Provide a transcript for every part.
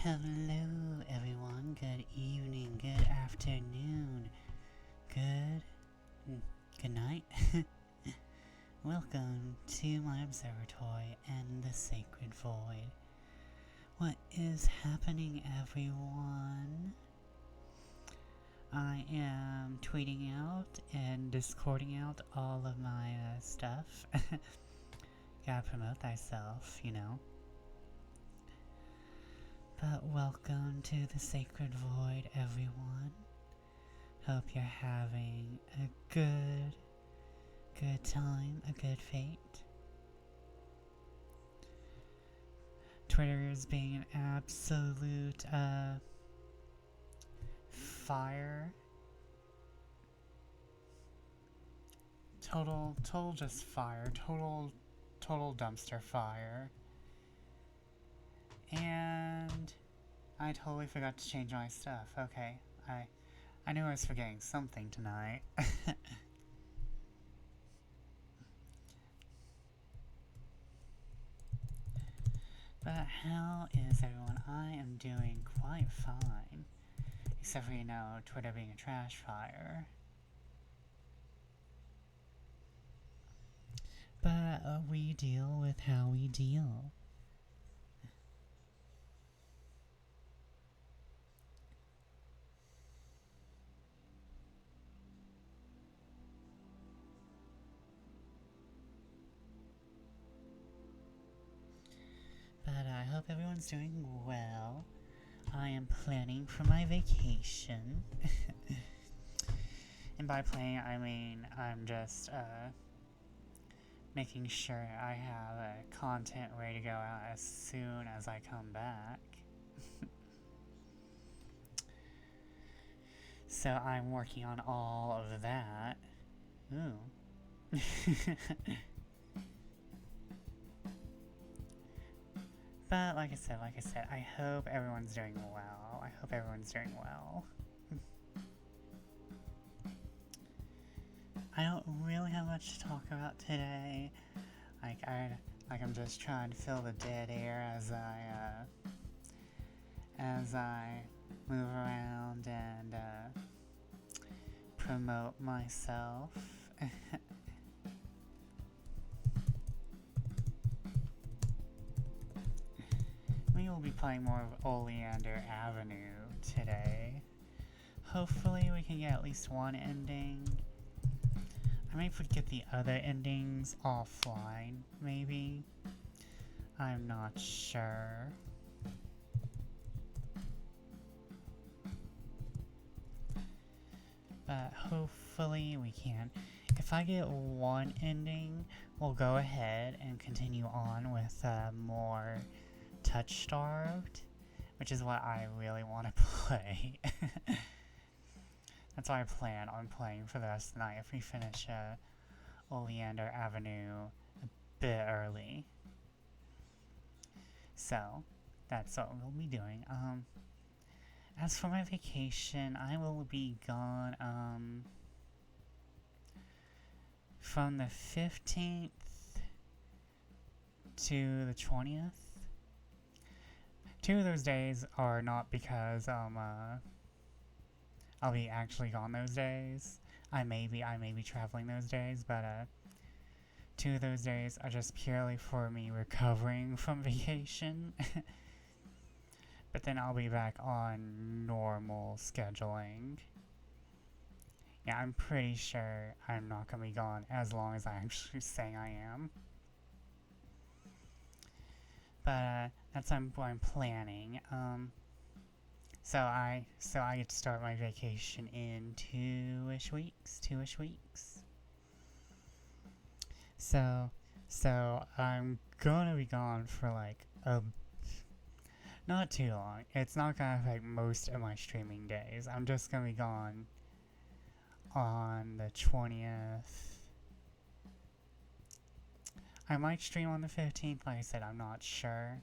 Hello everyone, good evening, good afternoon, good night. Welcome to my observatory and the sacred void. What is happening, everyone? I am tweeting out and discording out all of my stuff. Gotta promote thyself, you know. But welcome to the sacred void, everyone. Hope you're having a good time, a good fate. Twitter is being an absolute fire. Total just fire. Total dumpster fire. And I totally forgot to change my stuff. Okay, I knew I was forgetting something tonight. But how is everyone? I am doing quite fine. Except for, Twitter being a trash fire. But we deal with how we deal. But I hope everyone's doing well. I am planning for my vacation. And by planning, I mean I'm just making sure I have content ready to go out as soon as I come back. So I'm working on all of that. Ooh. But like I said, I hope everyone's doing well. I don't really have much to talk about today. I'm just trying to fill the dead air as I move around and promote myself. We will be playing more of Oleander Avenue today. Hopefully we can get at least one ending. I might get the other endings offline, maybe. I'm not sure. But hopefully we can. If I get one ending, we'll go ahead and continue on with more Touch Starved, which is what I really want to play. That's why I plan on playing for the rest of the night if we finish Oleander Avenue a bit early. So, that's what we'll be doing. As for my vacation, I will be gone from the 15th to the 20th. 2 of those days are not because I'll be actually gone those days. I may be traveling those days, but 2 of those days are just purely for me recovering from vacation. But then I'll be back on normal scheduling. Yeah, I'm pretty sure I'm not gonna be gone as long as I actually say I am. But that's what I'm planning. So I get to start my vacation in 2-ish weeks. So I'm gonna be gone for like not too long. It's not gonna affect most of my streaming days. I'm just gonna be gone on the 20th. I might stream on the 15th, like I said, I'm not sure.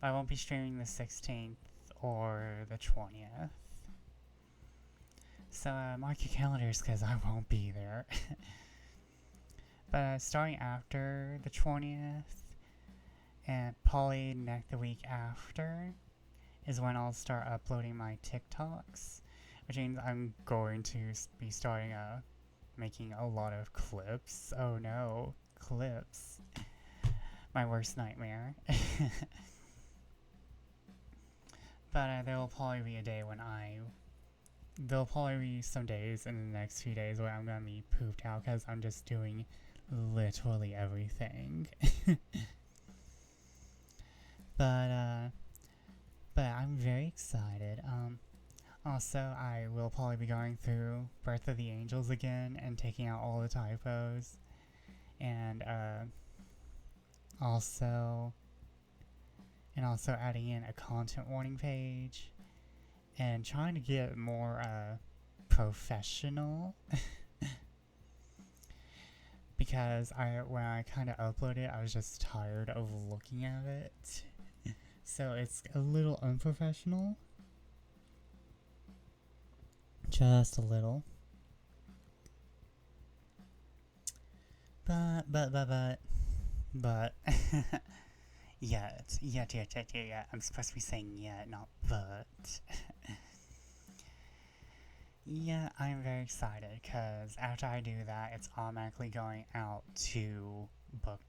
But I won't be streaming the 16th or the 20th. So mark your calendars because I won't be there. But starting after the 20th and probably the week after is when I'll start uploading my TikToks, which means I'm going to be starting making a lot of clips. Oh no, clips. My worst nightmare. But there will probably be a day when there'll probably be some days in the next few days where I'm gonna be pooped out because I'm just doing literally everything. But I'm very excited. Also, I will probably be going through Birth of the Angels again and taking out all the typos. And, also adding in a content warning page. And trying to get more, professional. Because when I kind of uploaded, I was just tired of looking at it. So it's a little unprofessional. Just a little. But. Yet. I'm supposed to be saying yet, not but. Yeah, I'm very excited, because after I do that, it's automatically going out to book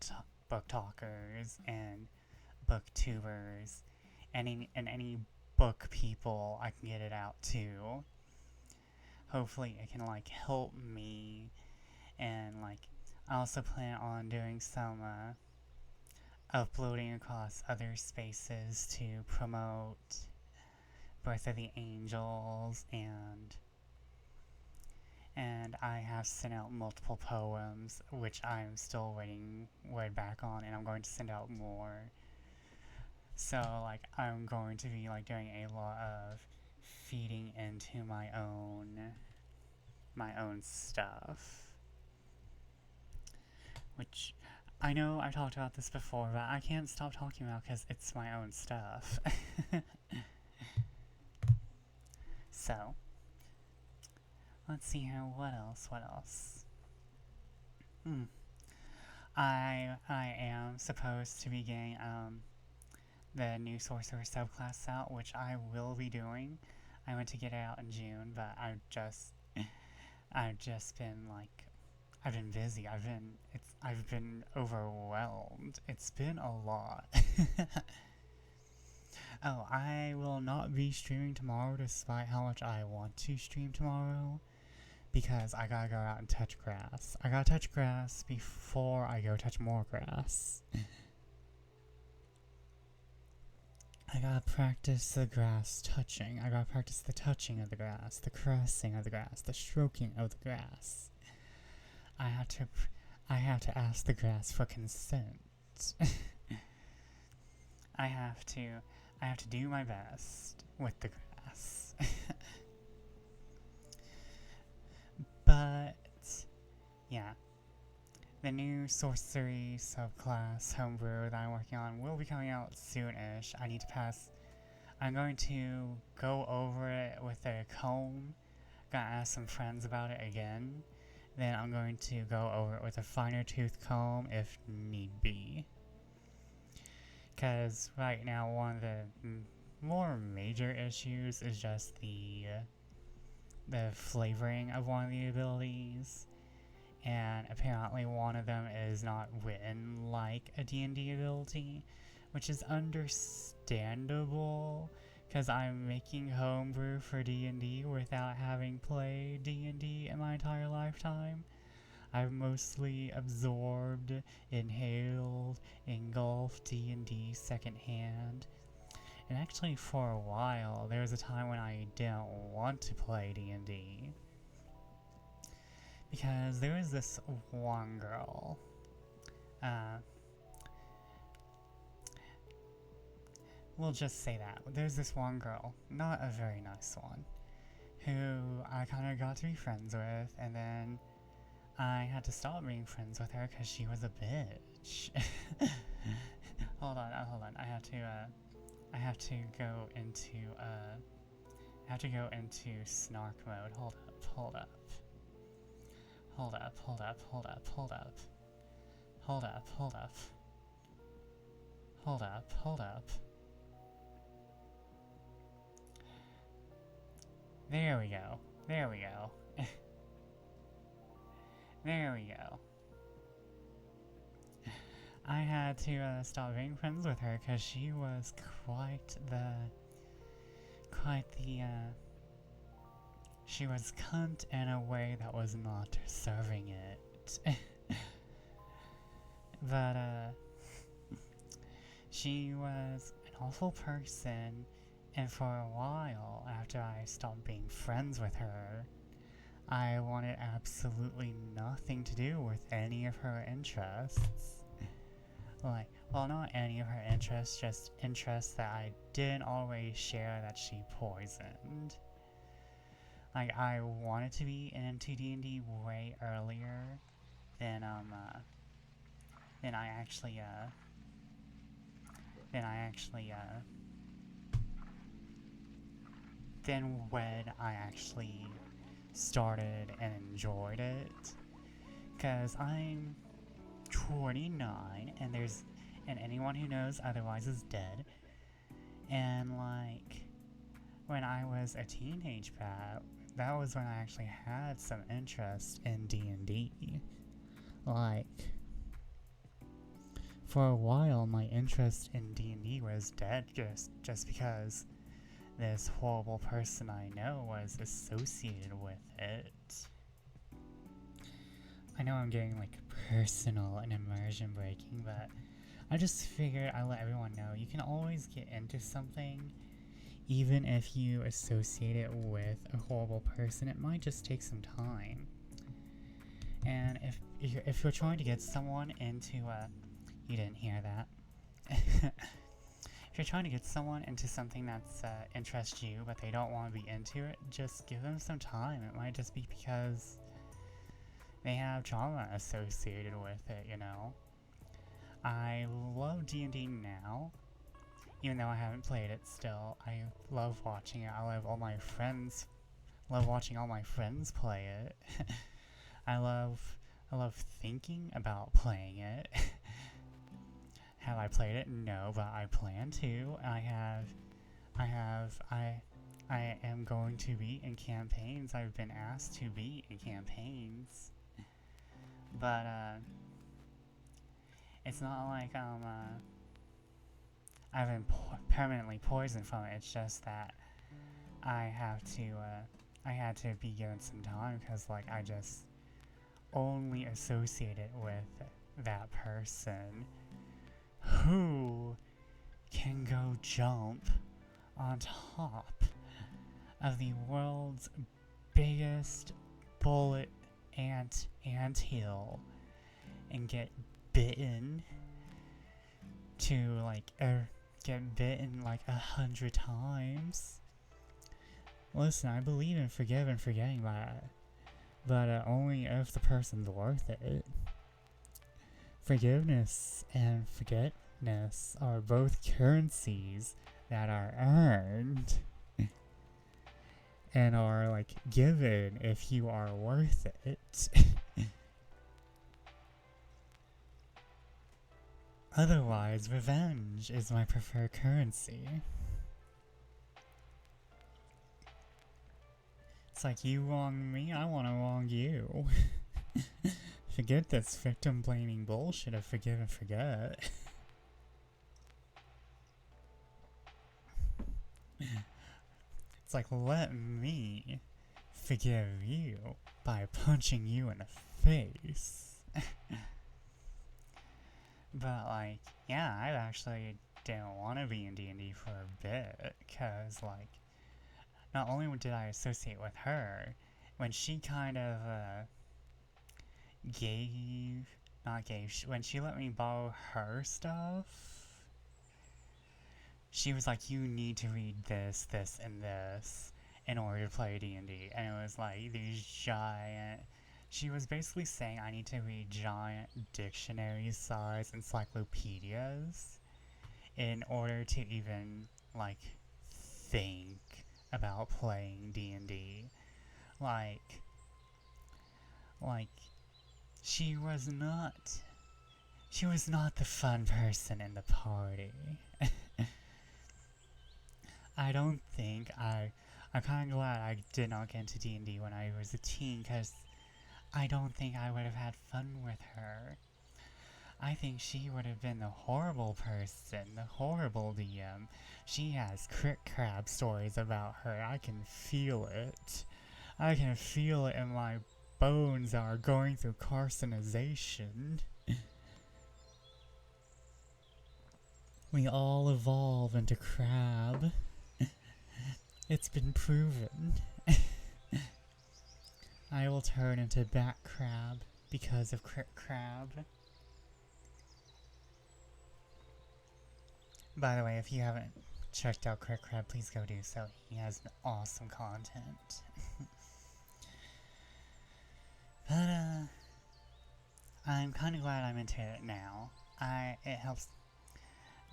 talkers and booktubers and any book people I can get it out to. Hopefully it can, like, help me, and, like, I also plan on doing some, uploading across other spaces to promote Birth of the Angels, and I have sent out multiple poems, which I'm still waiting word back on, and I'm going to send out more. So, like, I'm going to be, like, doing a lot of feeding into my own stuff. Which, I know I've talked about this before, but I can't stop talking about because it's my own stuff. So, let's see here, what else? I am supposed to be getting, the new Sorcerer subclass out, which I will be doing. I went to get it out in June, but I've just been, like, I've been busy. I've been overwhelmed. It's been a lot. Oh, I will not be streaming tomorrow despite how much I want to stream tomorrow, because I gotta go out and touch grass. I gotta touch grass before I go touch more grass. I gotta practice the grass touching. I gotta practice the touching of the grass, the caressing of the grass, the stroking of the grass. I have to ask the grass for consent. I have to do my best with the grass. But yeah, the new sorcery subclass homebrew that I'm working on will be coming out soonish. I'm going to go over it with a comb. Gotta ask some friends about it again. Then I'm going to go over it with a finer tooth comb if need be. Because right now one of the more major issues is just the flavoring of one of the abilities. And apparently one of them is not written like a D&D ability, which is understandable, because I'm making homebrew for D&D without having played D&D in my entire lifetime. I've mostly absorbed, inhaled, engulfed D&D secondhand. And actually for a while, there was a time when I didn't want to play D&D. Because there was this one girl, we'll just say that. There's this one girl, not a very nice one, who I kind of got to be friends with, and then I had to stop being friends with her because she was a bitch. Hold on. I have to go into snark mode. Hold up. There we go. There we go. There we go. I had to stop being friends with her because she was quite the, she was cunt in a way that was not serving it. But, she was an awful person, and for a while after I stopped being friends with her, I wanted absolutely nothing to do with any of her interests. Like, well, not any of her interests, just interests that I didn't always share that she poisoned. Like, I wanted to be into D&D way earlier than, than I actually, than when I actually started and enjoyed it. Cause I'm 29 and anyone who knows otherwise is dead. And like, when I was a teenage brat, that was when I actually had some interest in D&D. Like, for a while my interest in D&D was dead just because this horrible person I know was associated with it. I know I'm getting like personal and immersion breaking, but I just figured I'd let everyone know you can always get into something even if you associate it with a horrible person. It might just take some time. And if you're trying to get someone into you didn't hear that. If you're trying to get someone into something that's interests you but they don't want to be into it, just give them some time. It might just be because they have trauma associated with it, you know? I love D&D now, even though I haven't played it still. I love watching it. I love watching all my friends play it. I love thinking about playing it. Have I played it? No, but I plan to. I am going to be in campaigns. I've been asked to be in campaigns. But, it's not like, I've been permanently poisoned from it. It's just that I had to be given some time because, like, I just only associate it with that person who can go jump on top of the world's biggest bullet anthill and get bitten like 100 times. Listen, I believe in forgive and forgetting but only if the person's worth it. Forgiveness and forgetness are both currencies that are earned and are like given if you are worth it. Otherwise, revenge is my preferred currency. It's like, you wrong me, I want to wrong you. Forget this victim blaming bullshit of forgive and forget. It's like, let me forgive you by punching you in the face. But like, yeah, I actually didn't want to be in D&D for a bit, cause like, not only did I associate with her, when she kind of when she let me borrow her stuff, she was like, you need to read this, this, and this in order to play D&D, and it was like these giant, she was basically saying I need to read giant dictionary-sized encyclopedias in order to even, like, think about playing D&D. Like, she was not the fun person in the party. I I'm kind of glad I did not get into D&D when I was a teen, because I don't think I would have had fun with her. I think she would have been the horrible person, the horrible DM. She has crick crab stories about her. I can feel it. I can feel it in my bones that are going through carcinization. We all evolve into crab. It's been proven. I will turn into bat crab because of crick crab. By the way, if you haven't checked out Crick Crab, please go do so. He has awesome content. But, I'm kind of glad I'm into it now. It helps.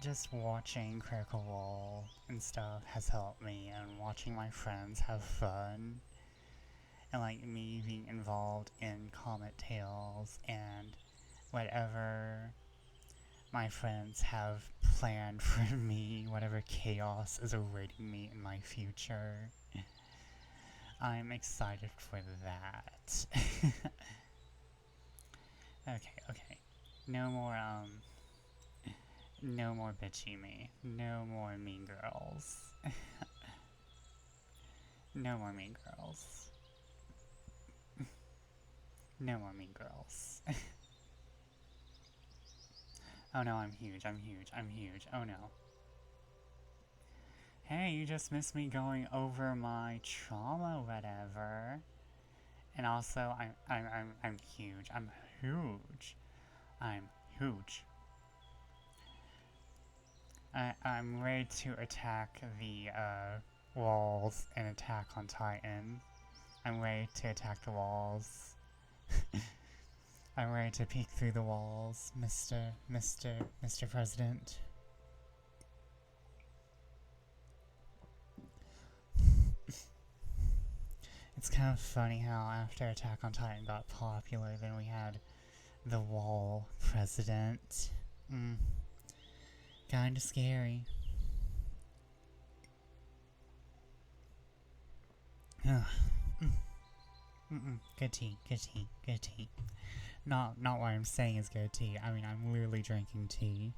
Just watching Critical Role and stuff has helped me, and watching my friends have fun. And, like, me being involved in Comet Tales and whatever my friends have planned for me, whatever chaos is awaiting me in my future. I'm excited for that. Okay. No more bitchy me. No more mean girls. No more mean girls. No more mean girls. Oh no, I'm huge. Oh no. Hey, you just missed me going over my trauma, whatever. And also, I'm huge. I'm huge. I'm ready to attack the, walls in Attack on Titan. I'm ready to attack the walls. I'm ready to peek through the walls, Mr. President. It's kind of funny how after Attack on Titan got popular, then we had the Wall President. Kinda scary. Good tea. Not what I'm saying is good tea. I mean, I'm literally drinking tea.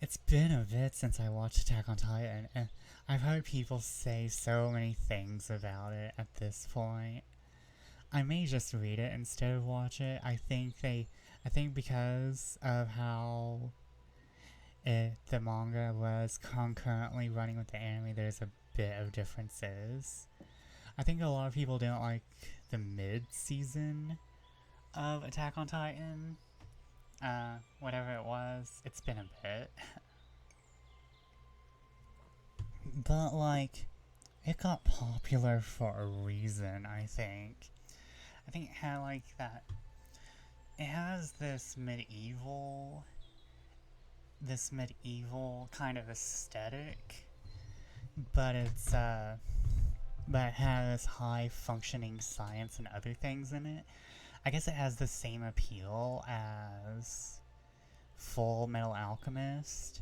It's been a bit since I watched Attack on Titan, and I've heard people say so many things about it at this point. I may just read it instead of watch it. I think because of how the manga was concurrently running with the anime, there's a bit of differences. I think a lot of people didn't like the mid-season of Attack on Titan. Whatever it was, it's been a bit. But, like, it got popular for a reason, I think. I think it had, like, that... It has this medieval kind of aesthetic, but it's, but it has high-functioning science and other things in it. I guess it has the same appeal as Full Metal Alchemist,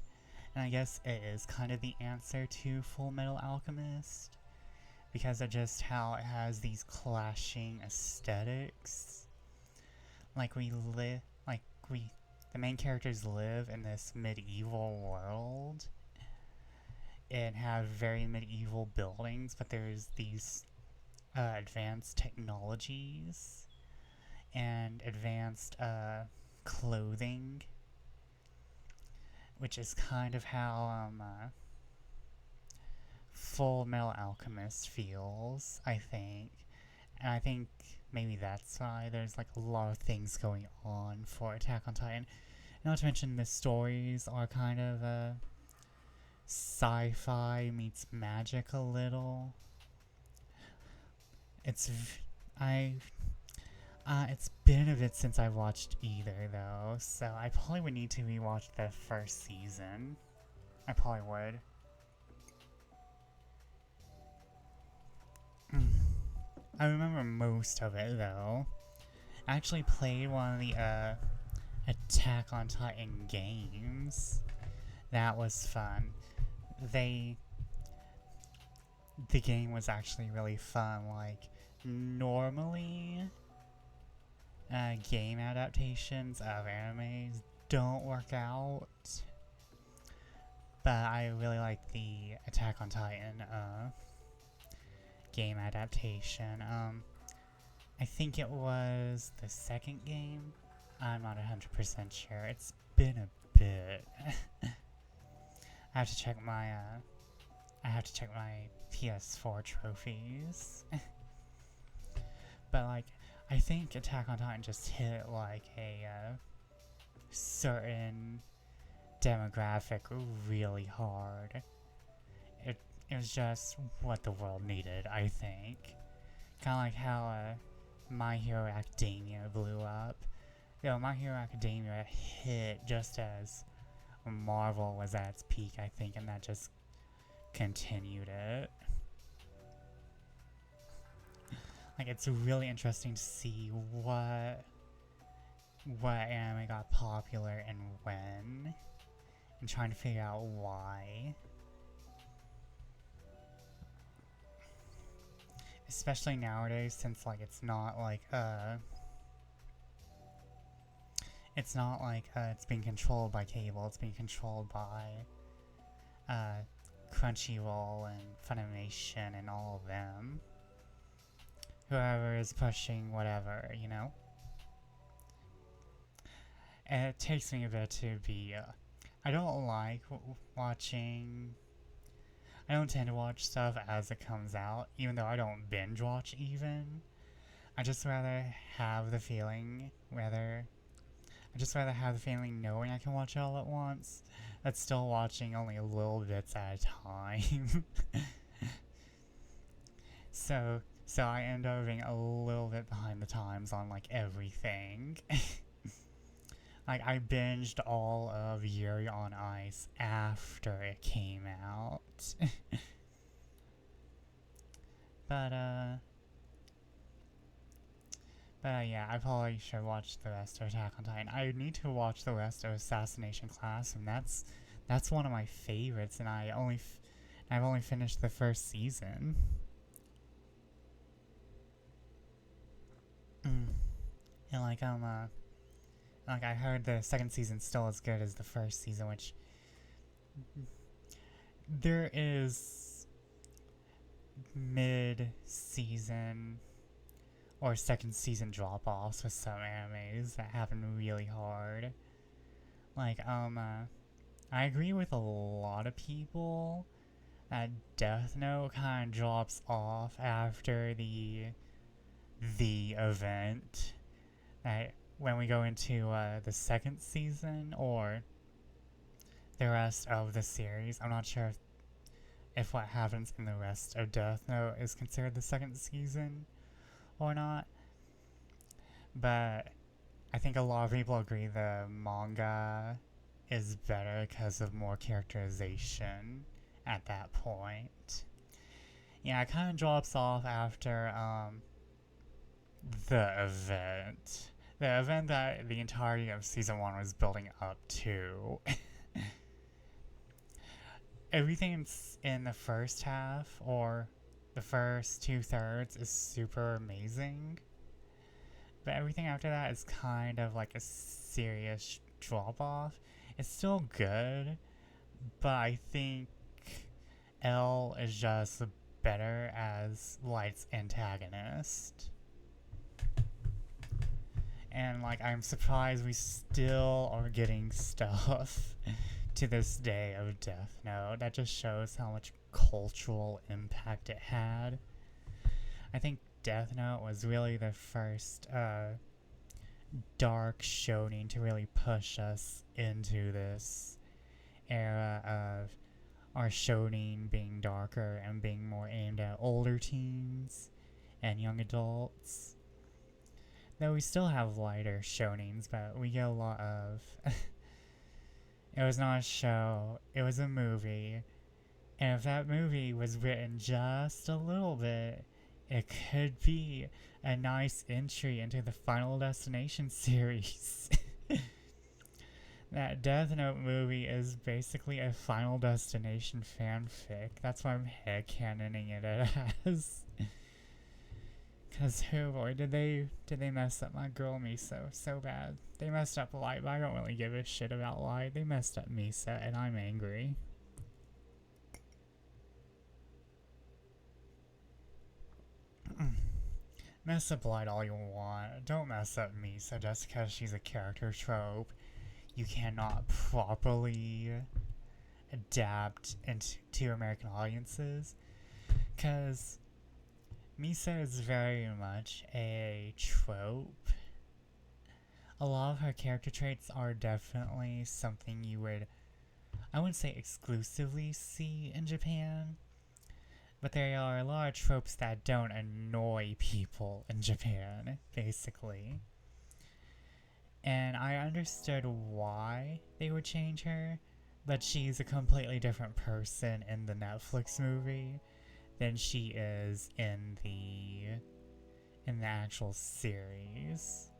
and I guess it is kind of the answer to Full Metal Alchemist, because of just how it has these clashing aesthetics. Like, the main characters live in this medieval world, and have very medieval buildings, but there's these, advanced technologies, and advanced, clothing, which is kind of how, Full Metal Alchemist feels, I think. And I think maybe that's why there's, like, a lot of things going on for Attack on Titan. Not to mention the stories are kind of, sci-fi meets magic a little. It's been a bit since I watched either, though, so I probably would need to rewatch the first season. I probably would. I remember most of it, though. I actually played one of the, Attack on Titan games. That was fun. The game was actually really fun. Like, normally, game adaptations of animes don't work out, but I really like the Attack on Titan game adaptation. I think it was the second game. I'm not 100% sure. It's been a bit. I have to check my PS4 trophies. But like, I think Attack on Titan just hit like a certain demographic really hard. It was just what the world needed, I think. Kind of like how My Hero Academia blew up. You know, My Hero Academia hit just as Marvel was at its peak, I think, and that just continued it. Like, it's really interesting to see what anime got popular and when, and trying to figure out why. Especially nowadays, since like it's not like it's being controlled by cable. It's being controlled by Crunchyroll and Funimation and all of them. Whoever is pushing whatever, you know. And it takes me a bit to be. I don't like watching. I don't tend to watch stuff as it comes out, even though I don't binge watch even. I just rather have the feeling, knowing I can watch it all at once, but still watching only little bits at a time. So I end up being a little bit behind the times on like everything. Like, I binged all of Yuri on Ice after it came out. But yeah, I probably should watch the rest of Attack on Titan. I need to watch the rest of Assassination Classroom. That's one of my favorites, and I've only finished the first season. And like I heard the second season's still as good as the first season, which there is mid-season or second season drop-offs with some animes that happen really hard. Like, I agree with a lot of people that Death Note kind of drops off after the event. That when we go into the second season or the rest of the series, I'm not sure if what happens in the rest of Death Note is considered the second season or not. But I think a lot of people agree the manga is better because of more characterization at that point. Yeah, it kind of drops off after the event. The event that the entirety of season 1 was building up to. Everything in the first half, or the first 2/3, is super amazing. But everything after that is kind of like a serious drop-off. It's still good, but I think L is just better as Light's antagonist. And like, I'm surprised we still are getting stuff to this day of Death Note. That just shows how much cultural impact it had. I think Death Note was really the first dark shonen to really push us into this era of our shonen being darker and being more aimed at older teens and young adults. Though we still have lighter shonens, but we get a lot of... It was not a show, it was a movie. And if that movie was written just a little bit, it could be a nice entry into the Final Destination series. That Death Note movie is basically a Final Destination fanfic. That's why I'm headcanoning it as. Cause oh boy, did they mess up my girl Misa so bad. They messed up Light, but I don't really give a shit about Light. They messed up Misa, and I'm angry. Mess up Light all you want. Don't mess up Misa just because she's a character trope. You cannot properly adapt into American audiences. Cause Misa is very much a trope. A lot of her character traits are definitely something you would, I wouldn't say exclusively see in Japan, but there are a lot of tropes that don't annoy people in Japan, basically. And I understood why they would change her, but she's a completely different person in the Netflix movie than she is in the actual series.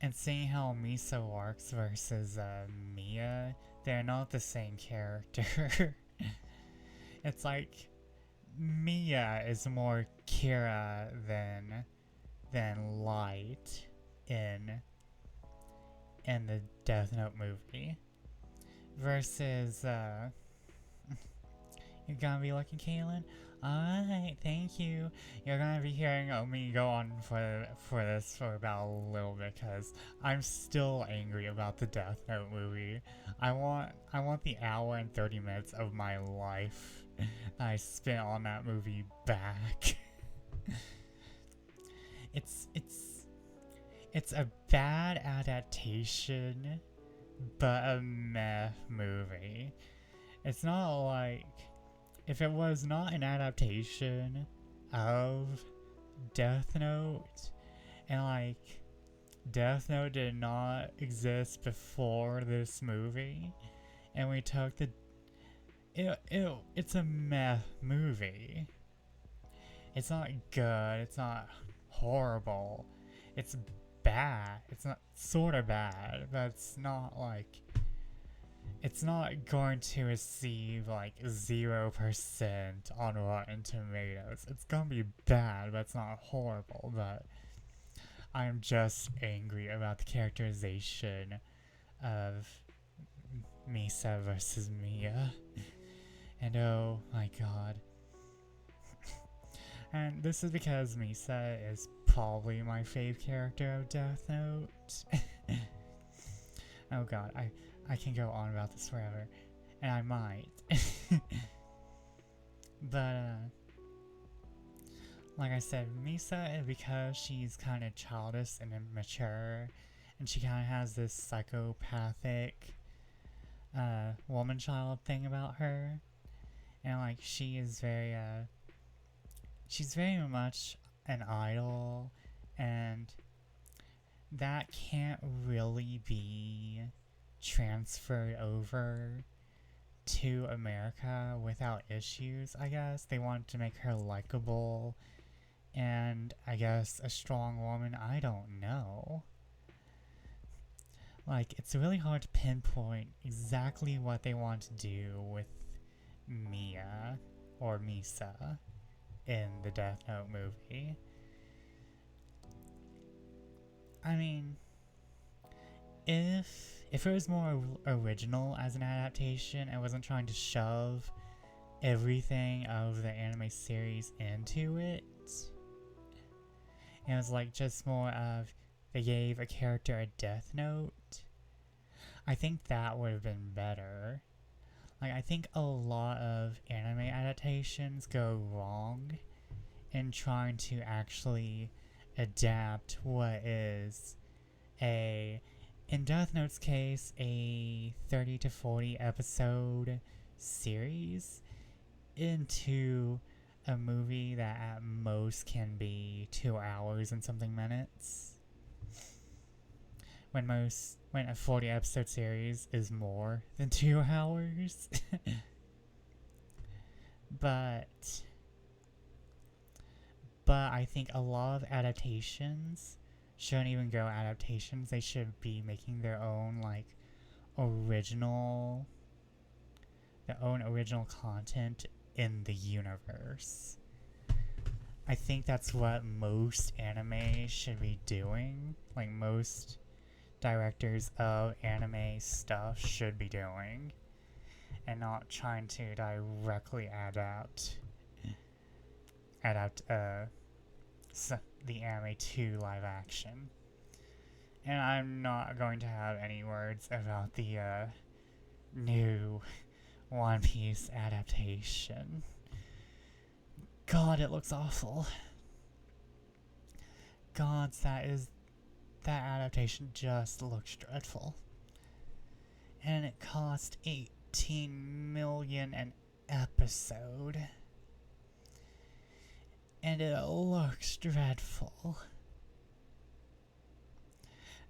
And seeing how Misa works versus Mia, they're not the same character. It's like Mia is more Kira than Light in the Death Note movie. Versus you're gonna be looking, Kaylin? Alright, thank you. You're gonna be hearing me go on for this for about a little bit, because I'm still angry about the Death Note movie. I want the hour and 30 minutes of my life that I spent on that movie back. It's a bad adaptation, but a meh movie. It's not like, if it was not an adaptation of Death Note, and like Death Note did not exist before this movie, and we took it's a meh movie. It's not good, it's not horrible, it's bad. It's not sorta bad, but it's not like, it's not going to receive like 0% on Rotten Tomatoes. It's gonna be bad, but it's not horrible. But I'm just angry about the characterization of Misa versus Mia. And oh my god. And this is because Misa is probably my fave character of Death Note. Oh god, I can go on about this forever, and I might. But like I said, Misa, because she's kind of childish and immature, and she kind of has this psychopathic woman child thing about her, and like she's very much an idol, and that can't really be transferred over to America without issues, I guess. They wanted to make her likable and, I guess, a strong woman. I don't know. Like, it's really hard to pinpoint exactly what they want to do with Mia or Misa in the Death Note movie. I mean, if it was more original as an adaptation and wasn't trying to shove everything of the anime series into it, and it was like just more of, they gave a character a death note, I think that would have been better. Like, I think a lot of anime adaptations go wrong in trying to actually adapt what is in Death Note's case, a 30 to 40 episode series into a movie that at most can be 2 hours and something minutes. When a 40 episode series is more than 2 hours. But I think a lot of adaptations shouldn't even go adaptations. They should be making their own like original their own original content in the universe. I think that's what most anime should be doing. Like most directors of anime stuff should be doing, and not trying to directly adapt the anime to live action. And I'm not going to have any words about the new One Piece adaptation. God, it looks awful. God, that adaptation just looks dreadful. And it cost 18 million an episode. And it looks dreadful.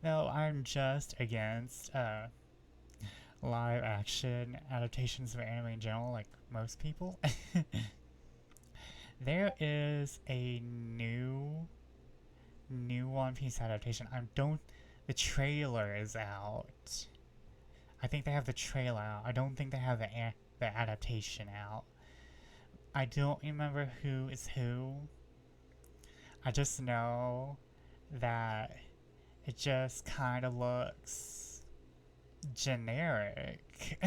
No, I'm just against live action adaptations of anime in general, like most people. There is a new One Piece adaptation. The trailer is out. I think they have the trailer out. I don't think they have the adaptation out. I don't remember who is who. I just know that it just kind of looks generic.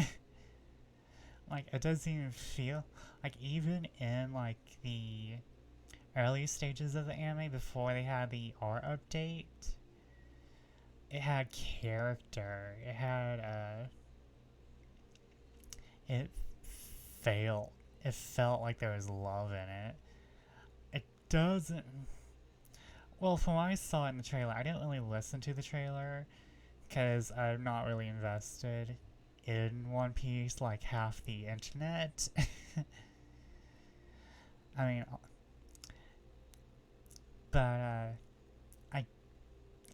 Like, it doesn't even feel like, even in like the early stages of the anime before they had the art update, it had character. It had it felt like there was love in it. It doesn't. Well, from what I saw in the trailer, I didn't really listen to the trailer because I'm not really invested in One Piece like half the internet. I mean, but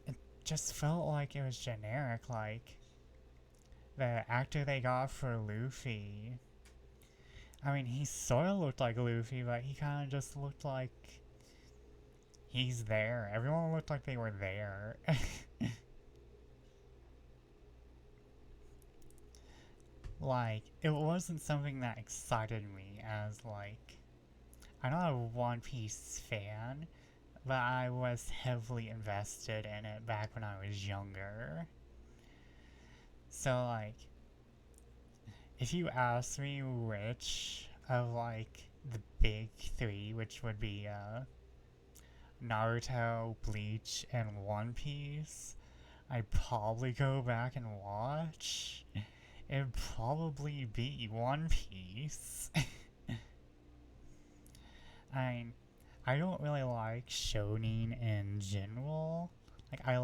it just felt like it was generic. Like the actor they got for Luffy, I mean, he sort of looked like Luffy, but he kind of just looked like he's there. Everyone looked like they were there. Like, it wasn't something that excited me as, like, I'm not a One Piece fan, but I was heavily invested in it back when I was younger. So, like, if you ask me which of, like, the big three, which would be, Naruto, Bleach, and One Piece, I'd probably go back and watch. It'd probably be One Piece. I don't really like shonen in general. Like, I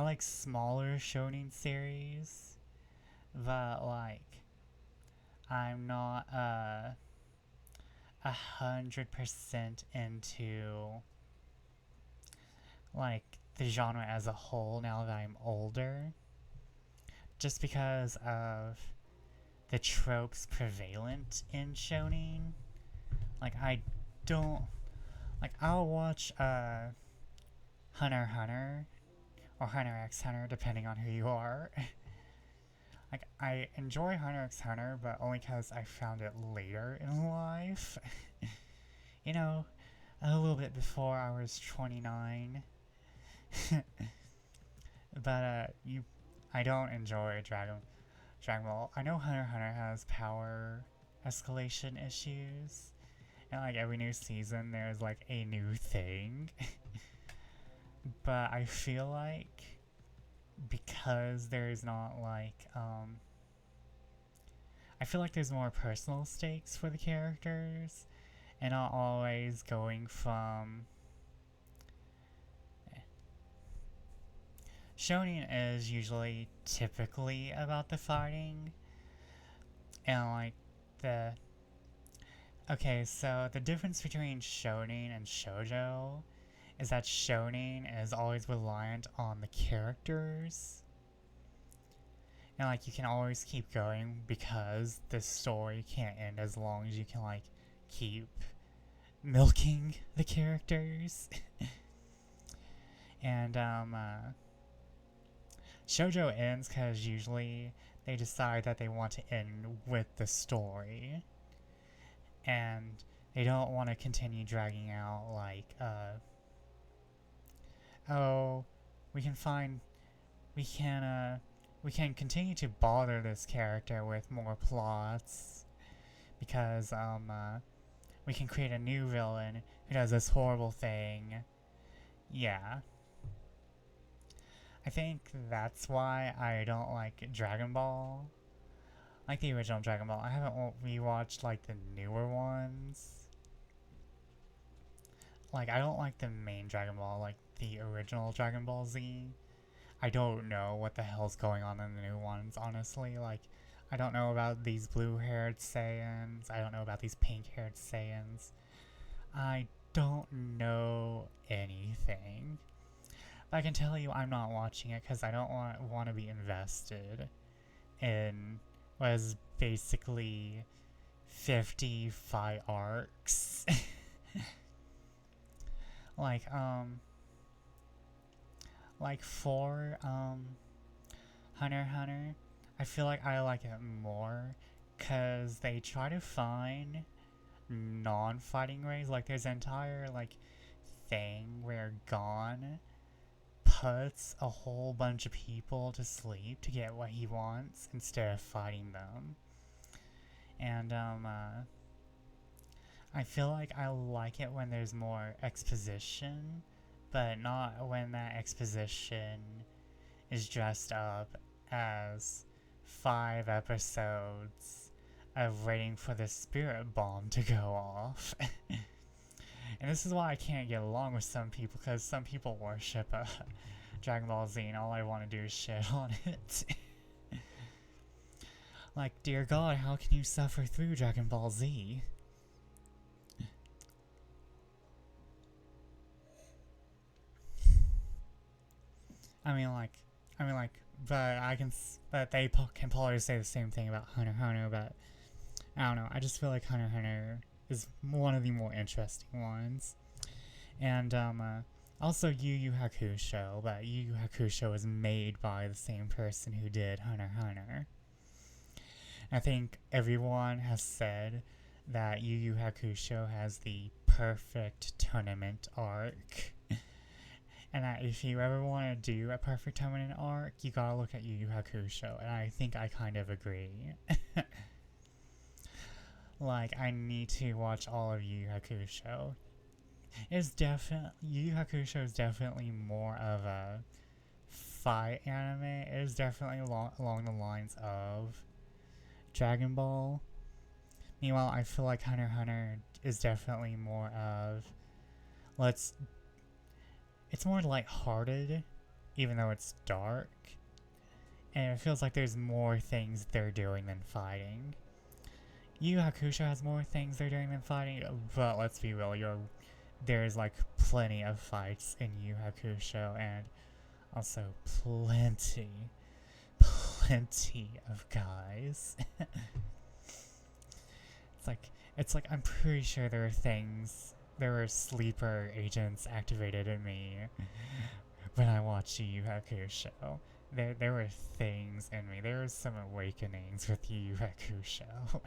like smaller shonen series, but like, I'm not 100% into like the genre as a whole now that I'm older. Just because of the tropes prevalent in shonen. Like, I'll watch Hunter x Hunter or Hunter x Hunter, depending on who you are. Like, I enjoy Hunter x Hunter, but only because I found it later in life. You know, a little bit before I was 29. But I don't enjoy Dragon Ball. I know Hunter x Hunter has power escalation issues, and like every new season there's like a new thing. But I feel like because there's not like I feel like there's more personal stakes for the characters, and not always going from shonen is usually typically about the fighting and like so the difference between shonen and shoujo is that shonen is always reliant on the characters, and like you can always keep going because the story can't end as long as you can like keep milking the characters. And shoujo ends because usually they decide that they want to end with the story, and they don't want to continue dragging out like oh, we can find we can we can continue to bother this character with more plots because we can create a new villain who does this horrible thing. Yeah. I think that's why I don't like Dragon Ball. Like the original Dragon Ball. I haven't rewatched like the newer ones. Like I don't like the main Dragon Ball, like the original Dragon Ball Z. I don't know what the hell's going on in the new ones, honestly. Like, I don't know about these blue-haired Saiyans. I don't know about these pink-haired Saiyans. I don't know anything. But I can tell you I'm not watching it because I don't want to be invested in what is basically 55 arcs. like, for Hunter x Hunter, I feel like I like it more because they try to find non-fighting ways. Like there's an entire like thing where Gon puts a whole bunch of people to sleep to get what he wants instead of fighting them. And I feel like I like it when there's more exposition, but not when that exposition is dressed up as 5 episodes of waiting for the spirit bomb to go off. And this is why I can't get along with some people, because some people worship Dragon Ball Z and all I want to do is shit on it. Like, dear God, how can you suffer through Dragon Ball Z? I mean, but they can probably say the same thing about Hunter x Hunter, but I don't know. I just feel like Hunter x Hunter is one of the more interesting ones. And also Yu Yu Hakusho, but Yu Yu Hakusho is made by the same person who did Hunter x Hunter. I think everyone has said that Yu Yu Hakusho has the perfect tournament arc. And that if you ever want to do a perfect tournament arc, you gotta look at Yu Yu Hakusho, and I think I kind of agree. Like, I need to watch all of Yu Yu Hakusho. Yu Yu Hakusho is definitely more of a fight anime. It is definitely along the lines of Dragon Ball. Meanwhile, I feel like Hunter x Hunter is definitely more of it's more lighthearted, even though it's dark. And it feels like there's more things they're doing than fighting. Yu Yu Hakusho has more things they're doing than fighting, but let's be real, there's like plenty of fights in Yu Yu Hakusho, and also plenty of guys. It's like I'm pretty sure there were sleeper agents activated in me when I watched Yu Yu Hakusho. There were things in me. There were some awakenings with Yu Yu Hakusho.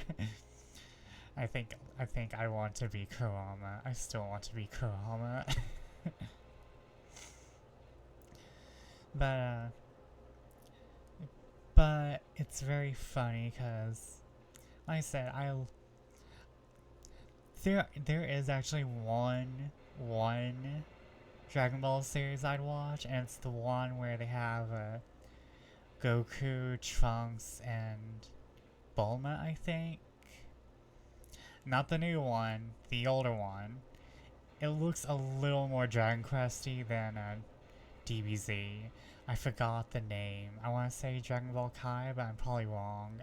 I think I want to be Kurama. I still want to be Kurama. But it's very funny because, like I said, there is actually one Dragon Ball series I'd watch, and it's the one where they have Goku, Trunks, and Bulma, I think. Not the new one, the older one. It looks a little more Dragon Questy than DBZ. I forgot the name. I want to say Dragon Ball Kai, but I'm probably wrong.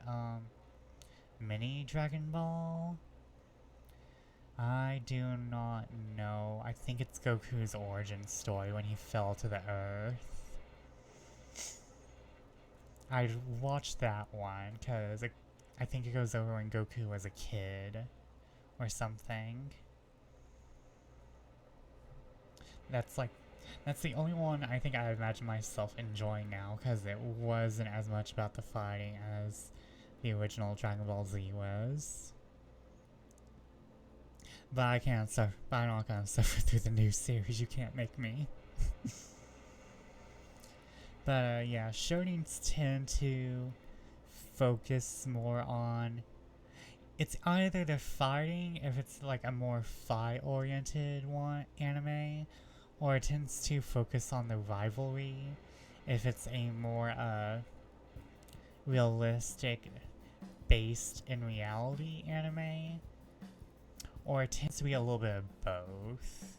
Mini Dragon Ball? I do not know. I think it's Goku's origin story when he fell to the earth. I watched that one because I think it goes over when Goku was a kid or something. That's like That's the only one I think I imagine myself enjoying now, because it wasn't as much about the fighting as the original Dragon Ball Z was. But I can't suffer. But I'm not gonna suffer through the new series. You can't make me. But yeah, shonens tend to focus more on. It's either the fighting, if it's like a more fight-oriented one anime, or it tends to focus on the rivalry, if it's a more realistic, based in reality anime, or it tends to be a little bit of both.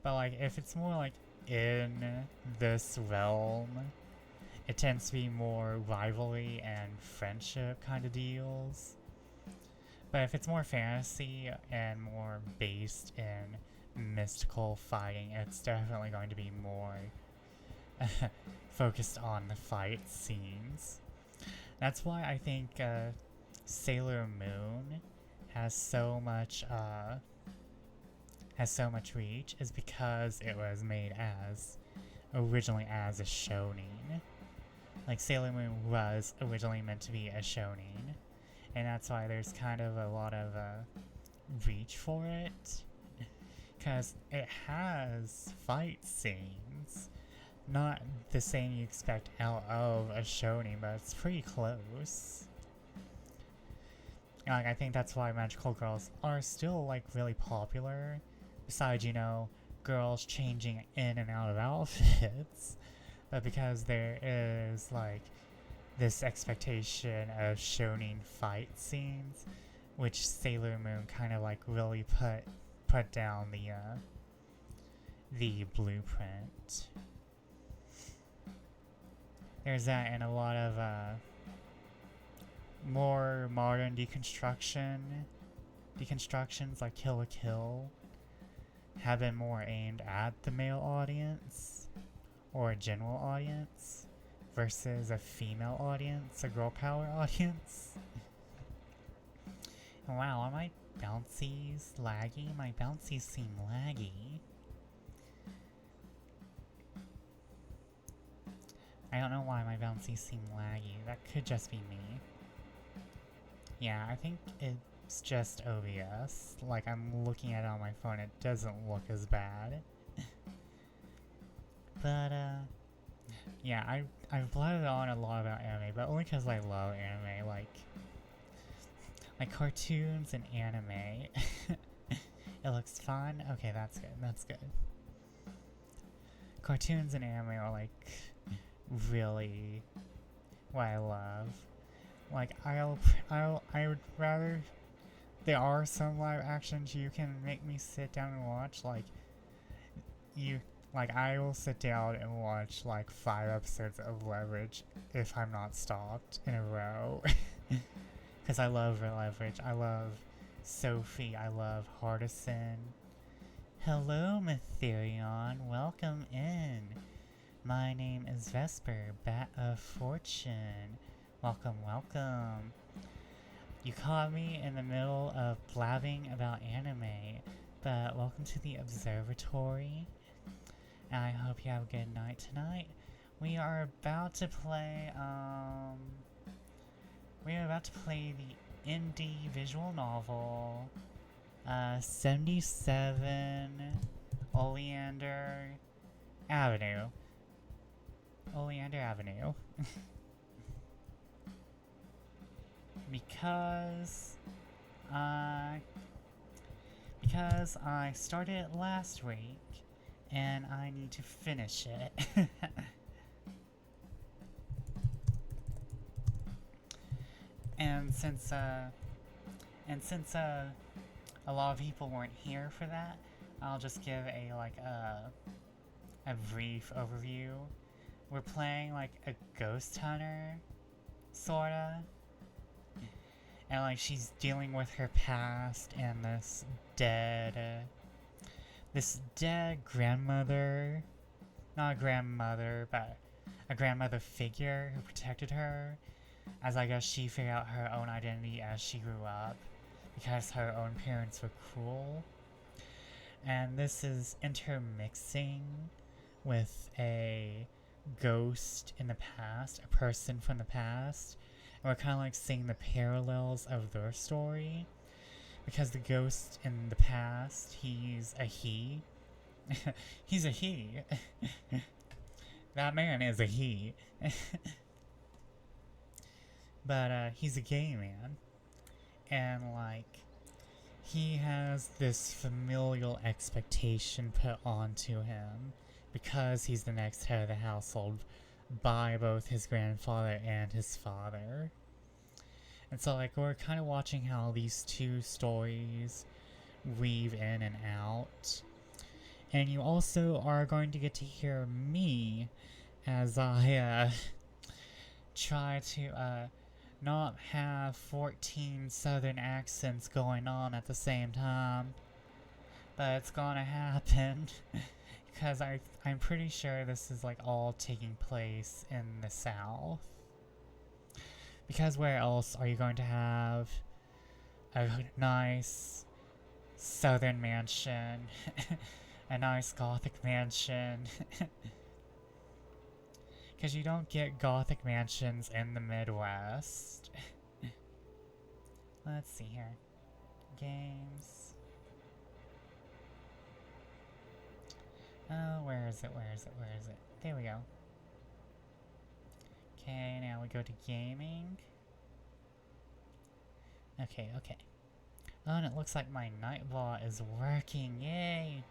But like, if it's more like in this realm, it tends to be more rivalry and friendship kind of deals. But if it's more fantasy and more based in mystical fighting, it's definitely going to be more focused on the fight scenes. That's why I think Sailor Moon has so much reach, is because it was made originally as a shonen. Like, Sailor Moon was originally meant to be a shonen, and that's why there's kind of a lot of reach for it, because it has fight scenes. Not the same you expect out of a shonen, but it's pretty close. And, like, I think that's why magical girls are still, like, really popular. Besides, you know, girls changing in and out of outfits. But because there is, like, this expectation of shonen fight scenes, which Sailor Moon kind of, like, really put down the blueprint. There's that, and a lot of more modern deconstructions like Kill la Kill have been more aimed at the male audience or a general audience versus a female audience, a girl power audience. Wow, are my bouncies laggy? My bouncies seem laggy. I don't know why my bouncies seem laggy. That could just be me. Yeah, I think it's just OBS. Like, I'm looking at it on my phone, it doesn't look as bad. But, yeah, I've blathered on a lot about anime, but only because I love anime, like cartoons and anime. It looks fun? Okay, that's good. Cartoons and anime are, like, really what I love. Like, I would rather, there are some live actions you can make me sit down and watch, I will sit down and watch, like, 5 episodes of Leverage if I'm not stopped in a row. Because I love Leverage, I love Sophie, I love Hardison. Hello, Mytherion, welcome in. My name is Vesper, Bat of Fortune. Welcome. You caught me in the middle of blabbing about anime, but welcome to the observatory. And I hope you have a good night tonight. We are about to play, the indie visual novel, 77 Oleander Avenue. Oleander Avenue. because I started it last week and I need to finish it. and since a lot of people weren't here for that, I'll just give a brief overview. We're playing like a ghost hunter, sorta. And like she's dealing with her past and this dead grandmother, not a grandmother, but a grandmother figure who protected her, as I guess she figured out her own identity as she grew up, because her own parents were cruel. And this is intermixing with a ghost in the past, a person from the past, and we're kind of like seeing the parallels of their story. Because the ghost in the past, he's a he. He's a he. That man is a he. But he's a gay man. And like, he has this familial expectation put onto him because he's the next head of the household by both his grandfather and his father. And so like, we're kind of watching how these two stories weave in and out. And you also are going to get to hear me as I try to not have 14 southern accents going on at the same time. But it's gonna happen. Because I'm pretty sure this is like all taking place in the South. Because where else are you going to have a nice southern mansion, a nice gothic mansion? Because you don't get gothic mansions in the Midwest. Let's see here. Games. Oh, where is it? Where is it? Where is it? There we go. Okay, now we go to gaming. Okay, okay. Oh, and it looks like my Nightbot is working. Yay!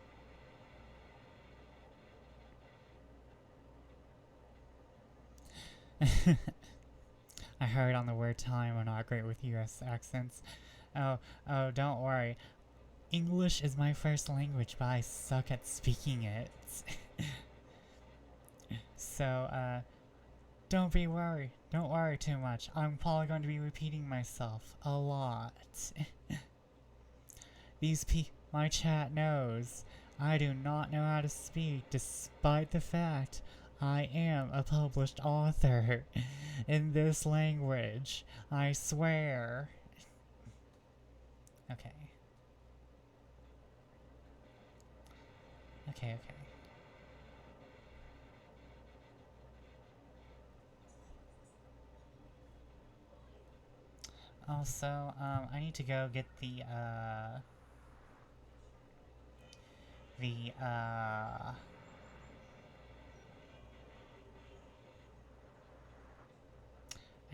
I heard on the word time we're not great with US accents. Oh, don't worry. English is my first language, but I suck at speaking it. So, don't be worried. Don't worry too much. I'm probably going to be repeating myself a lot. My chat knows I do not know how to speak, despite the fact I am a published author in this language. I swear. Okay. Okay, okay. Also, I need to go get I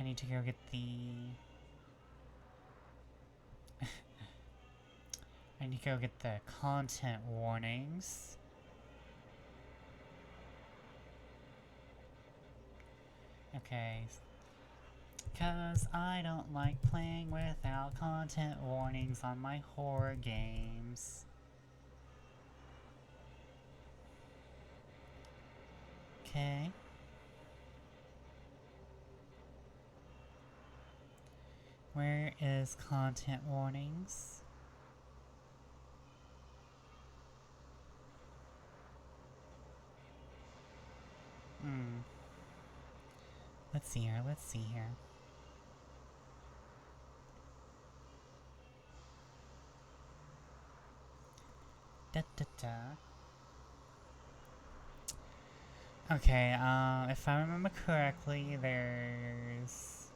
need to go get the I need to go get the content warnings. Okay. Cause I don't like playing without content warnings on my horror games. Okay. Where is content warnings? Let's see here, let's see here. Da da da. Okay, if I remember correctly, there is...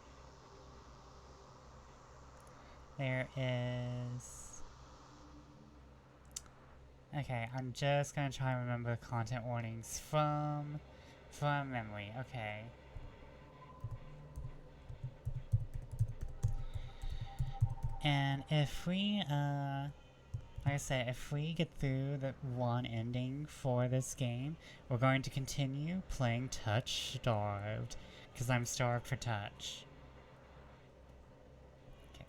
Okay, I'm just gonna try and remember the content warnings from memory, okay. And if we, like I said, if we get through the one ending for this game, we're going to continue playing Touch Starved, because I'm starved for touch. Okay.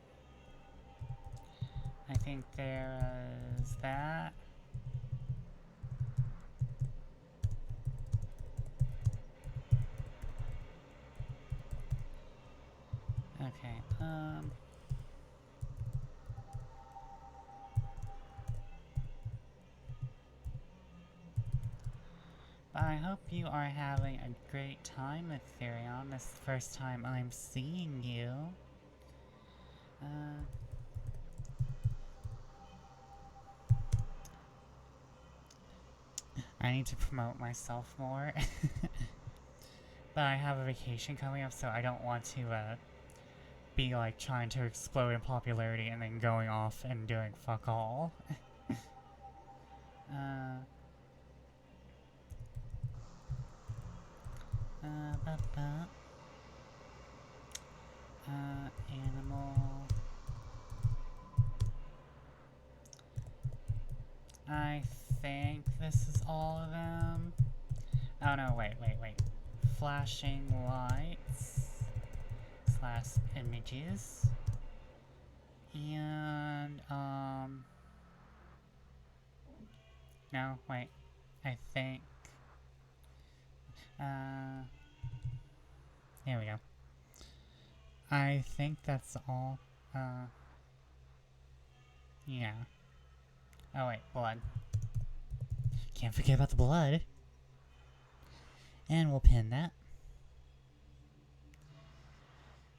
I think there is that. Okay, I hope you are having a great time with Therion. This is the first time I'm seeing you. I need to promote myself more. But I have a vacation coming up, so I don't want to be like trying to explode in popularity and then going off and doing fuck all. uh, ba -ba. Animal. I think this is all of them. Oh no, wait. Flashing lights slash images. And, no, wait. I think, here we go. I think that's all, yeah. Oh wait, blood. Can't forget about the blood. And we'll pin that.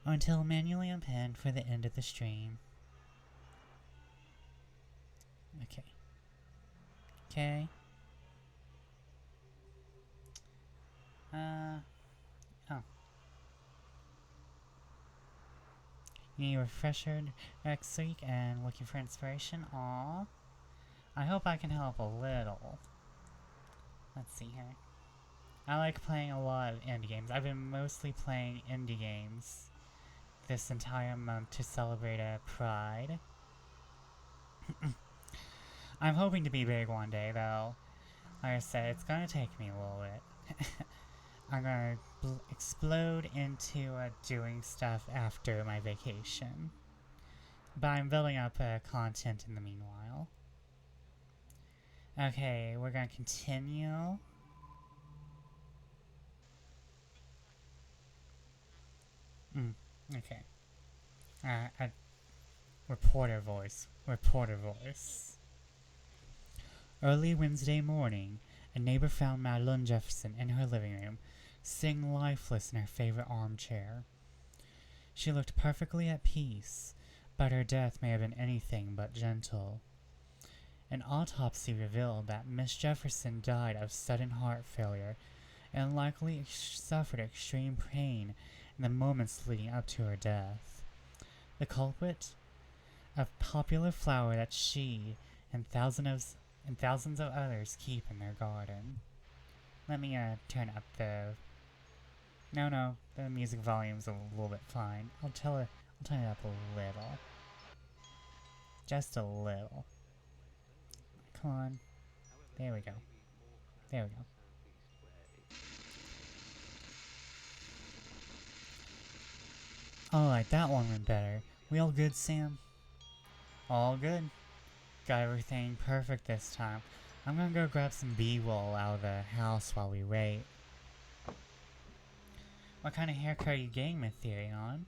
Until manually unpinned for the end of the stream. Okay. Okay. Oh. You need a refresher next week and looking for inspiration? Aw. I hope I can help a little. Let's see here. I like playing a lot of indie games. I've been mostly playing indie games this entire month to celebrate Pride. I'm hoping to be big one day, though. Like I said, it's gonna take me a little bit. I'm gonna explode into doing stuff after my vacation. But I'm building up content in the meanwhile. Okay, we're gonna continue. Okay. Reporter voice. Early Wednesday morning, a neighbor found Madeline Jefferson in her living room, sitting lifeless in her favorite armchair. She looked perfectly at peace, but her death may have been anything but gentle. An autopsy revealed that Miss Jefferson died of sudden heart failure and likely suffered extreme pain in the moments leading up to her death. The culprit? A popular flower that she and thousands of others keep in their garden. Let me turn up the... No, the music volume's a little bit fine. I'll turn it up a little. Just a little. Come on. There we go. Alright, that one went better. We all good, Sam? All good. Got everything perfect this time. I'm gonna go grab some B-roll out of the house while we wait. What kind of haircut are you getting, Mytherion?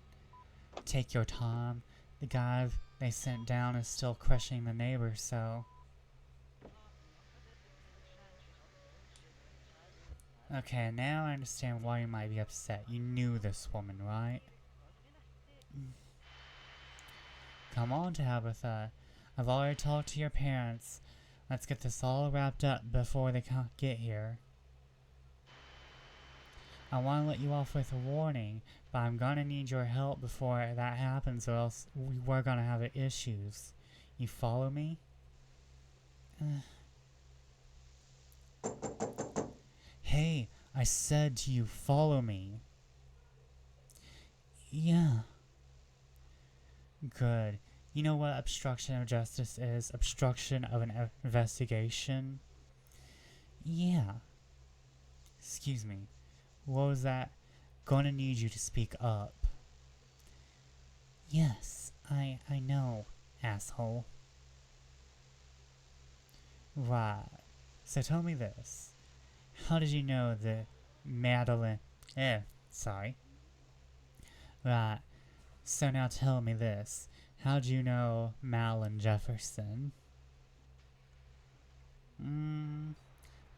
Take your time. The guy they sent down is still crushing the neighbors, so... Okay, now I understand why you might be upset. You knew this woman, right? Come on, Tabitha. I've already talked to your parents. Let's get this all wrapped up before they get here. I want to let you off with a warning, but I'm gonna need your help before that happens, or else we're gonna have issues. You follow me? Hey, I said to you, follow me. Yeah. Good. You know what obstruction of justice is? Obstruction of an investigation? Yeah. Excuse me. What was that? Gonna need you to speak up. Yes, I know, asshole. Right. So tell me this. How did you know that Madeline... sorry. Right. So now tell me this. How'd you know Madeline Jefferson?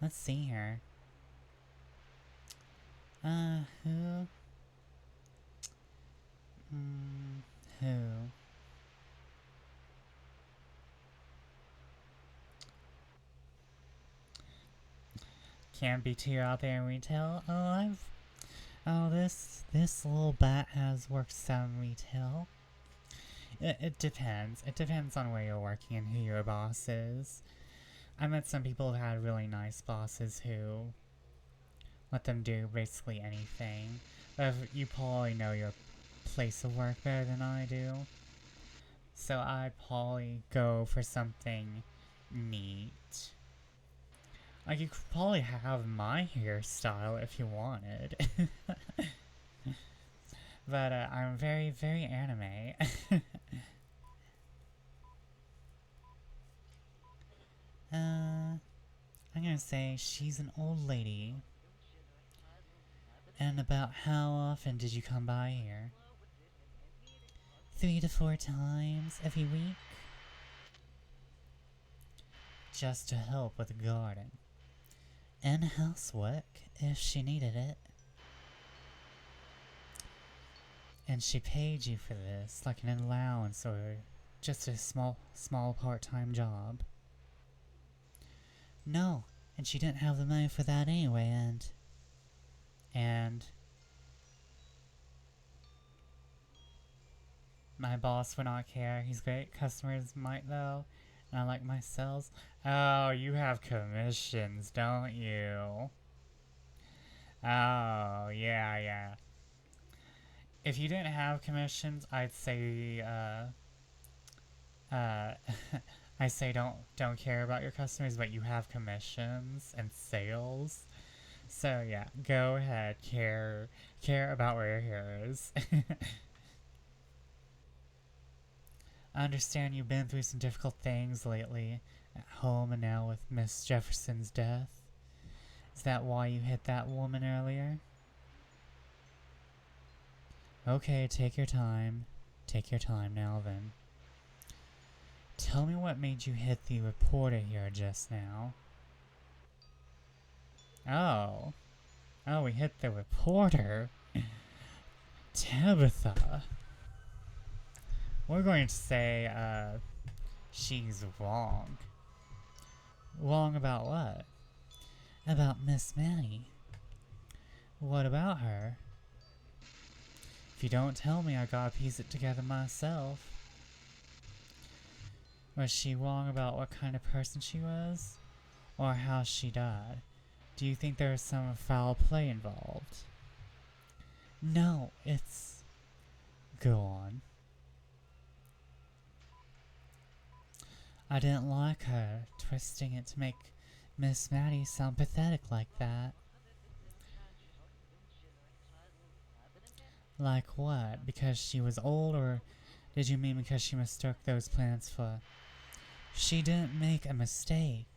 Let's see here. Who? Who? can't be too out there in retail. This little bat has worked some retail. It depends. It depends on where you're working and who your boss is. I met some people who had really nice bosses who let them do basically anything. But you probably know your place of work better than I do. So I'd probably go for something neat. Like, you could probably have my hairstyle if you wanted. But I'm very, very anime. I'm gonna say she's an old lady. And about how often did you come by here? 3 to 4 times every week? Just to help with the garden. And housework, if she needed it. And she paid you for this, like an allowance or just a small part-time job. No, and she didn't have the money for that anyway, and my boss would not care. He's great. Customers might though, and I like my sales. Oh, you have commissions, don't you? Oh, yeah. If you didn't have commissions, I'd say, I say don't care about your customers, but you have commissions and sales. So yeah, go ahead, care about where your hair is. I understand you've been through some difficult things lately at home and now with Miss Jefferson's death. Is that why you hit that woman earlier? Okay, take your time. Take your time now then. Tell me what made you hit the reporter here just now. Oh, we hit the reporter? Tabitha. We're going to say, she's wrong. Wrong about what? About Miss Manny. What about her? If you don't tell me, I gotta piece it together myself. Was she wrong about what kind of person she was? Or how she died? Do you think there was some foul play involved? No, it's... Go on. I didn't like her twisting it to make Miss Maddie sound pathetic like that. Like what? Because she was old, or did you mean because she mistook those plants for... She didn't make a mistake.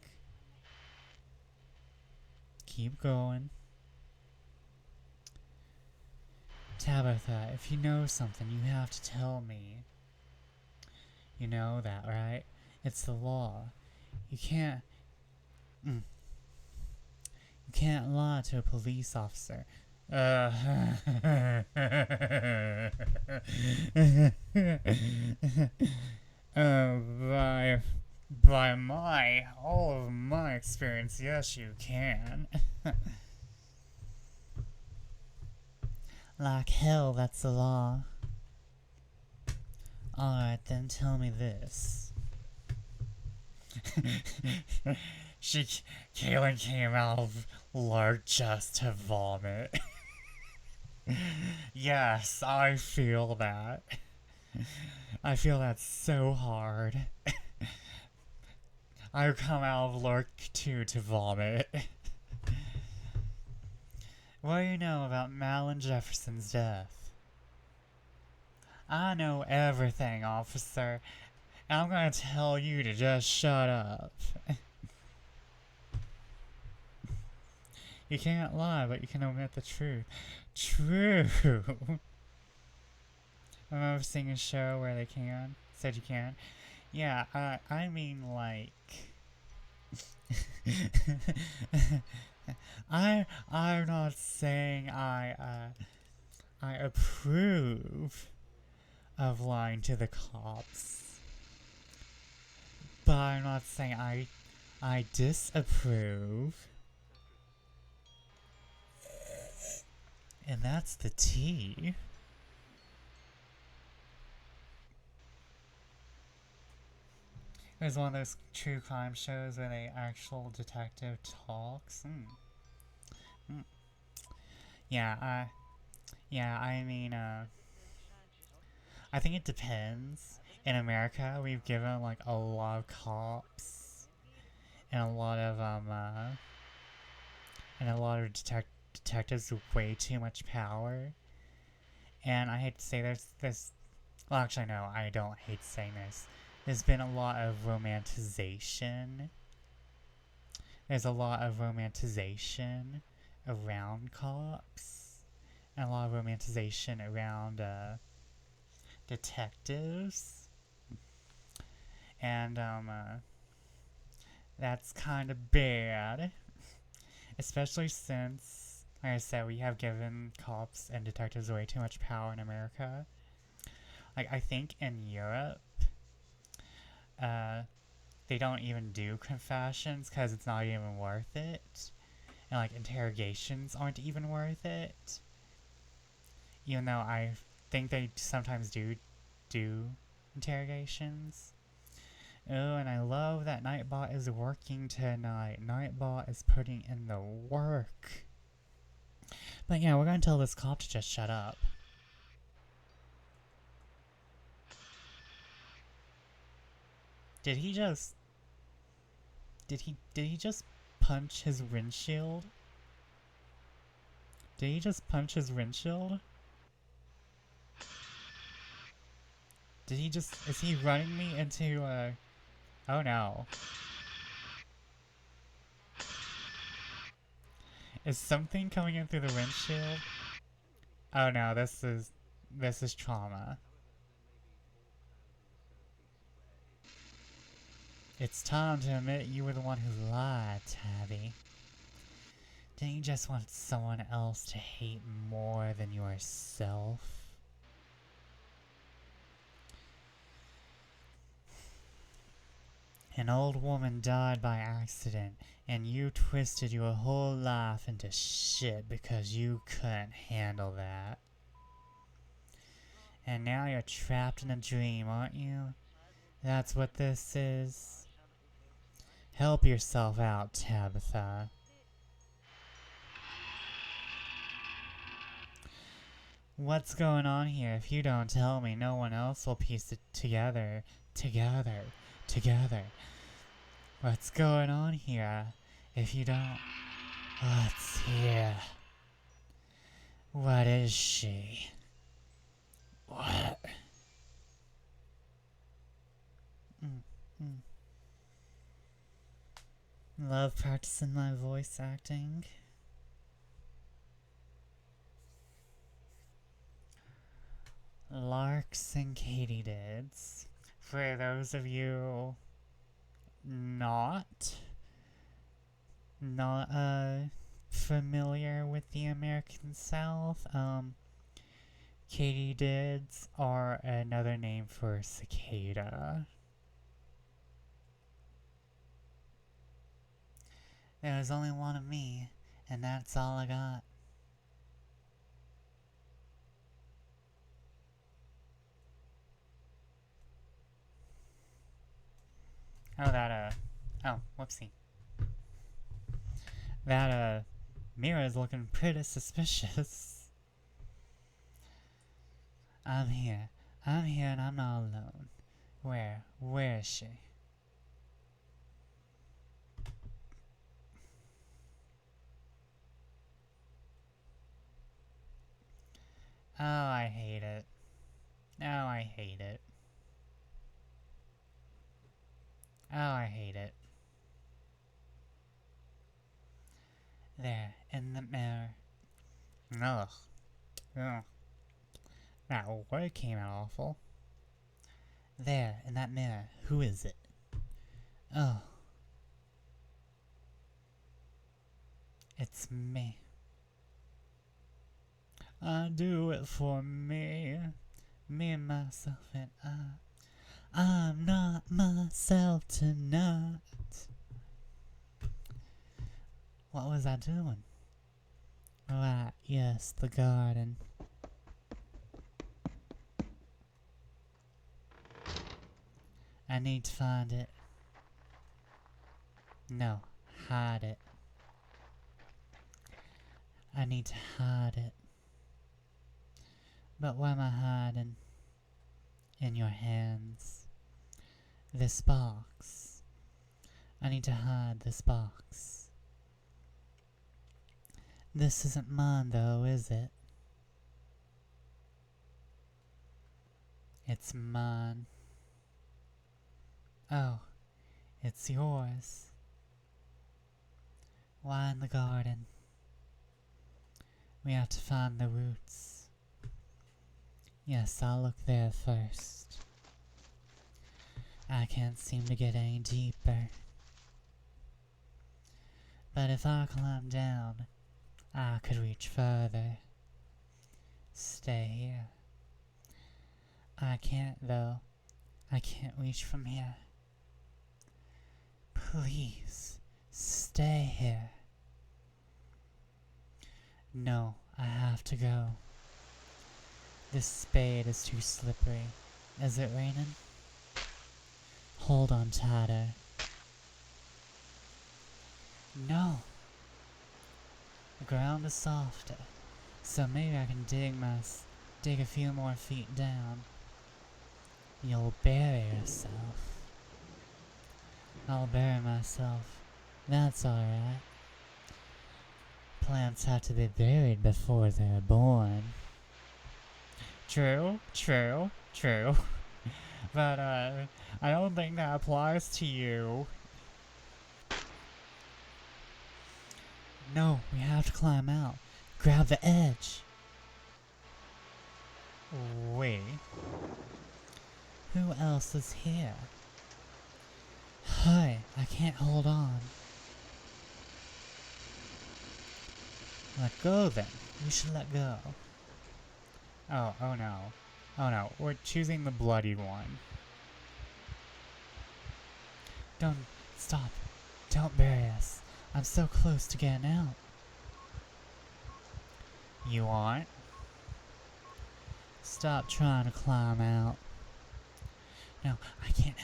Keep going. Tabitha, if you know something, you have to tell me. You know that, right? It's the law. You can't... You can't lie to a police officer. By all of my experience, yes you can. Like hell, that's the law. Alright, then tell me this. Kaylin came out of Lark just to vomit. Yes, I feel that. I feel that so hard. I would come out of Lark too to vomit. What do you know about Madeline Jefferson's death? I know everything, officer. And I'm gonna tell you to just shut up. You can't lie, but you can omit the truth. True. I remember seeing a show where they said you can. Yeah, I mean like... I'm not saying I approve of lying to the cops. But I'm not saying I disapprove. And that's the tea. It was one of those true crime shows where the actual detective talks. Yeah, yeah, I mean, I think it depends. In America, we've given, like, a lot of cops and a lot of, detectives with way too much power. And I hate to say this, well, actually, no, I don't hate saying this. There's been a lot of romanticization. There's a lot of romanticization around cops. And a lot of romanticization around, detectives. And, that's kind of bad. Especially since, like I said, we have given cops and detectives way too much power in America. Like, I think in Europe, they don't even do confessions because it's not even worth it. And, like, interrogations aren't even worth it. Even though I think they sometimes do interrogations. Oh, and I love that Nightbot is working tonight. Nightbot is putting in the work. But yeah, we're gonna tell this cop to just shut up. Did he just... Did he just punch his windshield? Did he just punch his windshield? Did he just... Is he running me into, oh no. Is something coming in through the windshield? Oh no, this is trauma. It's time to admit you were the one who lied, Tabby. Didn't you just want someone else to hate more than yourself? An old woman died by accident, and you twisted your whole life into shit because you couldn't handle that. And now you're trapped in a dream, aren't you? That's what this is. Help yourself out, Tabitha. What's going on here? If you don't tell me, no one else will piece it together. Together. What's going on here? If you don't... What's here? What is she? What? Love practicing my voice acting. Larks and katydids. For those of you not familiar with the American South, katydids are another name for cicada. There's only one of me, and that's all I got. Oh, oh, whoopsie. That, mirror's looking pretty suspicious. I'm here and I'm not alone. Where is she? Oh, I hate it. Oh, I hate it. Oh, I hate it. There, in the mirror. Ugh. Ugh. That word came out awful. There, in that mirror. Who is it? Oh. It's me. I do it for me. Me and myself and I. I'm not myself tonight. What was I doing? Right, yes, the garden. I need to find it. No, hide it. I need to hide it. But where am I hiding? In your hands. This box. I need to hide this box. This isn't mine, though, is it? It's mine. Oh, it's yours. Why in the garden? We have to find the roots. Yes, I'll look there first. I can't seem to get any deeper. But if I climb down, I could reach further. Stay here. I can't, though. I can't reach from here. Please, stay here. No, I have to go. This spade is too slippery. Is it raining? Hold on tighter. No. The ground is softer, so maybe I can dig a few more feet down. You'll bury yourself. I'll bury myself. That's alright. Plants have to be buried before they're born. True. But, I don't think that applies to you. No, we have to climb out. Grab the edge. Wait. Who else is here? Hurry, I can't hold on. Let go then. You should let go. Oh no. Oh no, we're choosing the bloody one. Don't stop. Don't bury us. I'm so close to getting out. You aren't? Stop trying to climb out. No, I can't.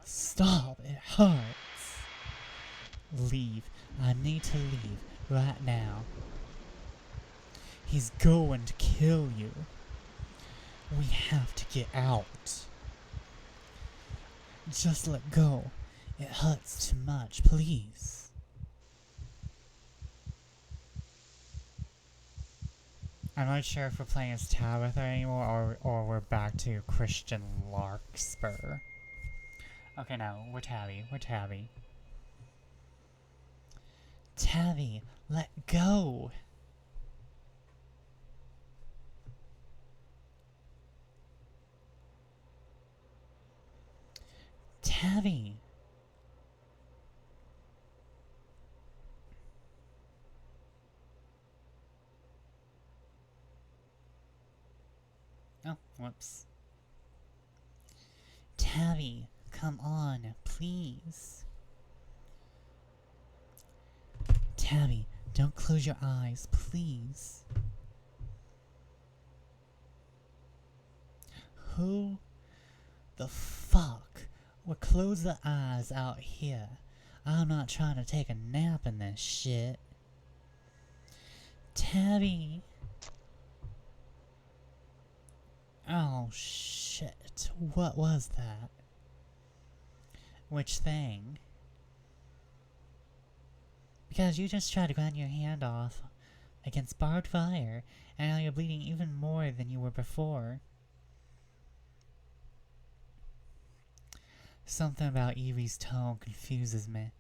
Stop, it hurts. Leave. I need to leave right now. He's going to kill you. We have to get out. Just let go. It hurts too much, please. I'm not sure if we're playing as Tabitha anymore or we're back to Christian Larkspur. Okay, no, we're Tabby. Tabby, let go! Tabby! Oh, whoops. Tabby, come on, please. Tabby, don't close your eyes, please. Who the fuck would close the eyes out here? I'm not trying to take a nap in this shit. Tabby. Oh shit, what was that? Which thing? Because you just tried to grind your hand off against barbed wire, and now you're bleeding even more than you were before. Something about Evie's tone confuses me.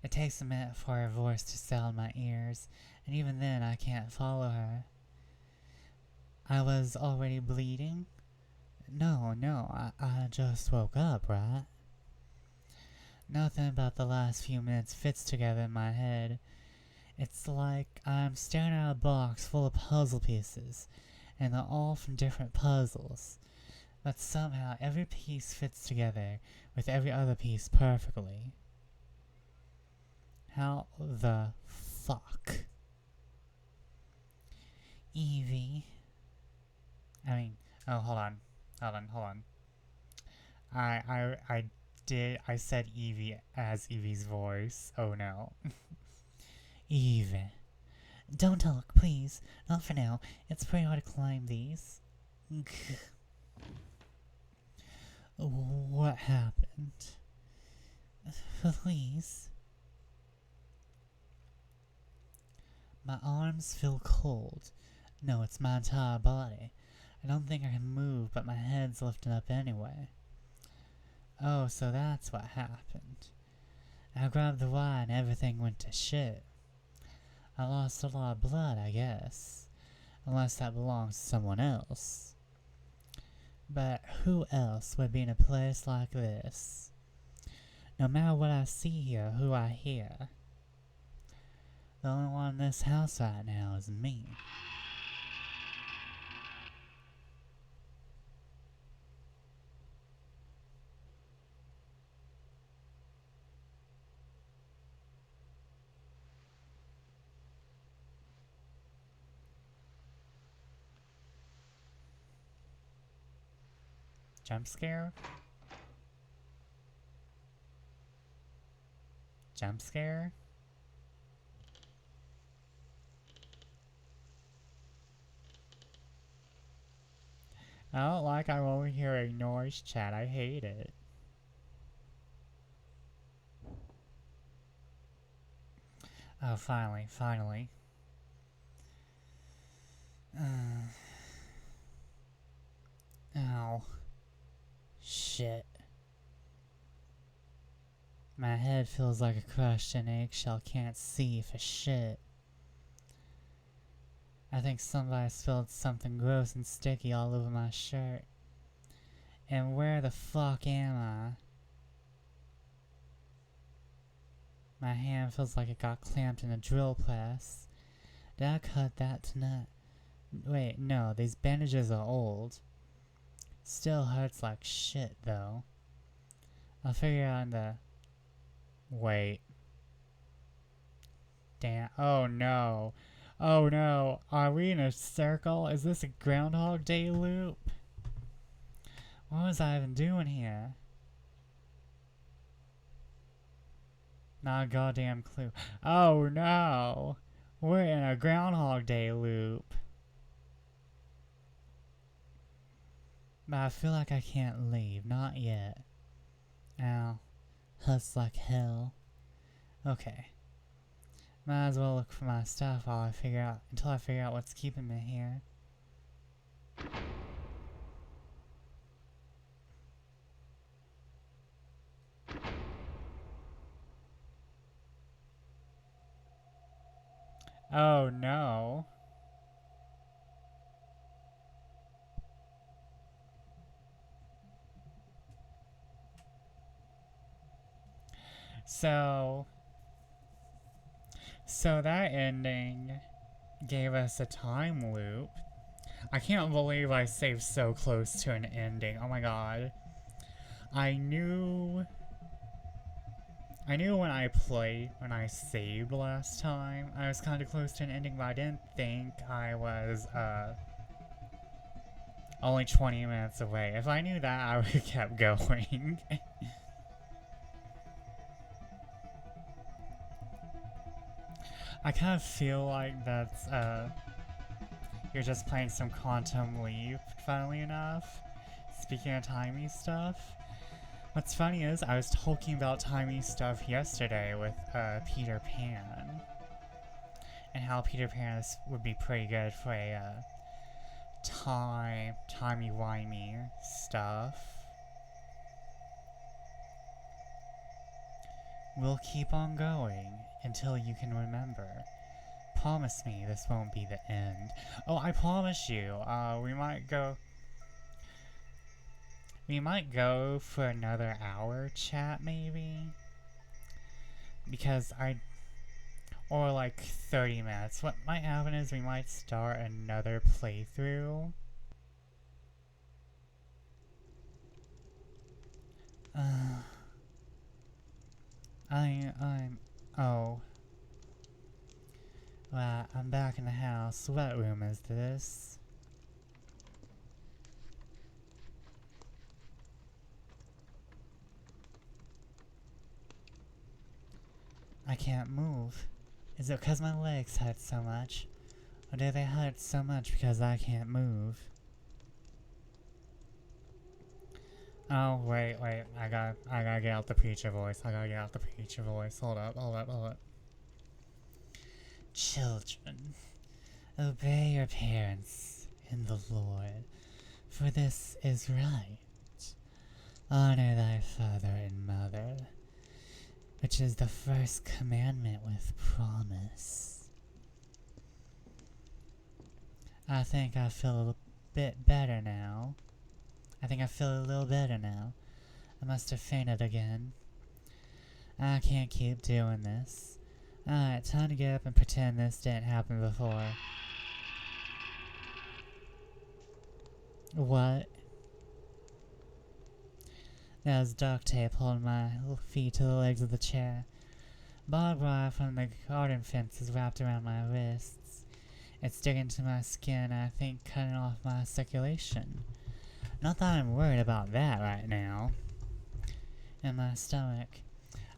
It takes a minute for her voice to settle in my ears, and even then I can't follow her. I was already bleeding? No, I just woke up, right? Nothing about the last few minutes fits together in my head. It's like I'm staring at a box full of puzzle pieces, and they're all from different puzzles. But somehow every piece fits together with every other piece perfectly. How the fuck? Evie. Oh, hold on. I said Evie as Evie's voice. Oh no. Evie. Don't talk, please. Not for now. It's pretty hard to climb these. What happened? Please. My arms feel cold. No, it's my entire body. I don't think I can move, but my head's lifted up anyway. Oh, so that's what happened. I grabbed the wire and everything went to shit. I lost a lot of blood, I guess. Unless that belongs to someone else. But who else would be in a place like this? No matter what I see here, who I hear, the only one in this house right now is me. Jump scare? Jump scare? I don't like I'm over here ignoring noise chat. I hate it. Oh, finally. Ow. Shit. My head feels like a crushed in eggshell, can't see for shit. I think somebody spilled something gross and sticky all over my shirt. And where the fuck am I? My hand feels like it got clamped in a drill press. Did I cut that tonight? Wait, no, these bandages are old. Still hurts like shit, though. I'll figure out in the... Wait. Damn. Oh no. Oh no. Are we in a circle? Is this a Groundhog Day loop? What was I even doing here? Not a goddamn clue. Oh no. We're in a Groundhog Day loop. But I feel like I can't leave. Not yet. Ow. Hurts like hell. Okay. Might as well look for my stuff until I figure out what's keeping me here. Oh no. So that ending gave us a time loop. I can't believe I saved so close to an ending. Oh my god. I knew when I saved last time, I was kind of close to an ending, but I didn't think I was, only 20 minutes away. If I knew that, I would have kept going. I kind of feel like that's, you're just playing some Quantum Leap, funnily enough. Speaking of timey stuff. What's funny is, I was talking about timey stuff yesterday with, Peter Pan. And how Peter Pan would be pretty good for a, timey-wimey stuff. We'll keep on going until you can remember. Promise me this won't be the end. Oh, I promise you, we might go for another hour chat, maybe? Because or like 30 minutes. What might happen is we might start another playthrough. Oh. Well, I'm back in the house. What room is this? I can't move. Is it because my legs hurt so much? Or do they hurt so much because I can't move? Oh, wait. I gotta get out the preacher voice. Hold up. Children, obey your parents in the Lord, for this is right. Honor thy father and mother, which is the first commandment with promise. I think I feel a bit better now. I must have fainted again. I can't keep doing this. Alright, time to get up and pretend this didn't happen before. What? There was duct tape holding my feet to the legs of the chair. Barbed wire from the garden fence is wrapped around my wrists. It's digging into my skin, I think cutting off my circulation. Not that I'm worried about that right now. In my stomach,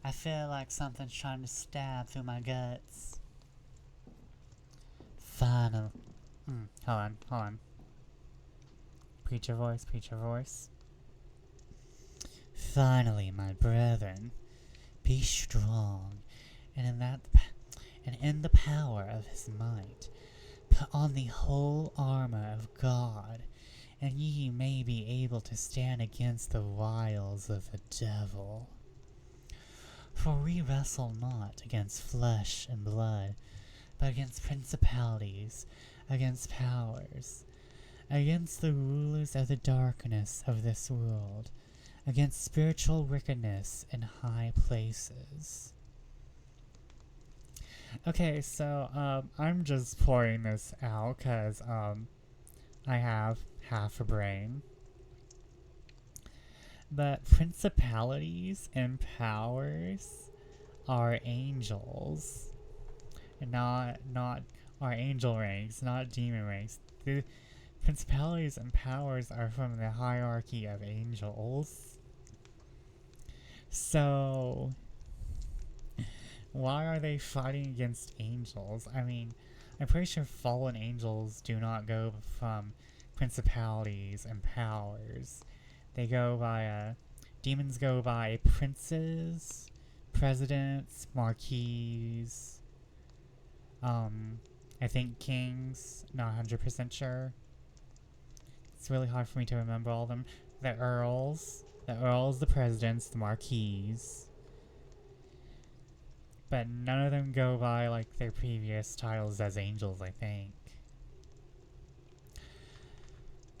I feel like something's trying to stab through my guts. Hold on. Preacher voice. Finally, my brethren, be strong, and in the power of his might, put on the whole armor of God, and ye may be able to stand against the wiles of the devil. For we wrestle not against flesh and blood, but against principalities, against powers, against the rulers of the darkness of this world, against spiritual wickedness in high places. Okay, so, I'm just pouring this out because, I have half a brain. But principalities and powers are angels. Not are angel ranks, not demon ranks. The principalities and powers are from the hierarchy of angels. So, why are they fighting against angels? I mean, I'm pretty sure fallen angels do not go from principalities and powers. They go by, demons go by princes, presidents, marquises, I think kings, not 100% sure. It's really hard for me to remember all of them. The earls, the presidents, the marquises. But none of them go by, like, their previous titles as angels, I think.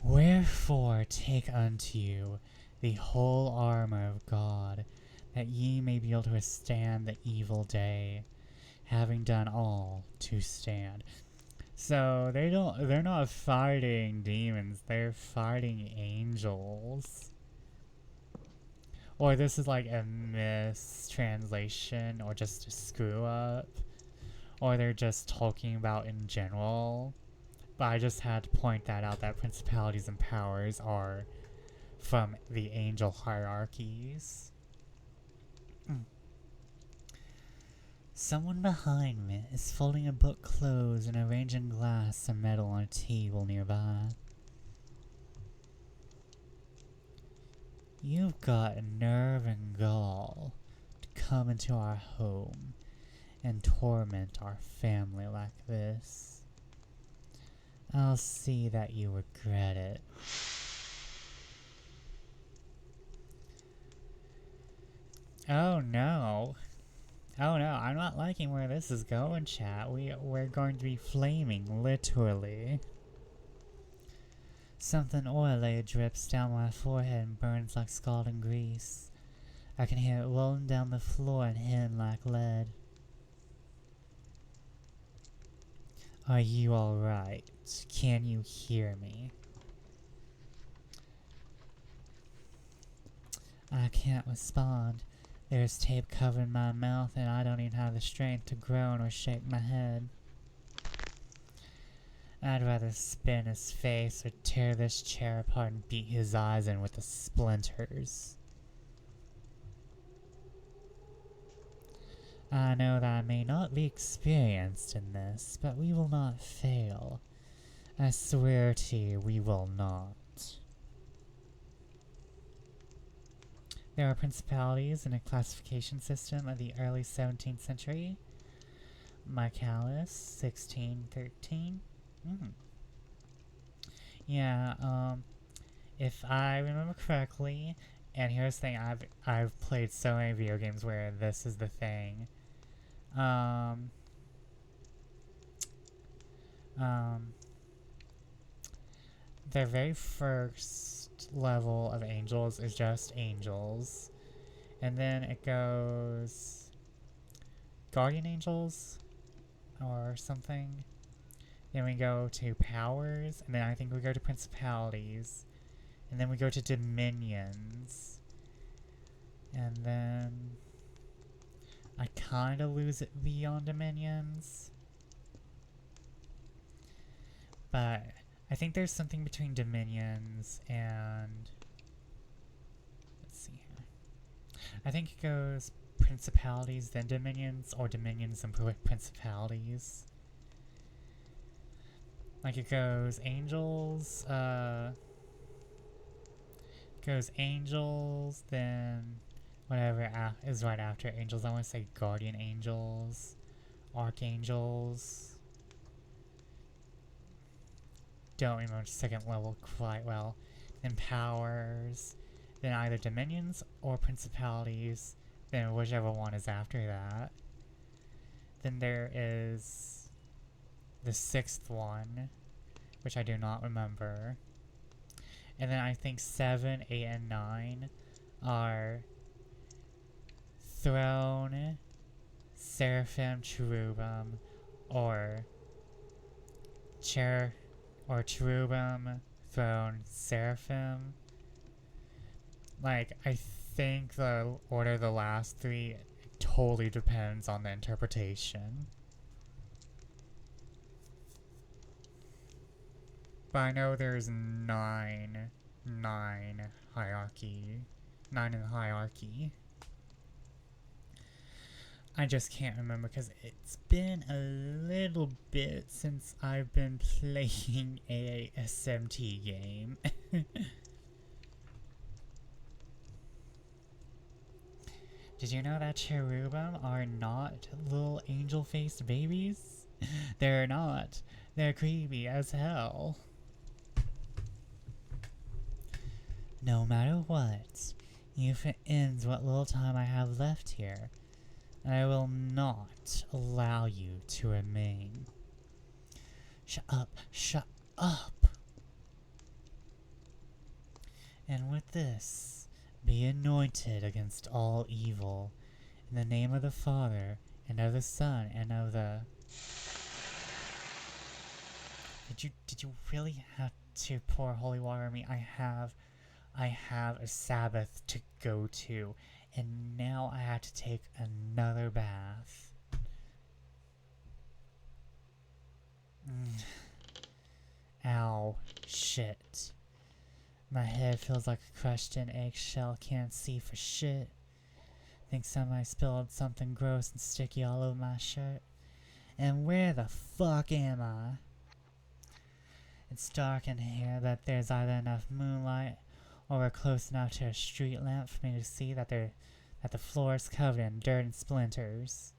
Wherefore take unto you the whole armor of God, that ye may be able to withstand the evil day, having done all to stand. So they're not fighting demons, they're fighting angels. Or this is like a mistranslation, or just a screw up. Or they're just talking about in general. But I just had to point that out, that principalities and powers are from the angel hierarchies. Someone behind me is folding a book closed and arranging glass and metal on a table nearby. You've got nerve and gall to come into our home and torment our family like this. I'll see that you regret it. Oh no, I'm not liking where this is going, chat. We're going to be flaming, literally. Something oily drips down my forehead and burns like scalding grease. I can hear it rolling down the floor and hitting like lead. Are you alright? Can you hear me? I can't respond. There's tape covering my mouth and I don't even have the strength to groan or shake my head. I'd rather spin his face or tear this chair apart and beat his eyes in with the splinters. I know that I may not be experienced in this, but we will not fail. I swear to you, we will not. There are principalities in a classification system of the early 17th century. Michaelis, 1613. Yeah, if I remember correctly, and here's the thing, I've played so many video games where this is the thing. The very first level of angels is just angels. And then it goes guardian angels or something. Then we go to powers, and then I think we go to principalities. And then we go to dominions. And then I kind of lose it beyond dominions. But I think there's something between dominions and... let's see here. I think it goes principalities, then dominions, or dominions and principalities. Like it goes angels, then whatever is right after angels. I want to say guardian angels, archangels. Don't remember second level quite well. Then powers, then either dominions or principalities, then whichever one is after that. Then there is the sixth one, which I do not remember. And then I think 7, 8, and 9 are throne, seraphim, cherubim, or cherubim, throne, seraphim. Like, I think the order of the last three totally depends on the interpretation. But I know there's 9 hierarchy. 9 in the hierarchy. I just can't remember because it's been a little bit since I've been playing a SMT game. Did you know that cherubim are not little angel-faced babies? They're not. They're creepy as hell. No matter what, if it ends what little time I have left here, I will not allow you to remain. Shut up, shut up! And with this, be anointed against all evil, in the name of the Father, and of the Son, and of the... Did you really have to pour holy water on me? I have a Sabbath to go to, and now I have to take another bath. Ow. Shit. My head feels like a crushed in eggshell, can't see for shit. Think somebody spilled something gross and sticky all over my shirt. And where the fuck am I? It's dark in here, but there's either enough moonlight or we're close enough to a street lamp for me to see that the floor is covered in dirt and splinters.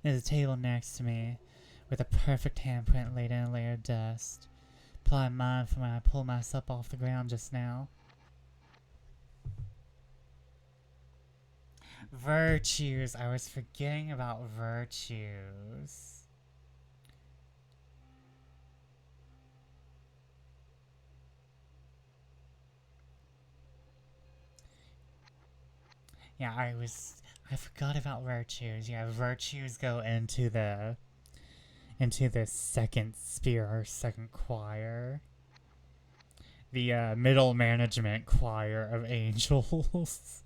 There's a table next to me with a perfect handprint laid in a layer of dust. Probably mine from when I pulled myself off the ground just now. Virtues! I was forgetting about virtues. Yeah, I forgot about virtues. Yeah, virtues go into the second spear or second choir. The middle management choir of angels.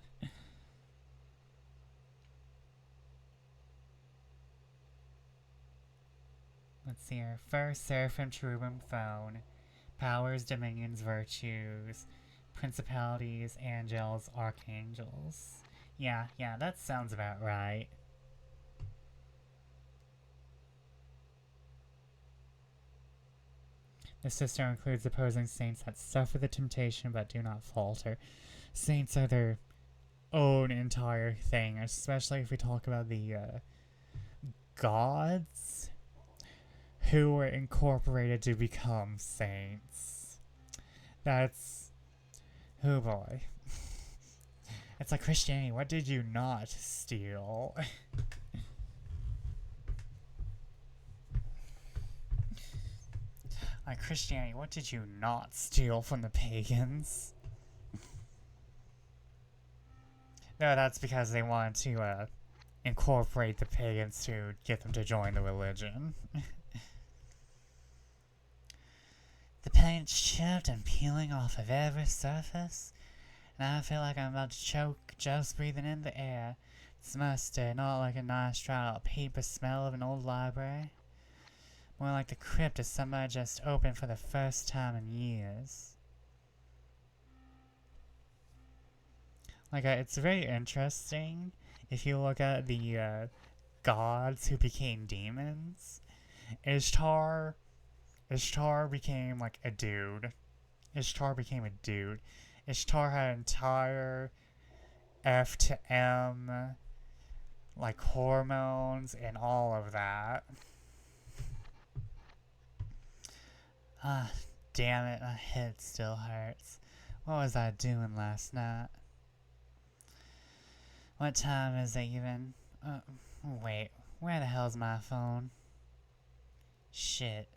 Let's see here. First Seraphim Cherubim Phone. Powers, dominions, virtues, principalities, angels, archangels. Yeah, that sounds about right. The system includes opposing saints that suffer the temptation but do not falter. Saints are their own entire thing, especially if we talk about the gods who were incorporated to become saints. That's... oh boy. It's like Christianity, what did you not steal? Like Christianity, what did you not steal from the pagans? No, that's because they wanted to incorporate the pagans to get them to join the religion. The paint's chipped and peeling off of every surface, and I feel like I'm about to choke just breathing in the air. It's musty, not like a nice dried out paper smell of an old library. More like the crypt of somebody just opened for the first time in years. Like, it's very interesting if you look at the gods who became demons. Ishtar became like a dude. Ishtar became a dude. Ishtar had entire F to M, like hormones and all of that. Ah, damn it, my head still hurts. What was I doing last night? What time is it even? Wait, where the hell's my phone? Shit.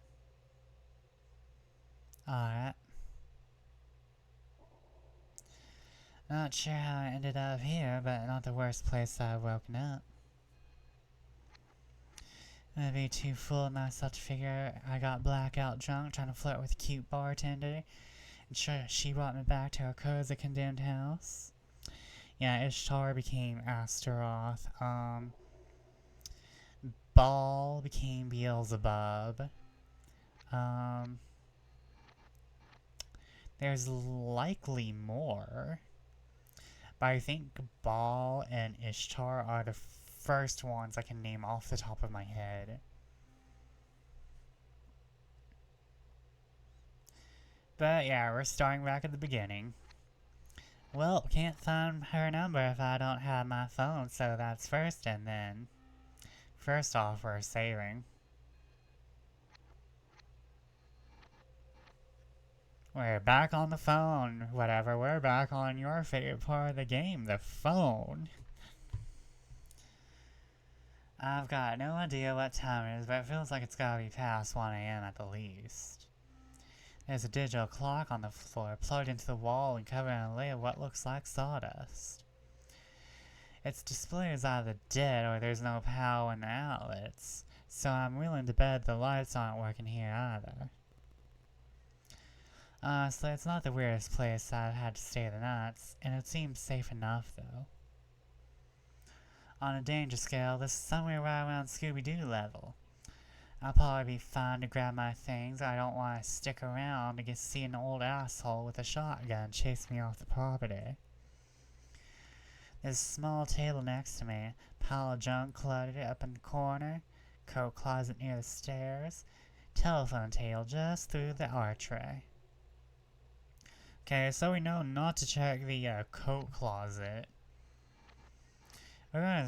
Alright. Not sure how I ended up here, but not the worst place I've woken up. I'd be too full of myself to figure I got blackout drunk trying to flirt with a cute bartender, and she brought me back to her cozy condemned house. Yeah, Ishtar became Astaroth. Baal became Beelzebub. There's likely more, but I think Baal and Ishtar are the first ones I can name off the top of my head. But yeah, we're starting back at the beginning. Well, can't find her number if I don't have my phone, so that's first, and then first off, we're saving. We're back on the phone. Whatever, we're back on your favorite part of the game, the phone. I've got no idea what time it is, but it feels like it's gotta be past 1 a.m. at the least. There's a digital clock on the floor, plugged into the wall and covered in a layer of what looks like sawdust. Its display is either dead or there's no power in the outlets, so I'm willing to bet the lights aren't working here either. Honestly, it's not the weirdest place I've had to stay the night, and it seems safe enough, though. On a danger scale, this is somewhere right around Scooby-Doo level. I'll probably be fine to grab my things. I don't want to stick around to see an old asshole with a shotgun chase me off the property. There's a small table next to me, pile of junk cluttered up in the corner, coat closet near the stairs, telephone table just through the archway. Okay, so we know not to check the coat closet. We're gonna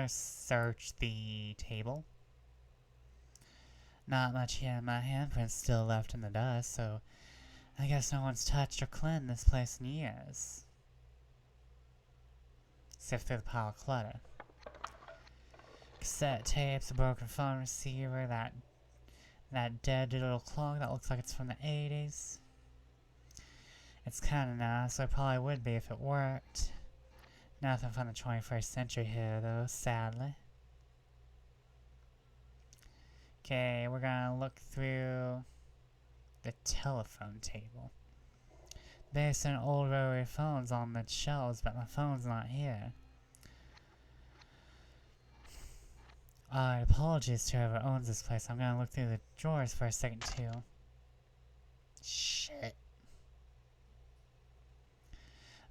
search the table. Not much here, my handprint's still left in the dust, so I guess no one's touched or cleaned this place in years. Sift through the pile of clutter. Cassette tapes, a broken phone receiver, that dead digital clock that looks like it's from the 80s. It's kinda nice, so it probably would be if it worked. Nothing from the 21st century here, though, sadly. Okay, we're gonna look through the telephone table. There's some old rotary phones on the shelves, but my phone's not here. Apologies to whoever owns this place. I'm gonna look through the drawers for a second, too. Shit.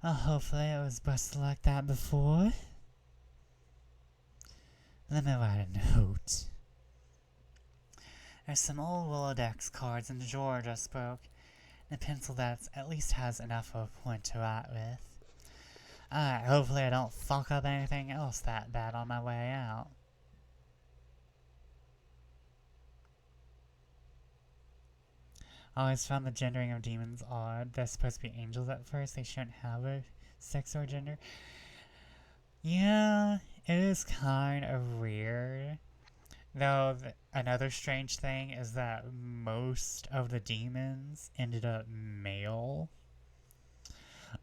Hopefully it was busted like that before. Let me write a note. There's some old Rolodex cards in the drawer just broke, and a pencil that at least has enough of a point to write with. Alright, hopefully I don't fuck up anything else that bad on my way out. I always found the gendering of demons odd. They're supposed to be angels at first. They shouldn't have a sex or gender. Yeah, it is kind of weird. Though, another strange thing is that most of the demons ended up male.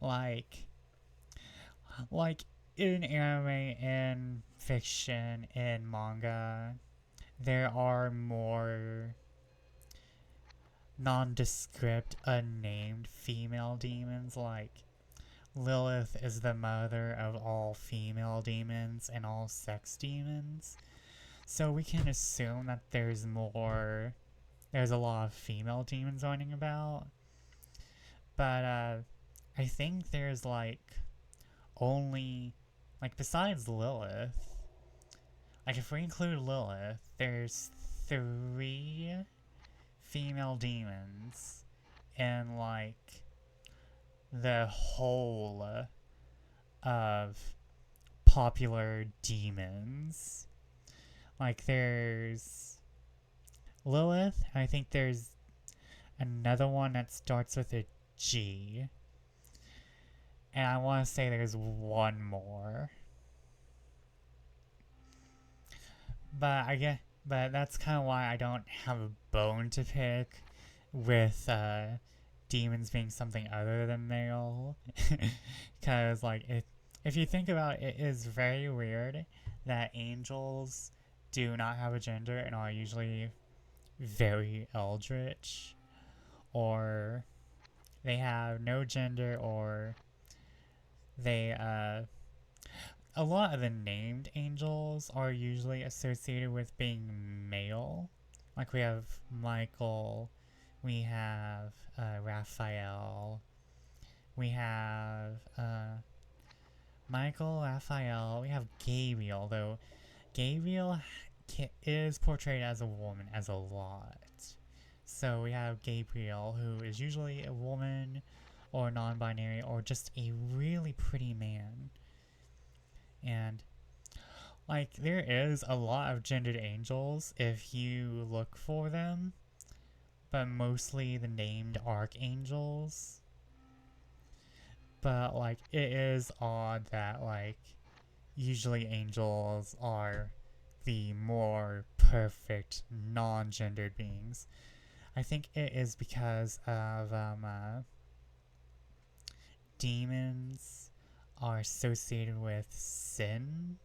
Like in anime, in fiction, in manga, there are more nondescript, unnamed female demons. Like, Lilith is the mother of all female demons and all sex demons. So we can assume that there's a lot of female demons running about. But, I think there's, only, besides Lilith, if we include Lilith, there's 3 female demons in, the whole of popular demons. There's Lilith, and I think there's another one that starts with a G. And I want to say there's one more. But that's kind of why I don't have a bone to pick with demons being something other than male. Because, if you think about it, it is very weird that angels do not have a gender and are usually very eldritch. Or they have no gender, or they, a lot of the named angels are usually associated with being male. We have Michael, we have, Raphael, we have, Michael, Raphael, we have Gabriel, though Gabriel is portrayed as a woman as a lot. So we have Gabriel, who is usually a woman, or non-binary, or just a really pretty man. And, there is a lot of gendered angels if you look for them, but mostly the named archangels. But, it is odd that, usually angels are the more perfect, non-gendered beings. I think it is because of, demons are associated with sin,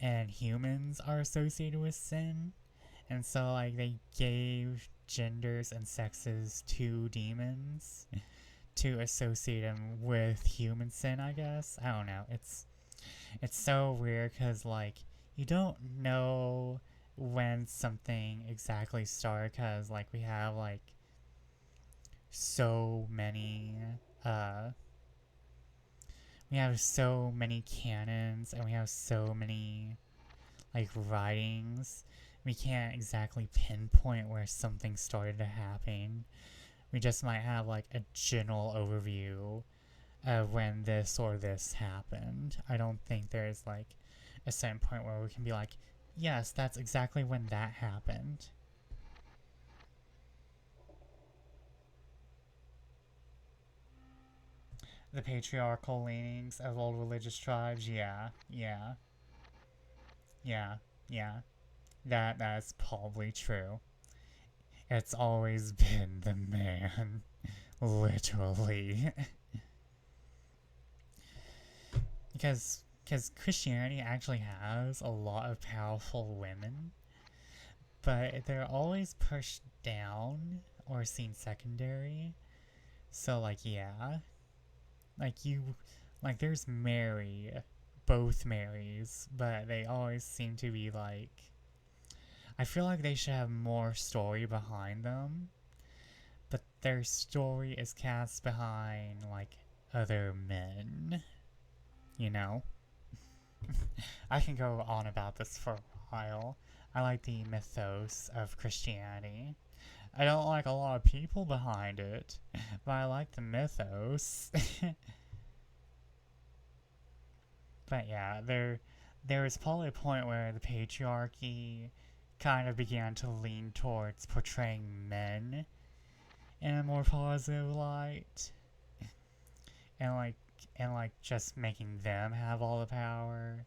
and humans are associated with sin, and so, they gave genders and sexes to demons to associate them with human sin, I guess. I don't know. It's so weird, because, you don't know when something exactly started, because, we have, so many, we have so many canons, and we have so many, writings. We can't exactly pinpoint where something started to happen. We just might have, a general overview of when this or this happened. I don't think there's, a certain point where we can be yes, that's exactly when that happened. The patriarchal leanings of old religious tribes, yeah. That's probably true. It's always been the man. Literally. Because Christianity actually has a lot of powerful women, but they're always pushed down or seen secondary. So, yeah. There's Mary, both Marys, but they always seem to be like, I feel like they should have more story behind them, but their story is cast behind like other men, you know? I can go on about this for a while. I like the mythos of Christianity. I don't like a lot of people behind it, but I like the mythos. But yeah, there was probably a point where the patriarchy kind of began to lean towards portraying men in a more positive light, and like just making them have all the power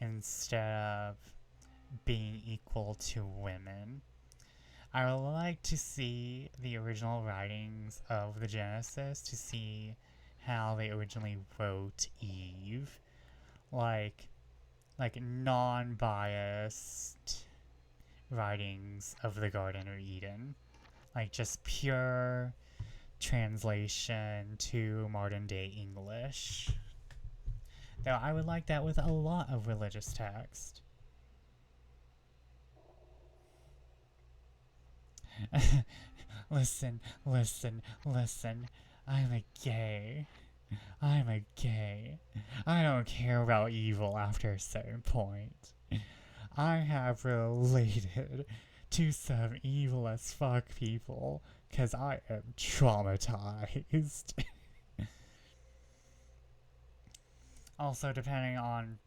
instead of being equal to women. I would like to see the original writings of the Genesis to see how they originally wrote Eve, like non-biased writings of the Garden of Eden, like just pure translation to modern day English. Though I would like that with a lot of religious text. Listen, listen, listen. I'm a gay. I'm a gay. I don't care about evil after a certain point. I have related to some evil as fuck people because I am traumatized. Also, depending on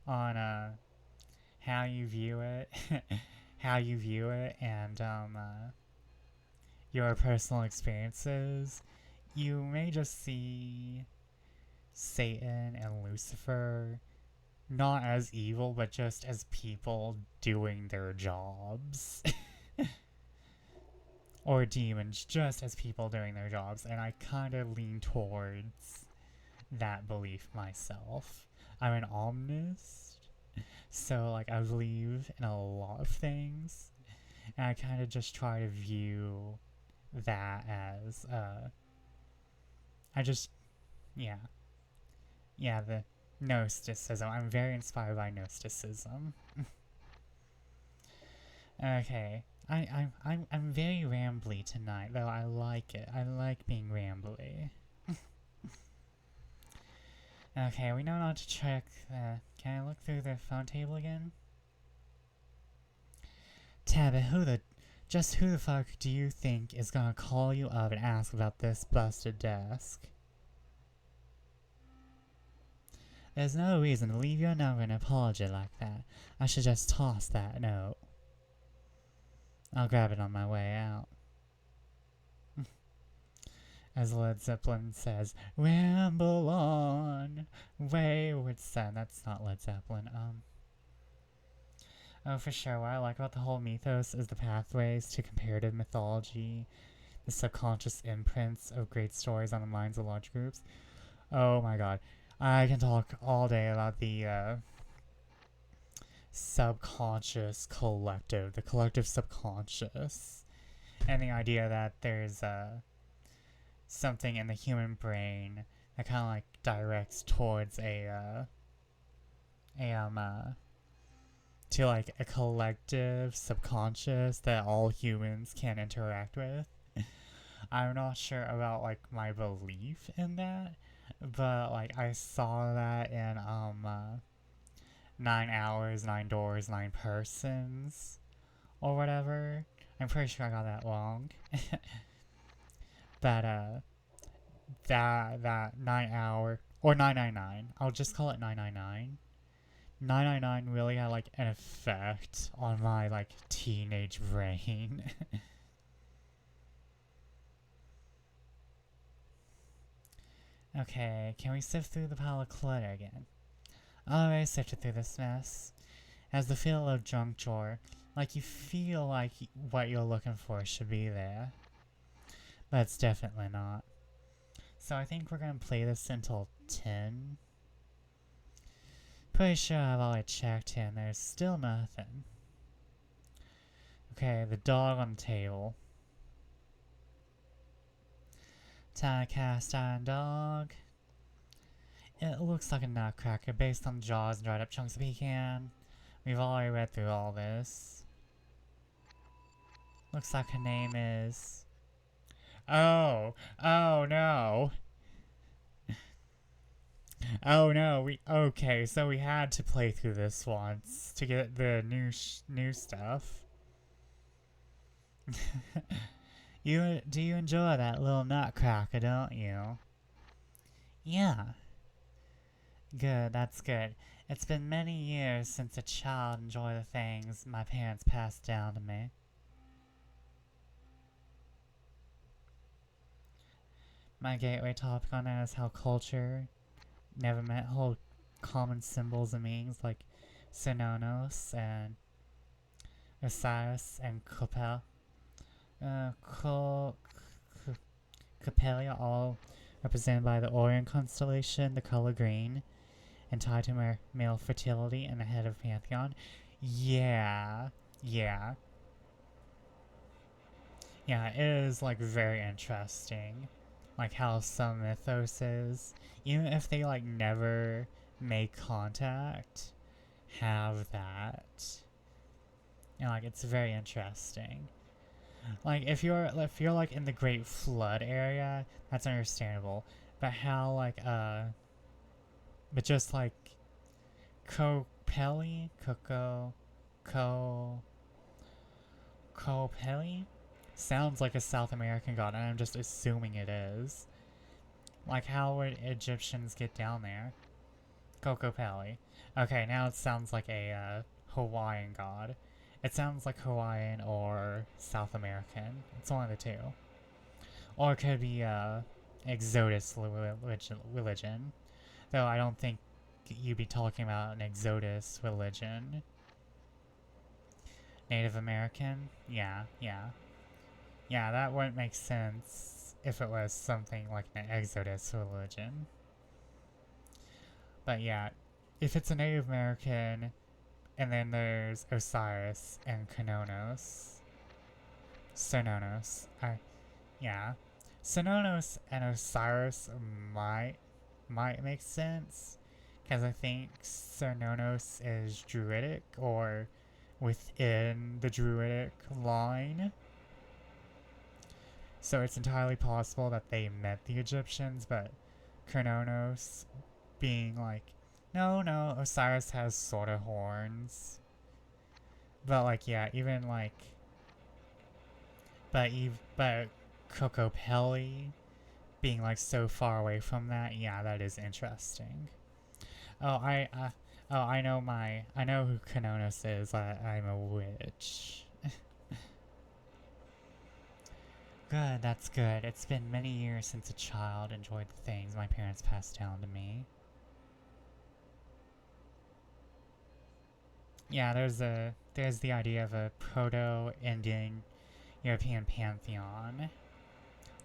how you view it, and your personal experiences, you may just see Satan and Lucifer not as evil, but just as people doing their jobs. Or demons just as people doing their jobs, and I kind of lean towards that belief myself. I'm an omnist, so like I believe in a lot of things, and I kind of just try to view that as I just yeah the Gnosticism. I'm very inspired by Gnosticism. Okay, I'm very rambly tonight, though I like it. I like being rambly. Okay, we know not to check the... Can I look through the phone table again? Tabby, who the fuck do you think is gonna call you up and ask about this busted desk? There's no reason to leave your number and apology like that. I should just toss that note. I'll grab it on my way out. As Led Zeppelin says, ramble on, wayward son. That's not Led Zeppelin. Oh, for sure. What I like about the whole mythos is the pathways to comparative mythology, the subconscious imprints of great stories on the minds of large groups. Oh my god. I can talk all day about the subconscious collective, the collective subconscious, and the idea that there's something in the human brain that kind of like directs towards to like a collective subconscious that all humans can interact with. I'm not sure about like my belief in that, but like I saw that in 9 hours, 9 doors, 9 persons, or whatever. I'm pretty sure I got that wrong. But that 9 hour, or 999, I'll just call it 999. 999 really had like an effect on my like teenage brain. Okay, can we sift through the pile of clutter again? Alright, sifted through this mess. Has the feel of junk drawer, like you feel like what you're looking for should be there. But it's definitely not. So I think we're gonna play this until 10. Pretty sure I've already checked and there's still nothing. Okay, the dog on the table. Time to cast iron dog. It looks like a nutcracker based on jaws and dried up chunks of pecan. We've already read through all this. Looks like her name is... Oh! Oh no! Oh no, okay, so we had to play through this once to get the new stuff. Do you enjoy that little nutcracker, don't you? Yeah. Good, that's good. It's been many years since a child enjoyed the things my parents passed down to me. My gateway topic on that is how culture never meant hold common symbols and meanings like Synonos and Osiris and Copel. Copelia, all represented by the Orion constellation, the color green, and tied to male fertility and the head of Pantheon. Yeah. Yeah, it is, like, very interesting. Like, how some mythoses, even if they, like, never make contact, have that. And, like, it's very interesting. Like, if you're like in the Great Flood area, that's understandable. But how, like, but just like Copelli? Copelli? Sounds like a South American god, and I'm just assuming it is. Like, how would Egyptians get down there? Cocopelli. Okay, now it sounds like a Hawaiian god. It sounds like Hawaiian or South American. It's one of the two. Or it could be Exodus religion. Though I don't think you'd be talking about an Exodus religion. Native American? Yeah. Yeah, that wouldn't make sense if it was something like an Exodus religion. But yeah, if it's a Native American, and then there's Osiris and Cernunnos. Yeah. Cernunnos and Osiris might make sense, because I think Cernunnos is Druidic, or within the Druidic line. So it's entirely possible that they met the Egyptians, but Cernunnos being like, no, Osiris has sort of horns. But, like, yeah, even, like... But Cocopelli being, like, so far away from that, yeah, that is interesting. Oh, I know who Cernunnos is. I'm a witch. Good, that's good. It's been many years since a child enjoyed the things my parents passed down to me. Yeah, there's the idea of a Proto-Indian European pantheon.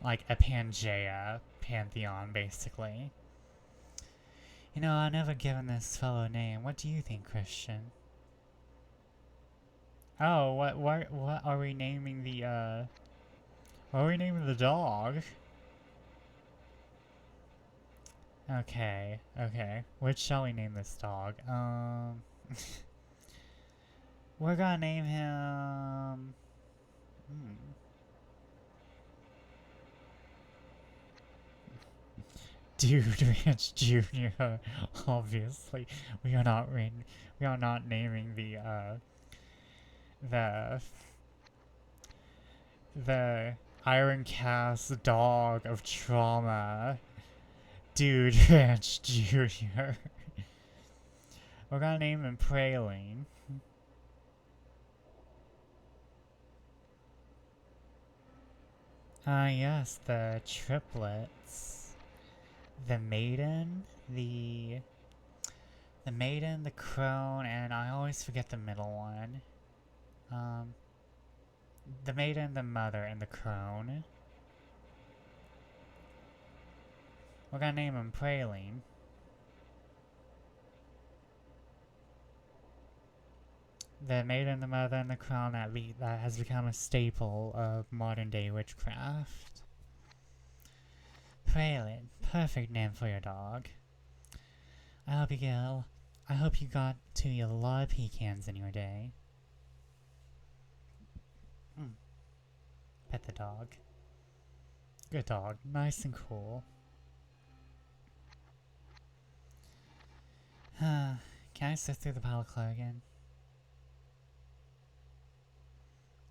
Like a Pangea pantheon, basically. You know, I've never given this fellow a name. What do you think, Christian? Oh, what are we naming the, what are we naming the dog? Okay. What shall we name this dog? We're gonna name him... Dude Ranch Jr. Obviously, we are not naming the Iron Cast dog of trauma, Dude Ranch Jr. We're gonna name him Praline. Yes, the triplets. The maiden, the crone, and I always forget the middle one. The maiden, the mother, and the crone. We're gonna name him Praline. The maiden, the mother, and the crone that has become a staple of modern day witchcraft. Praline, perfect name for your dog. Abigail, I hope you got to eat a lot of pecans in your day. Mm. Pet the dog. Good dog, nice and cool. Can I sit through the pile of clay again?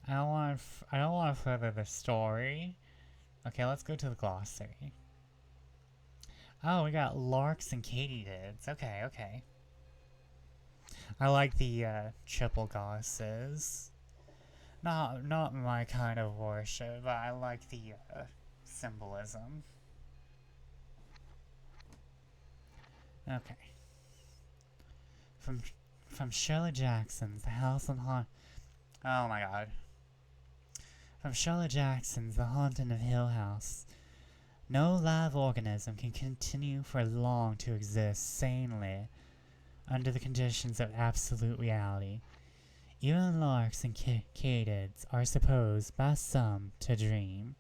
I don't want to further the story. Okay, let's go to the glossary. Oh, we got larks and katydids. Okay, okay. I like the triple goddesses. Not my kind of worship, but I like the symbolism. Okay. From Shirley Jackson's The House on Haunt. Oh my god. From Shirley Jackson's The Haunting of Hill House. No live organism can continue for long to exist sanely under the conditions of absolute reality. Even larks and katydids are supposed by some to dream.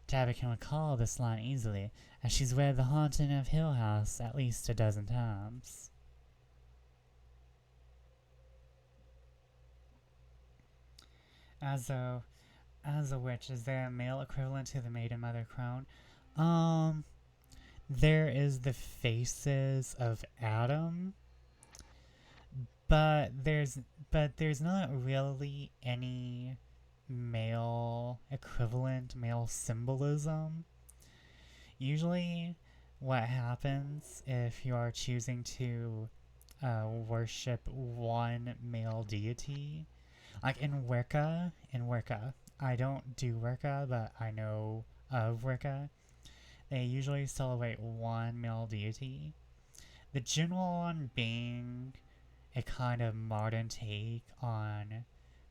Tabby can recall this line easily, as she's read The Haunting of Hill House at least a dozen times. As a witch, is there a male equivalent to the Maiden Mother Crone? There is the Faces of Adam, but there's not really any male equivalent, male symbolism. Usually what happens if you are choosing to worship one male deity, like in Wicca, I don't do Wicca, but I know of Wicca, they usually celebrate one male deity. The general one being a kind of modern take on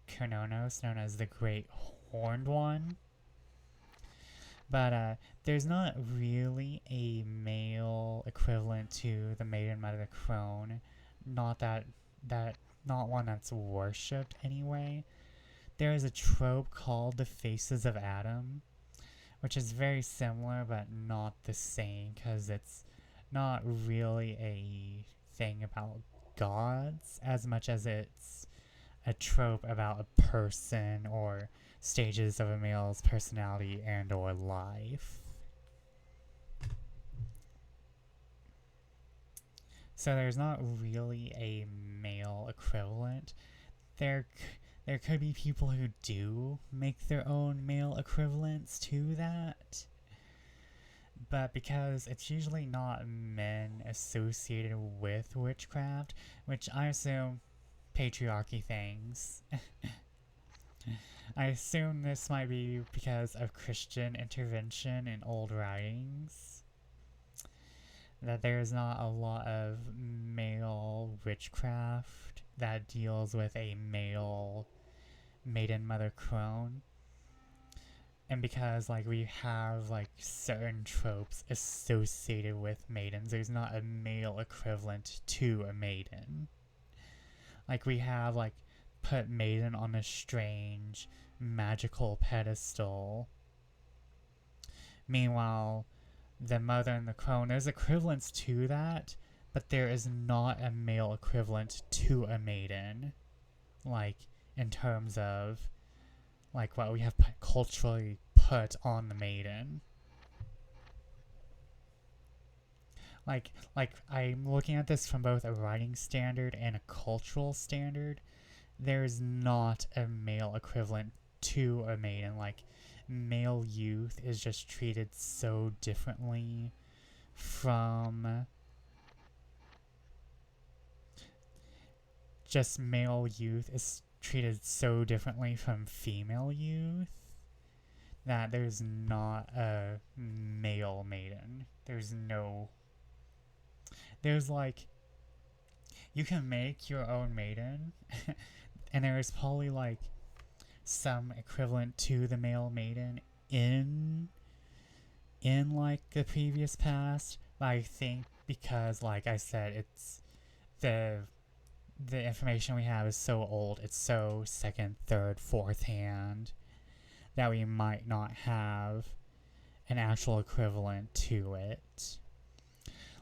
Kronos, known as the Great Horned One. But there's not really a male equivalent to the Maiden Mother Crone. Not one that's worshipped anyway. There is a trope called the Faces of Adam, which is very similar but not the same, because it's not really a thing about gods as much as it's a trope about a person or stages of a male's personality and or life. So there's not really a male equivalent. There could be people who do make their own male equivalents to that, but because it's usually not men associated with witchcraft, which I assume patriarchy things. I assume this might be because of Christian intervention in old writings, that there's not a lot of male witchcraft that deals with a male Maiden Mother Crone. And because we have certain tropes associated with maidens, there's not a male equivalent to a maiden. We have put maiden on a strange magical pedestal. Meanwhile, the mother and the crone, there's equivalents to that, but there is not a male equivalent to a maiden. In terms of what we have culturally put on the maiden. I'm looking at this from both a writing standard and a cultural standard. There's not a male equivalent to a maiden. Male youth is just treated so differently from male youth is treated so differently from female youth that there's not a male maiden. There's you can make your own maiden and there's probably some equivalent to the male maiden in the previous past, but I think because I said, it's the information we have is so old, it's so second, third, fourth hand, that we might not have an actual equivalent to it.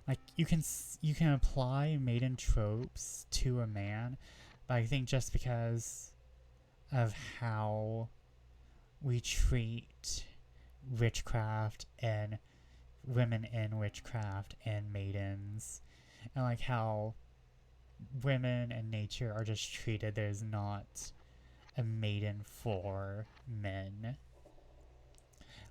Like you can apply maiden tropes to a man, but I think just because of how we treat witchcraft and women in witchcraft and maidens, and like how women and nature are just treated, there's not a maiden for men.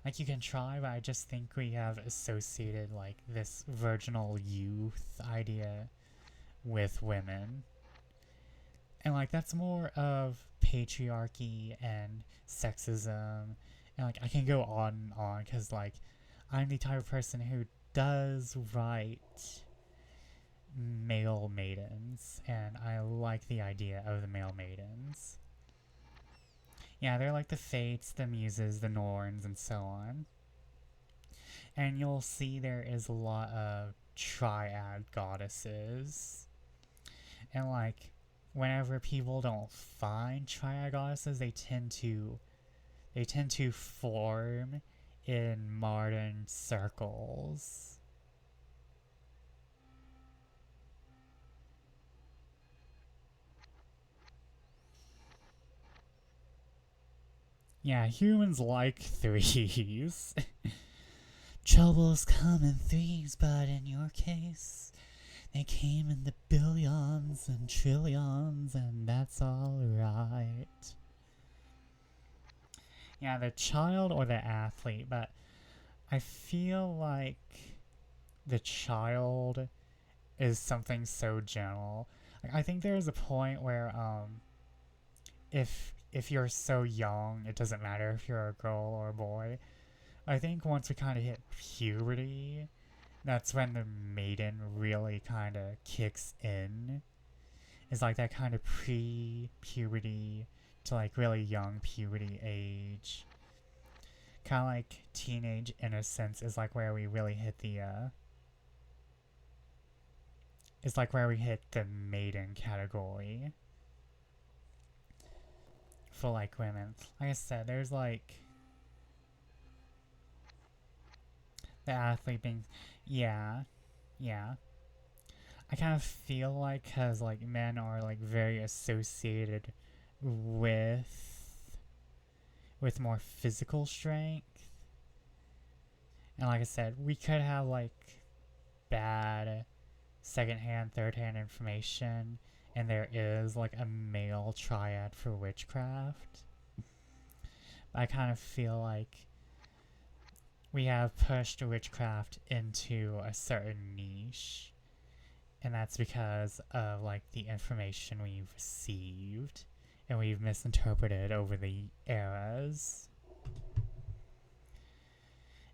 Like you can try, but I just think we have associated like this virginal youth idea with women. And like that's more of patriarchy and sexism. And like I can go on and on because like I'm the type of person who does write male maidens, and I like the idea of the male maidens. Yeah, they're like the Fates, the Muses, the Norns, and so on. And you'll see there is a lot of triad goddesses. And like, whenever people don't find triad goddesses, they tend to form in modern circles. Yeah, humans like threes. Troubles come in threes, but in your case, they came in the billions and trillions, and that's alright. Yeah, the child or the athlete, but I feel like the child is something so general. Like, I think there is a point where if you're so young, it doesn't matter if you're a girl or a boy. I think once we kind of hit puberty, that's when the maiden really kind of kicks in. It's like that kind of pre-puberty to like really young puberty age. Kind of like teenage innocence is like where we really hit the it's like where we hit the maiden category for like women. Like I said, there's like the athlete being, yeah, yeah. I kind of feel like because like men are like very associated with more physical strength, and like I said, we could have like bad secondhand, third-hand information, and there is like a male triad for witchcraft. But I kind of feel like we have pushed witchcraft into a certain niche, and that's because of like the information we've received and we've misinterpreted over the eras.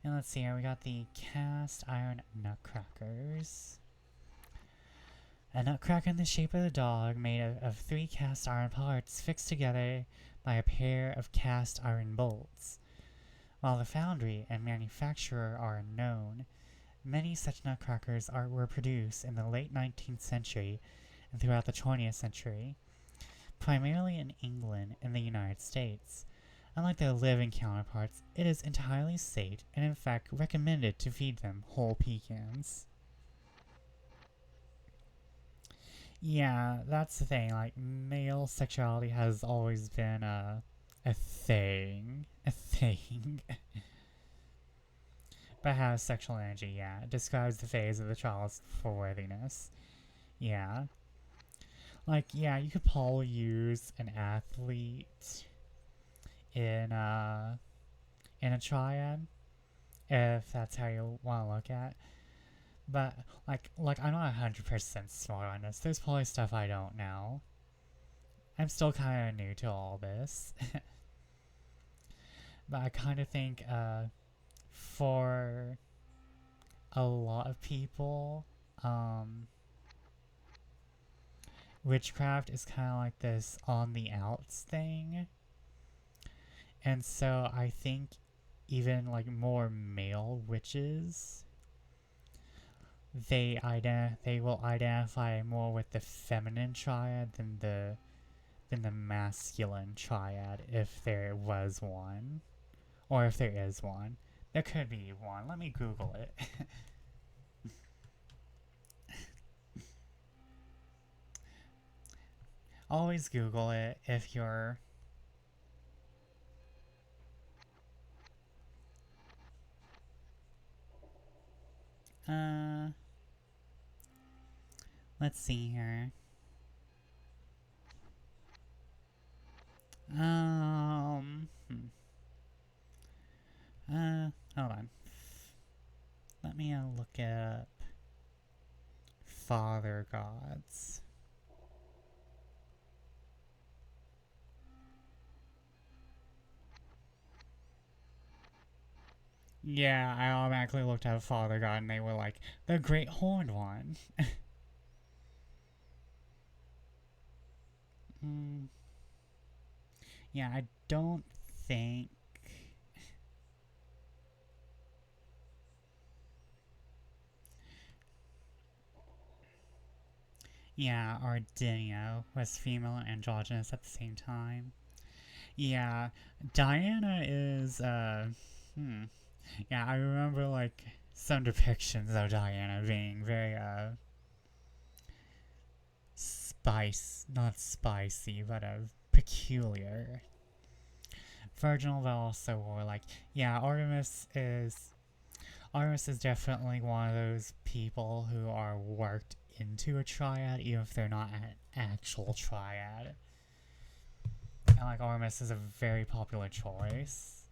And let's see here, we got the cast iron nutcrackers. A nutcracker in the shape of a dog made of 3 cast iron parts fixed together by a pair of cast iron bolts. While the foundry and manufacturer are unknown, many such nutcrackers were produced in the late 19th century and throughout the 20th century, primarily in England and the United States. Unlike their living counterparts, it is entirely safe and in fact recommended to feed them whole pecans. Yeah, that's the thing, like, male sexuality has always been a thing. A thing. But has sexual energy, yeah. It describes the phase of the child's worthiness. Yeah. Like, yeah, you could probably use an athlete in a triad, if that's how you want to look at. But like I'm not 100% smart on this. There's probably stuff I don't know. I'm still kind of new to all this. But I kind of think for a lot of people, witchcraft is kind of like this on the outs thing. And so I think even like more male witches, they will identify more with the feminine triad than the masculine triad, if there was one, or if there is one. There could be one. Let me Google it. Always Google it if you're... let's see here. Hold on. Let me look up father gods. Yeah, I automatically looked at father god and they were like, the great horned one. Yeah, I don't think... Yeah, Ardenia was female and androgynous at the same time. Yeah, Diana is, yeah, I remember, like, some depictions of Diana being very, not spicy, but, peculiar. Virginal, but also more like, yeah, Artemis is definitely one of those people who are worked into a triad, even if they're not an actual triad. And like Artemis is a very popular choice.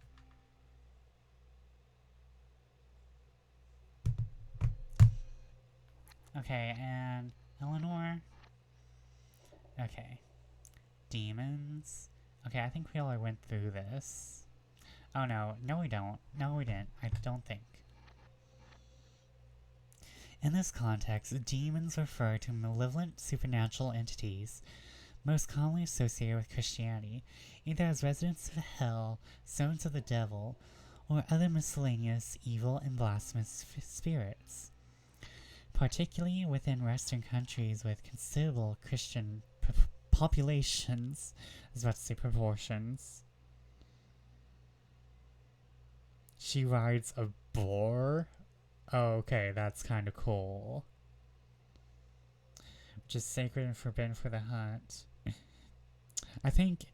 Okay, and Eleanor. Okay. Demons. Okay, I think we all went through this. Oh no, no we don't. No we didn't. I don't think. In this context, demons refer to malevolent supernatural entities, most commonly associated with Christianity, either as residents of hell, sons of the devil, or other miscellaneous evil and blasphemous spirits. Particularly within Western countries with considerable Christian populations, I was about to say proportions. She rides a boar? Oh, okay, that's kind of cool. Which is sacred and forbidden for the hunt. I think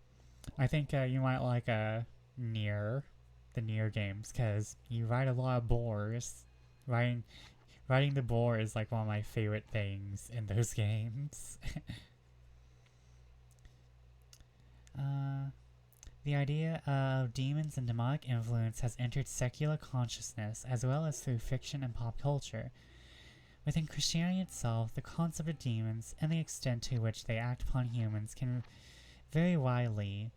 you might like the Nier games, because you ride a lot of boars. Riding the boar is like one of my favorite things in those games. The idea of demons and demonic influence has entered secular consciousness as well as through fiction and pop culture. Within Christianity itself, the concept of demons and the extent to which they act upon humans can vary widely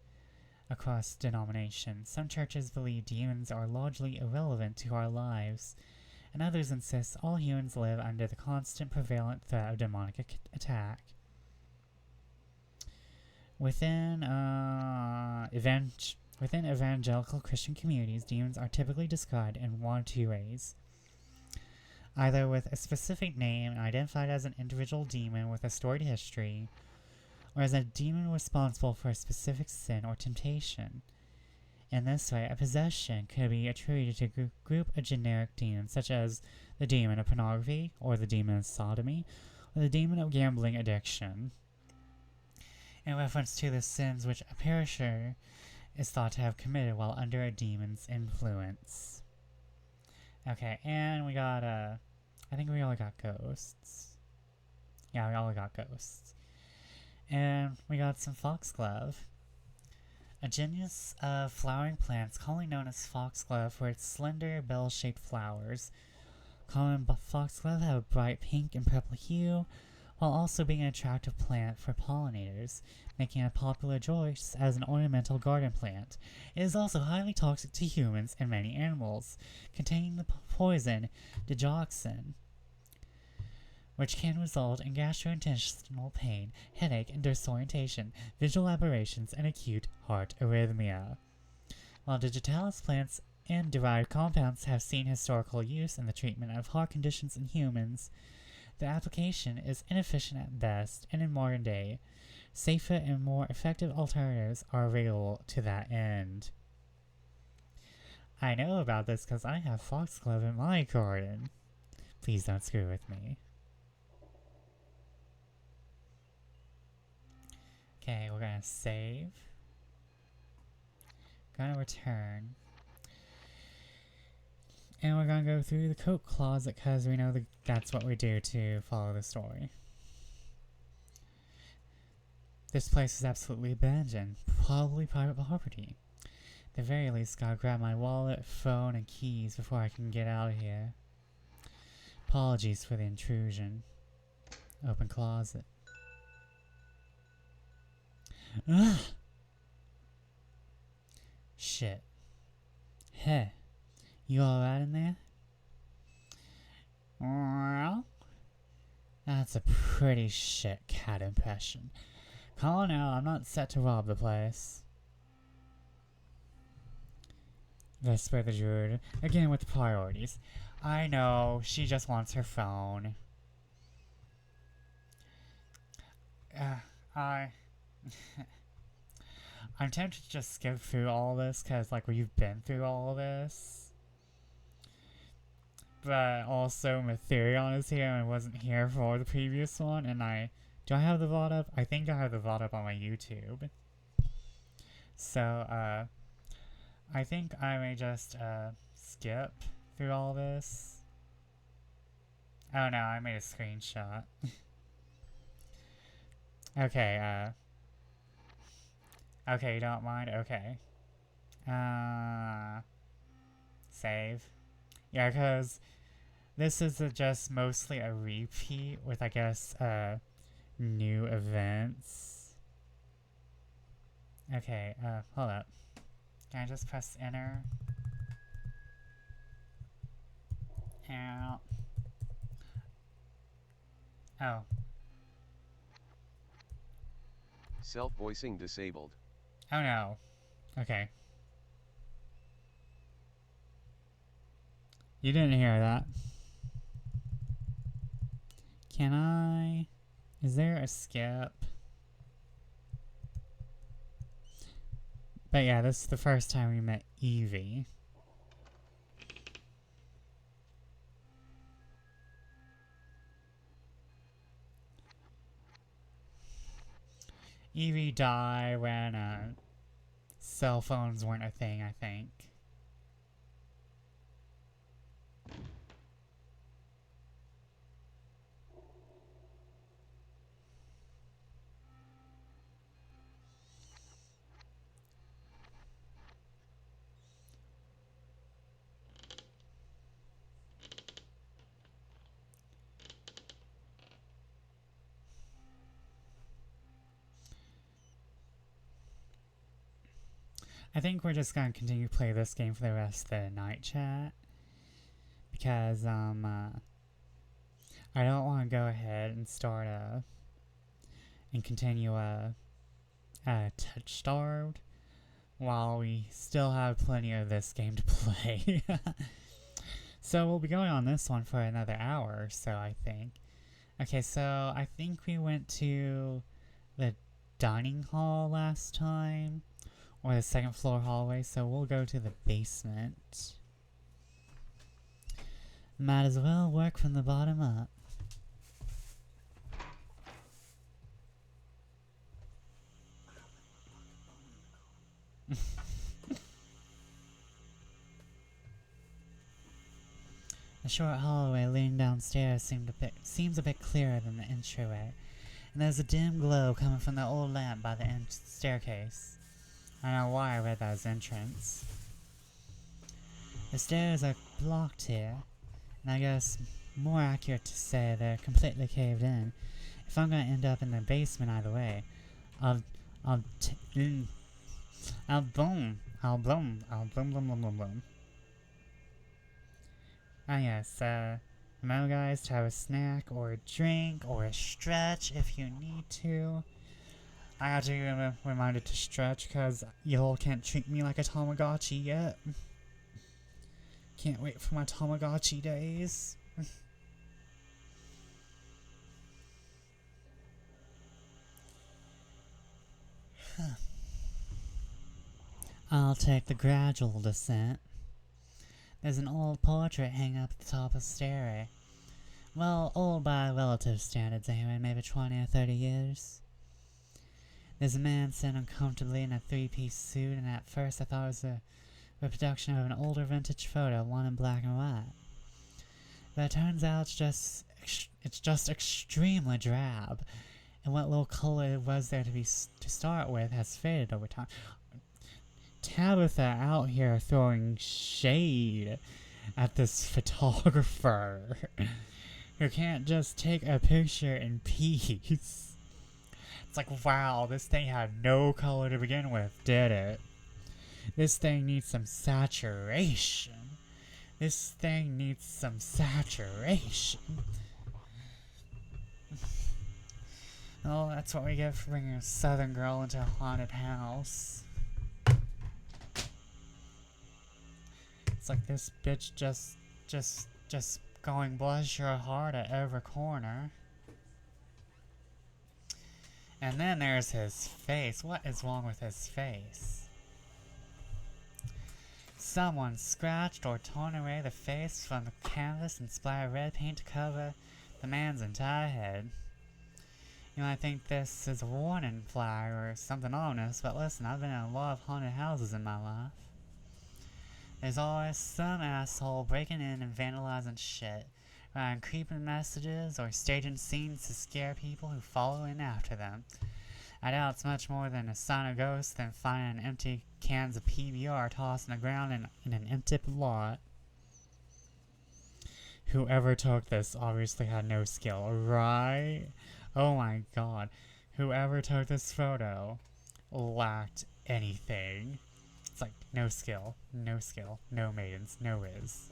across denominations. Some churches believe demons are largely irrelevant to our lives, and others insist all humans live under the constant prevalent threat of demonic attack. Within evangelical Christian communities, demons are typically described in one of two ways. Either with a specific name identified as an individual demon with a storied history, or as a demon responsible for a specific sin or temptation. In this way, a possession could be attributed to a group of generic demons, such as the demon of pornography, or the demon of sodomy, or the demon of gambling addiction, in reference to the sins which a perisher is thought to have committed while under a demon's influence. Okay, and we got, I think we all got ghosts. Yeah, we all got ghosts. And we got some foxglove. A genus of flowering plants commonly known as foxglove for its slender, bell-shaped flowers. Common foxglove have a bright pink and purple hue, while also being an attractive plant for pollinators, making it a popular choice as an ornamental garden plant. It is also highly toxic to humans and many animals, containing the poison digoxin, which can result in gastrointestinal pain, headache and disorientation, visual aberrations, and acute heart arrhythmia. While digitalis plants and derived compounds have seen historical use in the treatment of heart conditions in humans, the application is inefficient at best, and in modern day, safer and more effective alternatives are available to that end. I know about this because I have foxglove in my garden. Please don't screw with me. Okay, we're gonna save. Gonna return. And we're gonna go through the coat closet because we know that's what we do to follow the story. This place is absolutely abandoned. Probably private property. At the very least, gotta grab my wallet, phone, and keys before I can get out of here. Apologies for the intrusion. Open closet. Ugh! Shit. Hey, you alright in there? Well, that's a pretty shit cat impression. Come on now, I'm not set to rob the place. Vesper the Druid, again with the priorities. I know, she just wants her phone. I'm tempted to just skip through all this because, like, we've been through all this. But also, Mytherion is here and I wasn't here for the previous one. And do I have the VOD up? I think I have the VOD up on my YouTube. So, I think I may just, skip through all this. Oh no, I made a screenshot. Okay, okay, you don't mind? Okay. Save. Yeah, because this is just mostly a repeat with, I guess, new events. Okay, hold up. Can I just press enter? Out. Oh. Self-voicing disabled. Oh no. Okay. You didn't hear that. Can I? Is there a skip? But yeah, this is the first time we met Evie. Evie died when cell phones weren't a thing, I think. I think we're just gonna continue to play this game for the rest of the night, chat. Because, I don't want to go ahead and start, and continue, touch starved while we still have plenty of this game to play. So we'll be going on this one for another hour or so, I think. Okay, so I think we went to the dining hall last time. Or the second floor hallway, so we'll go to the basement. Might as well work from the bottom up. The short hallway leading downstairs seems a bit clearer than the entryway, and there's a dim glow coming from the old lamp by the staircase. I don't know why I read that as entrance. The stairs are blocked here, and I guess more accurate to say they're completely caved in. If I'm gonna end up in the basement either way, I'll boom. Ah yes, remember guys to have a snack or a drink or a stretch if you need to. I had to be reminded to stretch because y'all can't treat me like a Tamagotchi yet. Can't wait for my Tamagotchi days. I'll take the gradual descent. There's an old portrait hanging up at the top of the stairway. Well, old by relative standards anyway, maybe 20 or 30 years. There's a man sitting uncomfortably in a three-piece suit, and at first I thought it was a reproduction of an older vintage photo, one in black and white. But it turns out it's just extremely drab, and what little color was there to start with has faded over time. Tabitha out here throwing shade at this photographer who can't just take a picture in peace. It's like, wow, this thing had no color to begin with, did it? This thing needs some saturation. This thing needs some saturation. Oh, that's what we get for bringing a southern girl into a haunted house. It's like this bitch just going bless your heart at every corner. And then there's his face. What is wrong with his face? Someone scratched or torn away the face from the canvas and splattered red paint to cover the man's entire head. You might think this is a warning flag or something ominous, but listen, I've been in a lot of haunted houses in my life. There's always some asshole breaking in and vandalizing shit, writing creeping messages or staging scenes to scare people who follow in after them. I doubt it's much more than a sign of ghosts than finding empty cans of PBR tossed on the ground in an empty lot. Whoever took this obviously had no skill, right? Oh my god. Whoever took this photo lacked anything. It's like, no skill, no maidens, no whiz.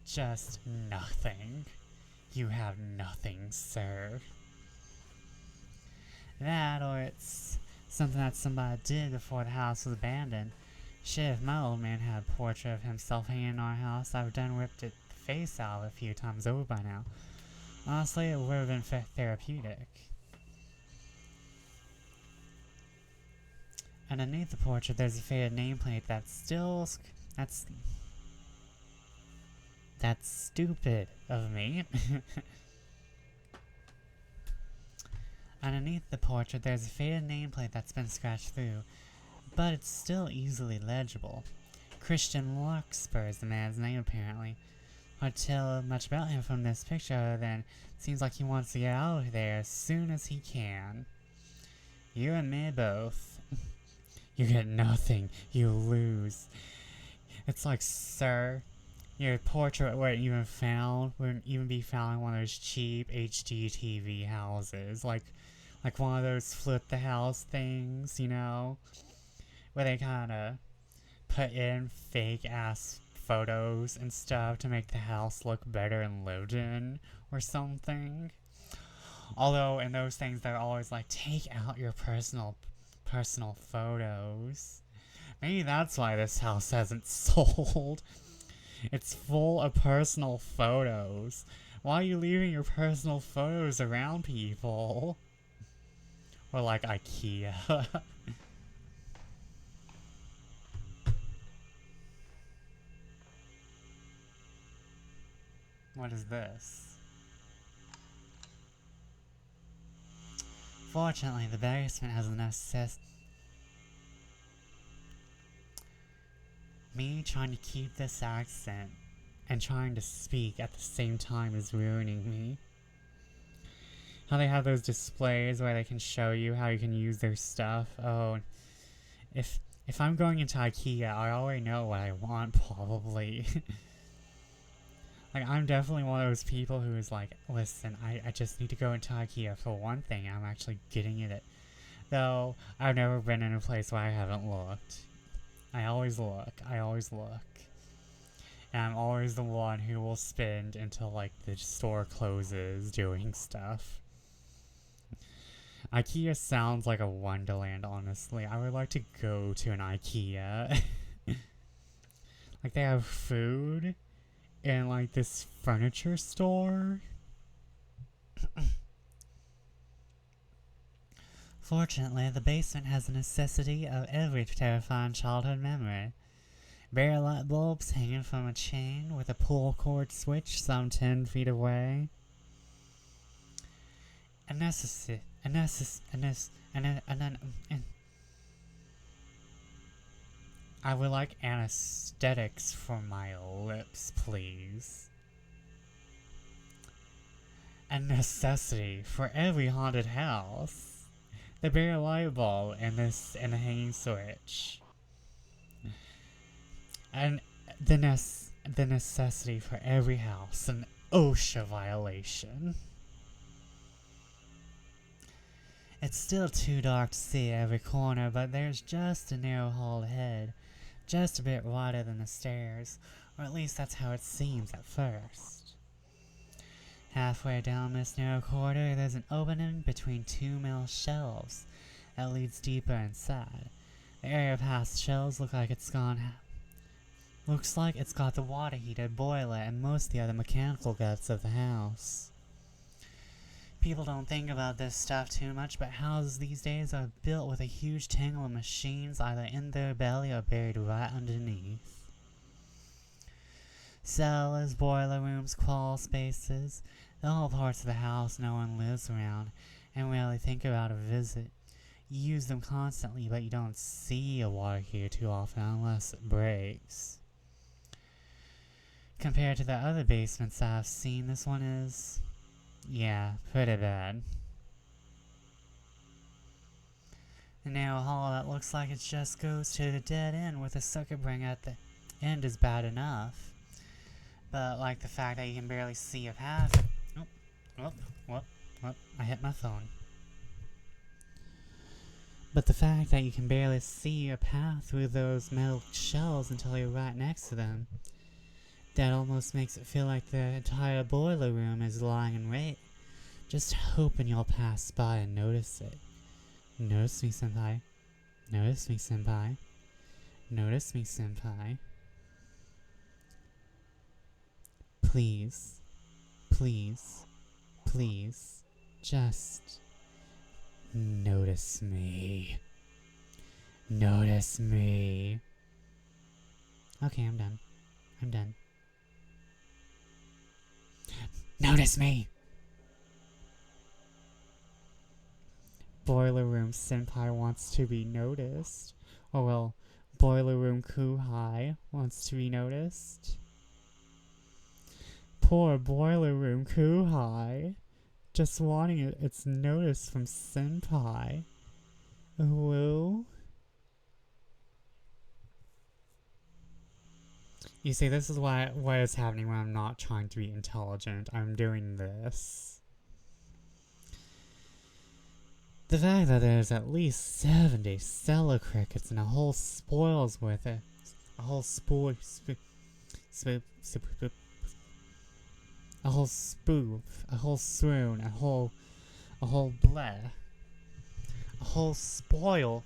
Just nothing. You have nothing, sir. That, or it's something that somebody did before the house was abandoned. Shit, if my old man had a portrait of himself hanging in our house, I would done ripped it the face out a few times over by now. Honestly, it would have been therapeutic. Underneath the portrait, there's a faded nameplate that's stupid of me. Underneath the portrait, there's a faded nameplate that's been scratched through, but it's still easily legible. Christian Larkspur is the man's name, apparently. Hard to tell much about him from this picture other than it seems like he wants to get out of there as soon as he can. You and me both. You get nothing. You lose. It's like, sir, your portrait wouldn't even be found in one of those cheap HD TV houses. Like one of those flip the house things, you know? Where they kinda put in fake ass photos and stuff to make the house look better and lived in or something. Although in those things they're always like, take out your personal photos. Maybe that's why this house hasn't sold. It's full of personal photos. Why are you leaving your personal photos around people? Or like IKEA. What is this? Fortunately, the basement has enough Me trying to keep this accent and trying to speak at the same time is ruining me. How they have those displays where they can show you how you can use their stuff. Oh, if I'm going into IKEA, I already know what I want, probably. Like, I'm definitely one of those people who is like, listen, I just need to go into IKEA for one thing. I'm actually getting it. Though, I've never been in a place where I haven't looked. I always look. And I'm always the one who will spend until, like, the store closes doing stuff. IKEA sounds like a wonderland, honestly. I would like to go to an IKEA. Like, they have food in, like, this furniture store. Fortunately, the basement has the necessity of every terrifying childhood memory. Bare light bulbs hanging from a chain with a pull cord switch some 10 feet away. and I would like anesthetics for my lips, please. A necessity for every haunted house. The bare light bulb and the hanging switch. And the necessity for every house, an OSHA violation. It's still too dark to see every corner, but there's just a narrow hall ahead, just a bit wider than the stairs, or at least that's how it seems at first. Halfway down this narrow corridor, there's an opening between two metal shelves that leads deeper inside. The area past the shelves looks like it's got the water heater, boiler, and most of the other mechanical guts of the house. People don't think about this stuff too much, but houses these days are built with a huge tangle of machines either in their belly or buried right underneath. Cellars, boiler rooms, crawl spaces, they're all parts of the house no one lives around and rarely think about a visit. You use them constantly, but you don't see a water heater too often unless it breaks. Compared to the other basements I've seen, this one is, yeah, pretty bad. The narrow hall that looks like it just goes to the dead end with a circuit breaker at the end is bad enough. But like the fact that you can barely see a path. I hit my phone. But the fact that you can barely see a path through those metal shelves until you're right next to them, that almost makes it feel like the entire boiler room is lying in wait, just hoping you'll pass by and notice it. Notice me, senpai. Notice me, senpai. Notice me, senpai. Please, please, please, just notice me. Notice me. Okay, I'm done. I'm done. Notice me! Boiler Room Senpai wants to be noticed. Or well, Boiler Room Kuhai wants to be noticed. Poor Boiler Room Kuhai. Just wanting its notice from Senpai. Ooh. You see, this is what is happening when I'm not trying to be intelligent. I'm doing this. The fact that there's at least 70 cellar crickets and a whole spoils with it. A whole spoof. A whole spoof. A whole swoon. A whole bleh. A whole spoil.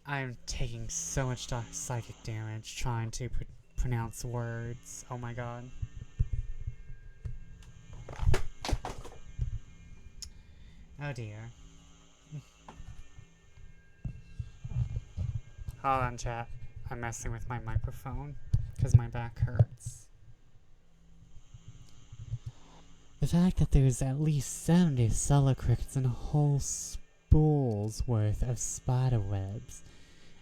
I'm taking so much psychic damage trying to pronounce words. Oh my god. Oh dear. Hold on, chat. I'm messing with my microphone because my back hurts. The fact that there's at least 70 cellar crickets and a whole spool's worth of spider webs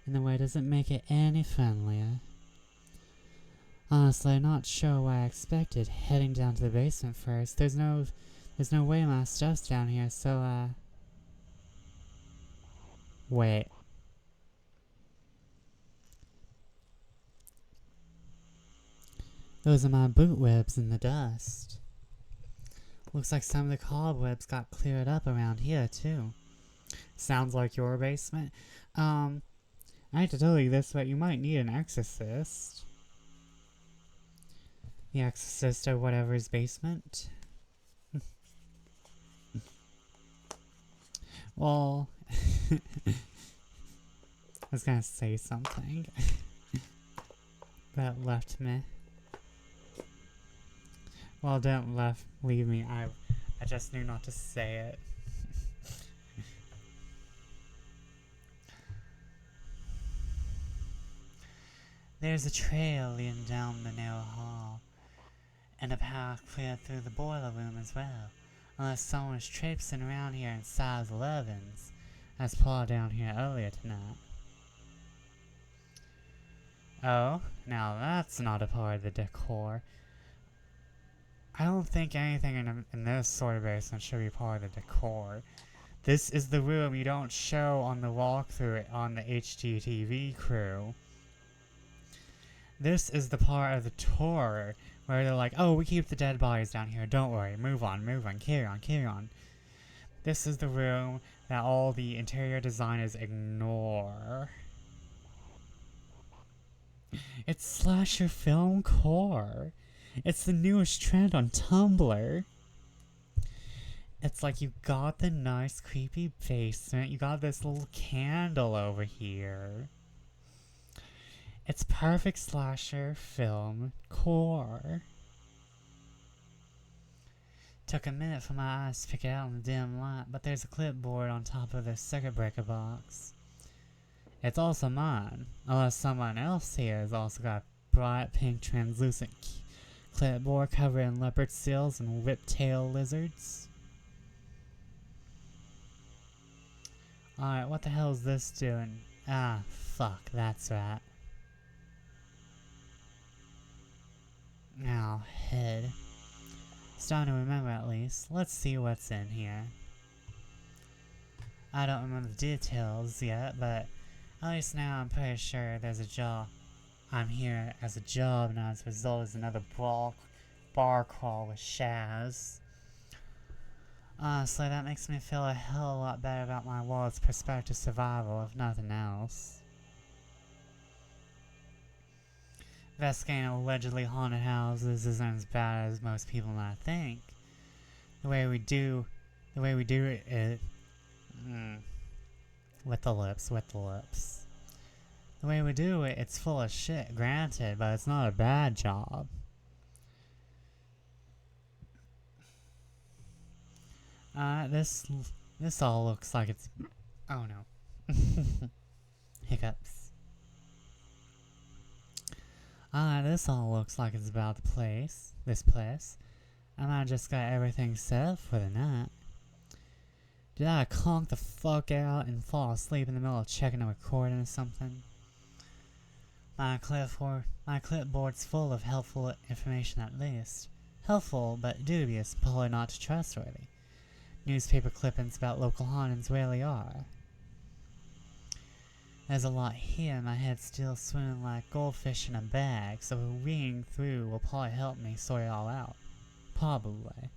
in the way doesn't make it any friendlier. Honestly, I'm not sure what I expected heading down to the basement first. There's no way my stuff's down here, so wait. Those are my boot webs in the dust. Looks like some of the cobwebs got cleared up around here, too. Sounds like your basement. I hate to tell you this, but you might need an exorcist. The exorcist or whatever's basement. Well, I was gonna say something that left me. Well, don't leave me. I just knew not to say it. There's a trail leading down the narrow hall, And a path clear through the boiler room as well. Unless someone was traipsing around here in size 11s, as Paul down here earlier tonight. Oh, now that's not a part of the decor. I don't think anything in this sort of basement should be part of the decor. This is the room you don't show on the walkthrough on the HGTV crew. This is the part of the tour where they're like, oh, we keep the dead bodies down here, don't worry, move on, carry on. This is the room that all the interior designers ignore. It's slasher film core. It's the newest trend on Tumblr. It's like you got the nice creepy basement, you got this little candle over here. It's perfect slasher film core. Took a minute for my eyes to pick it out in the dim light, but there's a clipboard on top of the circuit breaker box. It's also mine, unless someone else here has also got bright pink translucent clipboard covered in leopard seals and whiptail lizards. Alright, what the hell is this doing? Ah, fuck, that's right. Oh, head. Starting to remember at least. Let's see what's in here. I don't remember the details yet, but at least now I'm pretty sure there's a job. I'm here as a job, not as a result as another bar crawl with Shaz. Honestly, that makes me feel a hell of a lot better about my world's prospective survival, if nothing else. Investigating allegedly haunted houses isn't as bad as most people might think. The way we do it, with the lips. The way we do it, it's full of shit, granted, but it's not a bad job. This all looks like it's... Oh no. Hiccups. This all looks like it's about this place. And I just got everything set up for the night. Did I conk the fuck out and fall asleep in the middle of checking a recording or something? My clipboard's full of helpful information at least. Helpful, but dubious, probably not trustworthy. Newspaper clippings about local hauntings rarely are. There's a lot here, my head's still swimming like goldfish in a bag, so reading through will probably help me sort it all out. Probably.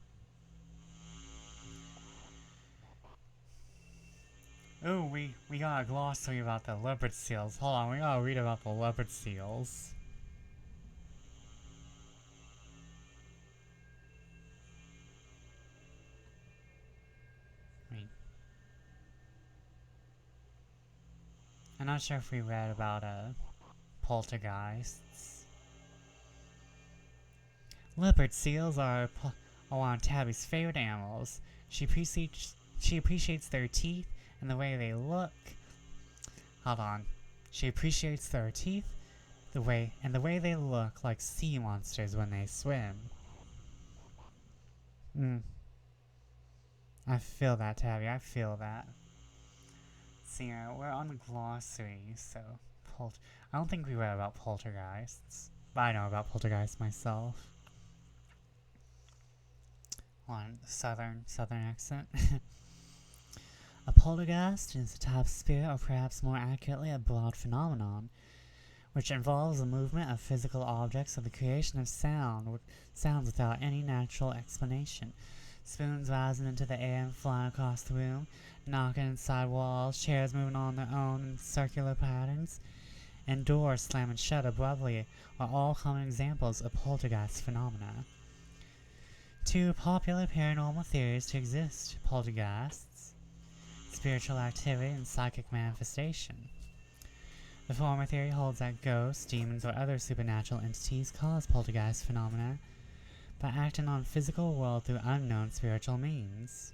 Ooh, we got a glossary about the leopard seals. Hold on, we gotta read about the leopard seals. I'm not sure if we read about poltergeists. Leopard seals are one of Tabby's favorite animals. She appreciates their teeth and the way they look. Hold on. She appreciates their teeth, the way they look like sea monsters when they swim. I feel that, Tabby. I feel that. See, we're on the glossary, so I don't think we read about poltergeists, but I know about poltergeists myself. On southern accent. A poltergeist is a type of spirit, or perhaps more accurately, a broad phenomenon, which involves the movement of physical objects or the creation of sounds without any natural explanation. Spoons rising into the air and flying across the room, knocking inside walls, chairs moving on their own in circular patterns, and doors slamming shut abruptly are all common examples of poltergeist phenomena. Two popular paranormal theories to exist: poltergeists, spiritual activity, and psychic manifestation. The former theory holds that ghosts, demons, or other supernatural entities cause poltergeist phenomena by acting on physical world through unknown spiritual means.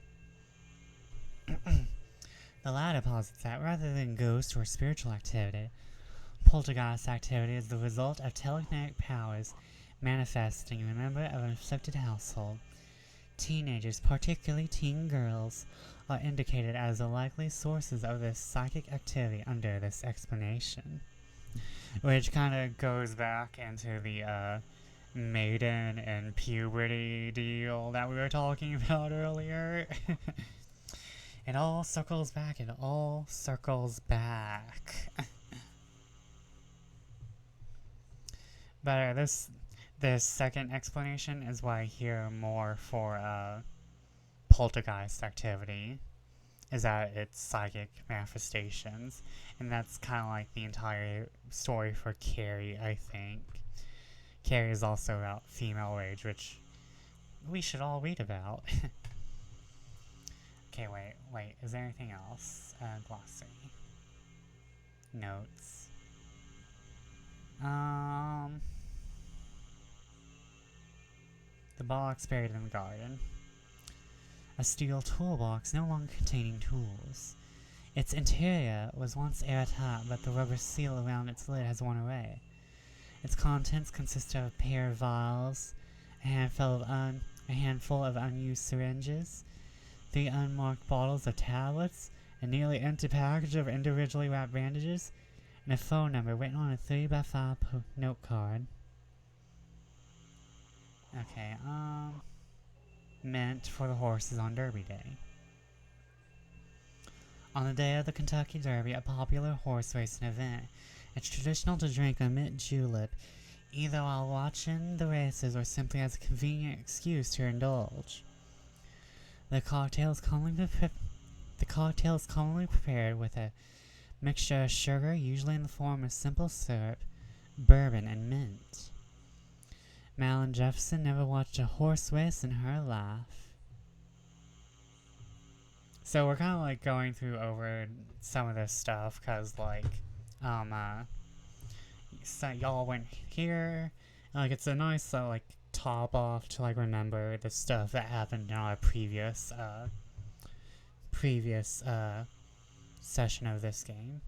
The latter posits that rather than ghost or spiritual activity, poltergeist activity is the result of telekinetic powers manifesting in a member of an afflicted household. Teenagers, particularly teen girls, are indicated as the likely sources of this psychic activity under this explanation. Which kind of goes back into the maiden and puberty deal that we were talking about earlier. It all circles back, it all circles back. But this second explanation is what I hear more for poltergeist activity, is that it's psychic manifestations, and that's kind of like the entire story for Carrie, I think. Carrie is also about female rage, which we should all read about. Okay, wait, is there anything else? Glossary. Notes. The box buried in the garden. A steel toolbox no longer containing tools. Its interior was once airtight, but the rubber seal around its lid has worn away. Its contents consist of a pair of vials, a handful of unused syringes, 3 unmarked bottles of tablets, a nearly empty package of individually wrapped bandages, and a phone number written on a 3x5 note card. Okay, meant for the horses on Derby Day. On the day of the Kentucky Derby, a popular horse racing event, it's traditional to drink a mint julep, either while watching the races or simply as a convenient excuse to indulge. The cocktail is commonly prepared with a mixture of sugar, usually in the form of simple syrup, bourbon, and mint. Malin Jefferson never watched a horse race in her life. So we're kind of like going through over some of this stuff, cause like, so y'all went here, and, like, it's a nice like top off to like remember the stuff that happened in our previous session of this game.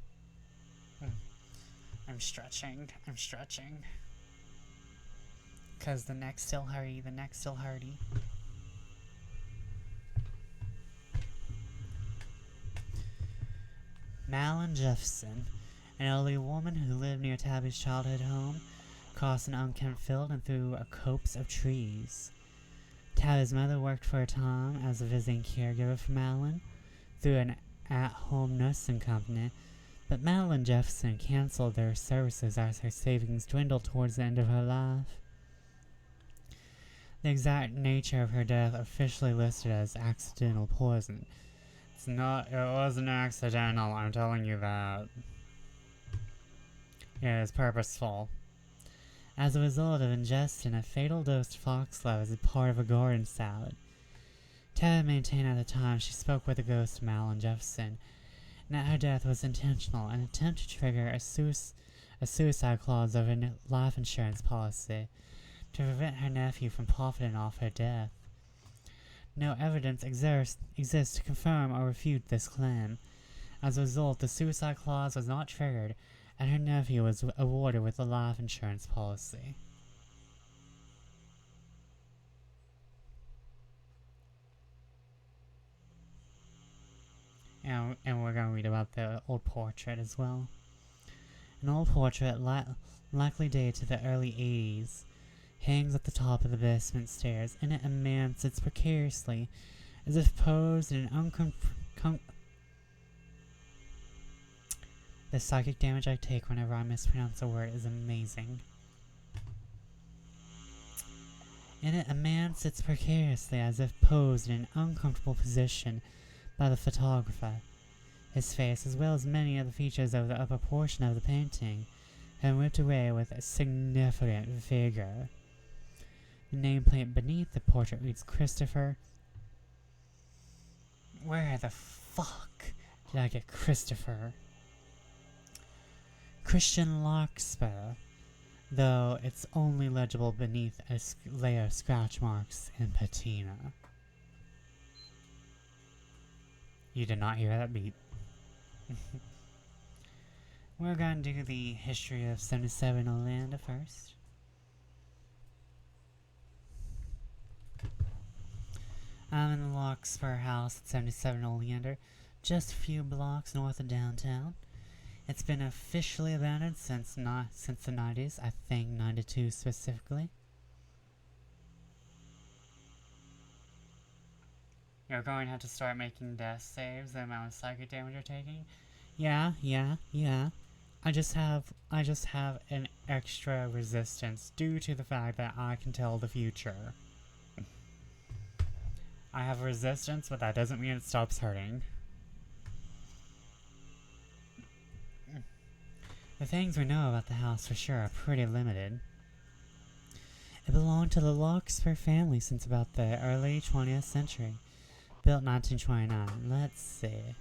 I'm stretching. Cause the neck's still hurty. Malin Jefferson, an elderly woman who lived near Tabby's childhood home, crossed an unkempt field and through a copse of trees. Tabby's mother worked for a time as a visiting caregiver for Malin through an at-home nursing company, but Malin Jefferson canceled their services as her savings dwindled towards the end of her life. The exact nature of her death officially listed as accidental poison. It wasn't accidental, I'm telling you that. It is purposeful. As a result of ingesting a fatal dose of foxglove as a part of a garden salad. Tabby maintained at the time she spoke with the ghost of Malin Jefferson, and that her death was intentional, an attempt to trigger a suicide clause of a life insurance policy to prevent her nephew from profiting off her death. No evidence exists to confirm or refute this claim. As a result, the suicide clause was not triggered, and her nephew was awarded with a life insurance policy. And we're going to read about the old portrait as well. An old portrait, likely dated to the early 80s, hangs at the top of the basement stairs. In it, a man sits precariously, as if posed in an The psychic damage I take whenever I mispronounce a word is amazing. In it, a man sits precariously, as if posed in an uncomfortable position by the photographer. His face, as well as many of the features of the upper portion of the painting, have been whipped away with a significant vigor. The nameplate beneath the portrait reads Christopher. Where the fuck did I get Christopher? Christian Larkspur, though it's only legible beneath a layer of scratch marks and patina. You did not hear that beep. We're going to do the history of 77 Oleander first. I'm in the Larkspur house at 77 Oleander, just a few blocks north of downtown. It's been officially abandoned since the 90s, I think 92 specifically. You're going to have to start making death saves the amount of psychic damage you're taking. Yeah. I just have an extra resistance due to the fact that I can tell the future. I have resistance, but that doesn't mean it stops hurting. The things we know about the house for sure are pretty limited. It belonged to the Larkspur family since about the early 20th century. Built 1929. Let's see.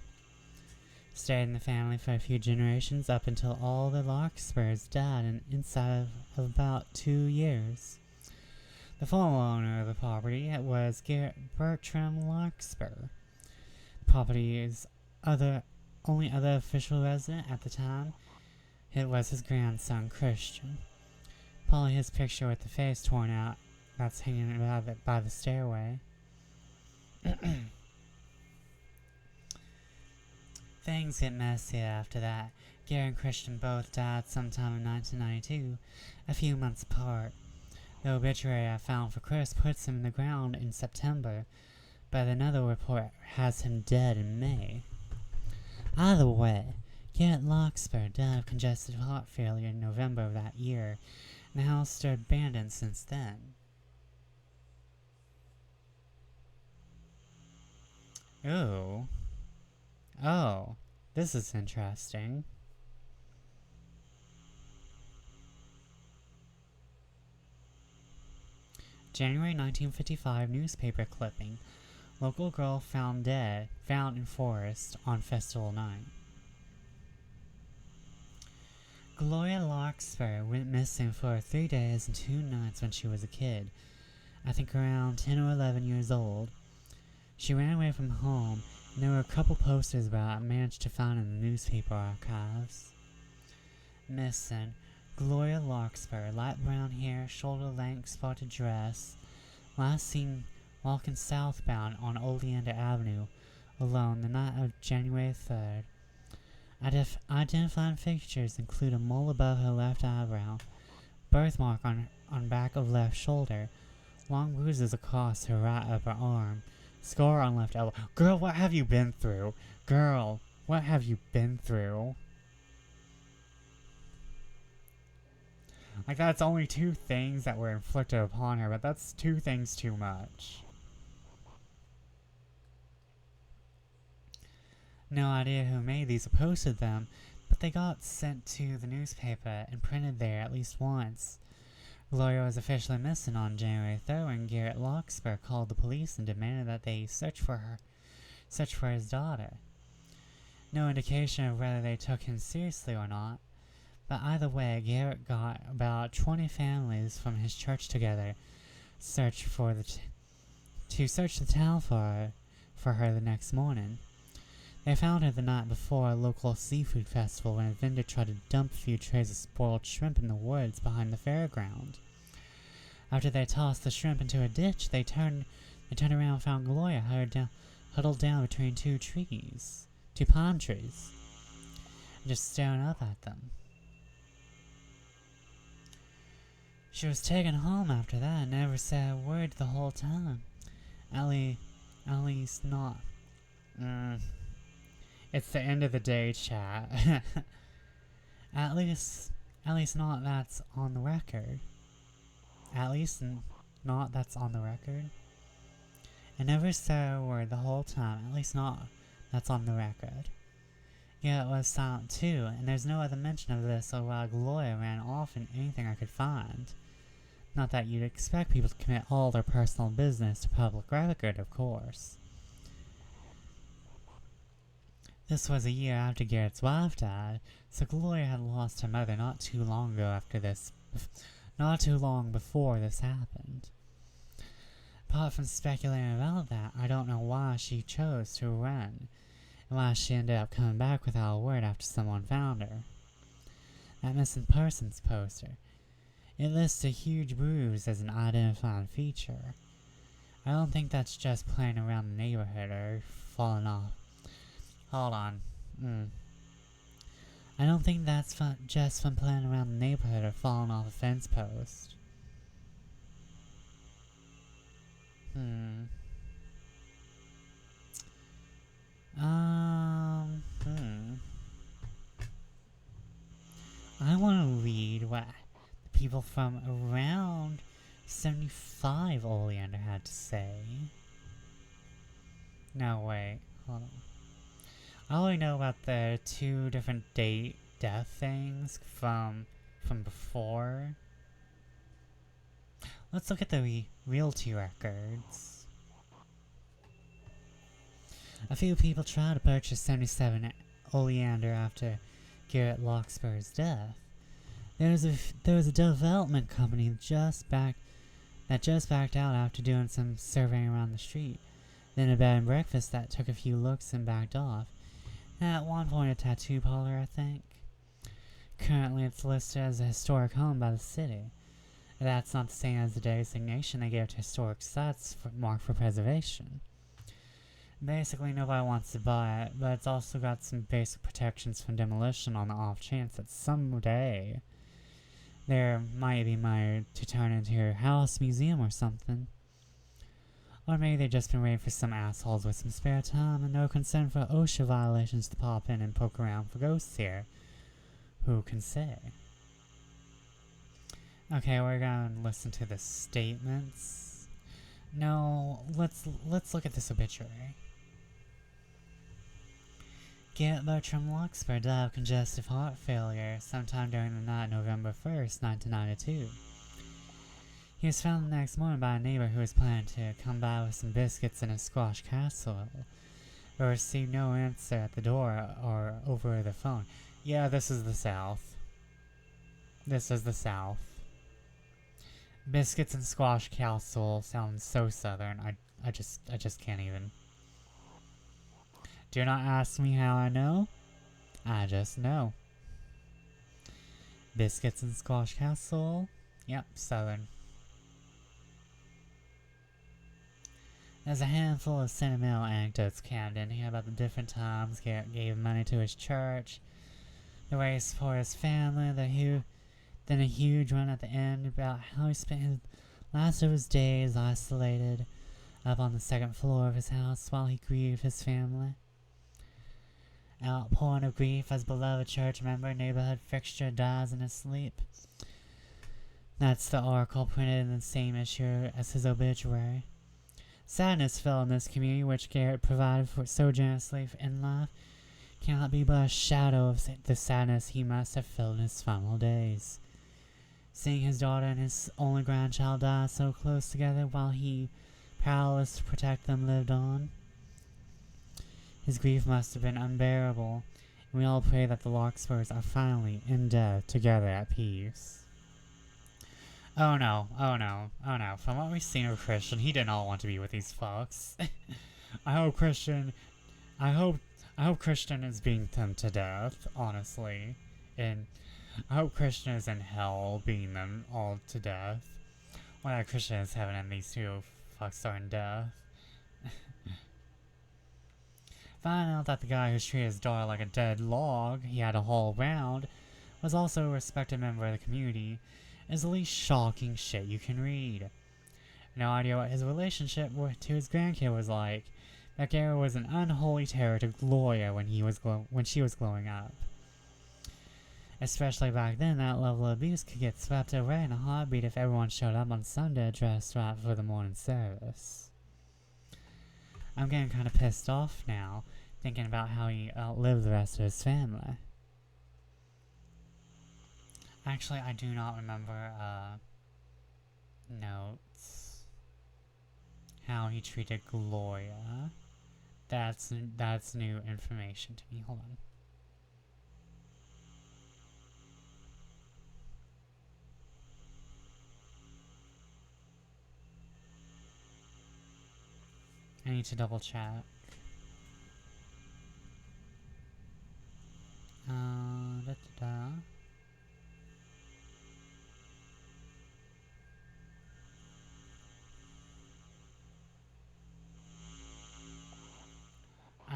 Stayed in the family for a few generations up until all the Larkspurs died inside of about 2 years. The former owner of the property was Bertram Larkspur. The property's only other official resident at the time, it was his grandson Christian. Probably his picture with the face torn out that's hanging by the stairway. Things get messy after that. Gary and Christian both died sometime in 1992, a few months apart. The obituary I found for Chris puts him in the ground in September, but another report has him dead in May. Either way, Garrett Larkspur died of congestive heart failure in November of that year, and the house stood abandoned since then. Ooh. Oh, this is interesting. January 1955 newspaper clipping. Local girl found in forest on festival night. Gloria Larkspur went missing for 3 days and 2 nights when she was a kid. I think around 10 or 11 years old. She ran away from home, and there were a couple posters about it I managed to find in the newspaper archives. Missing. Gloria Larkspur, light brown hair, shoulder-length spotted dress. Last seen walking southbound on Oleander Avenue, alone the night of January 3rd. Identifying features include a mole above her left eyebrow, birthmark on back of left shoulder, long bruises across her right upper arm, scar on left elbow. Girl, what have you been through? Girl, what have you been through? Like, that's only 2 things that were inflicted upon her, but that's 2 things too much. No idea who made these or posted them, but they got sent to the newspaper and printed there at least once. Gloria was officially missing on January 3rd when Garrett Larkspur called the police and demanded that they search for his daughter. No indication of whether they took him seriously or not, but either way, Garrett got about 20 families from his church together to search the town for her the next morning. They found her the night before a local seafood festival when a vendor tried to dump a few trays of spoiled shrimp in the woods behind the fairground. After they tossed the shrimp into a ditch, they turned around and found Gloria huddled down between 2 palm trees, just staring up at them. She was taken home after that and never said a word the whole time. At least not. It's the end of the day, chat. At least not that's on the record. At least not that's on the record. I never said a word the whole time. At least not that's on the record. Yeah, it was silent too, and there's no other mention of this or while Gloria ran off in anything I could find. Not that you'd expect people to commit all their personal business to public record, of course. This was a year after Garrett's wife died, so Gloria had lost her mother not too long before this happened. Apart from speculating about that, I don't know why she chose to run, and why she ended up coming back without a word after someone found her. That missing persons poster. It lists a huge bruise as an identifying feature. I don't think that's just playing around the neighborhood or falling off. Hold on. I don't think that's just from playing around the neighborhood or falling off a fence post. Hmm. I want to read what the people from around 75 Oleander had to say. No, wait. Hold on. I only know about the 2 different death things from before. Let's look at the realty records. A few people tried to purchase 77 Oleander after Garrett Lockspur's death. There was a development company that just backed out after doing some surveying around the street. Then a bed and breakfast that took a few looks and backed off. At one point a tattoo parlor, I think. Currently it's listed as a historic home by the city. That's not the same as the designation they gave to historic sites marked for preservation. Basically nobody wants to buy it, but it's also got some basic protections from demolition on the off chance that someday there might be money to turn into your house museum or something. Or maybe they've just been waiting for some assholes with some spare time and no concern for OSHA violations to pop in and poke around for ghosts here. Who can say? Okay, we're gonna listen to the statements. No, let's look at this obituary. Garrett Bertram Lockspur died of congestive heart failure sometime during the night November 1st, 1992. He was found the next morning by a neighbor who was planning to come by with some biscuits and a squash casserole, but received no answer at the door or over the phone. Yeah, this is the South. This is the South. Biscuits and squash casserole sounds so southern. I just can't even. Do not ask me how I know. I just know. Biscuits and squash casserole. Yep, southern. There's a handful of sentimental anecdotes crammed in here about the different times Garrett gave money to his church, the ways for his family, then a huge one at the end about how he spent his last of his days isolated up on the 2nd floor of his house while he grieved his family. Outpouring of grief as beloved church member, neighborhood fixture dies in his sleep. That's the article printed in the same issue as his obituary. Sadness fell in this community which Garrett provided for so generously in life cannot be but a shadow of the sadness he must have felt in his final days. Seeing his daughter and his only grandchild die so close together while he, powerless to protect them, lived on. His grief must have been unbearable, and we all pray that the Larkspurs are finally in death together at peace. Oh no, oh no, oh no. From what we've seen of Christian, he did not want to be with these fucks. I hope Christian is beating them to death, honestly. And I hope Christian is in hell beating them all to death. Well, Christian is heaven and these 2 fucks are in death. Finding out that the guy who treated his daughter like a dead log he had to haul around was also a respected member of the community is the least shocking shit you can read. No idea what his relationship to his grandkid was like, but Garrett was an unholy terror to Gloria when she was growing up. Especially back then, that level of abuse could get swept away in a heartbeat if everyone showed up on Sunday dressed right for the morning service. I'm getting kind of pissed off now, thinking about how he outlived the rest of his family. Actually, I do not remember notes. How he treated Gloria. That's new information to me. Hold on. I need to double check.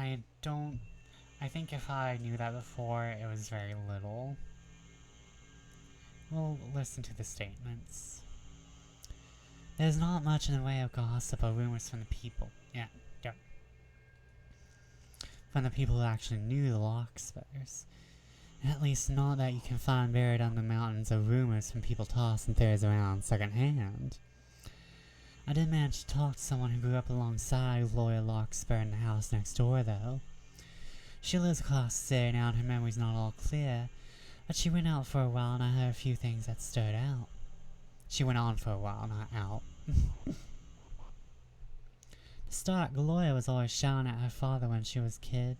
I don't. I think if I knew that before, it was very little. We'll listen to the statements. There's not much in the way of gossip or rumors from the people. Yeah. From the people who actually knew the Larkspurs. At least not that you can find buried under the mountains of rumors from people tossing theories around secondhand. I did manage to talk to someone who grew up alongside Gloria Larkspur in the house next door, though. She lives across the city now and her memory's not all clear, but she went out for a while and I heard a few things that stood out. She went on for a while, not out. To start, Gloria was always shouting at her father when she was a kid.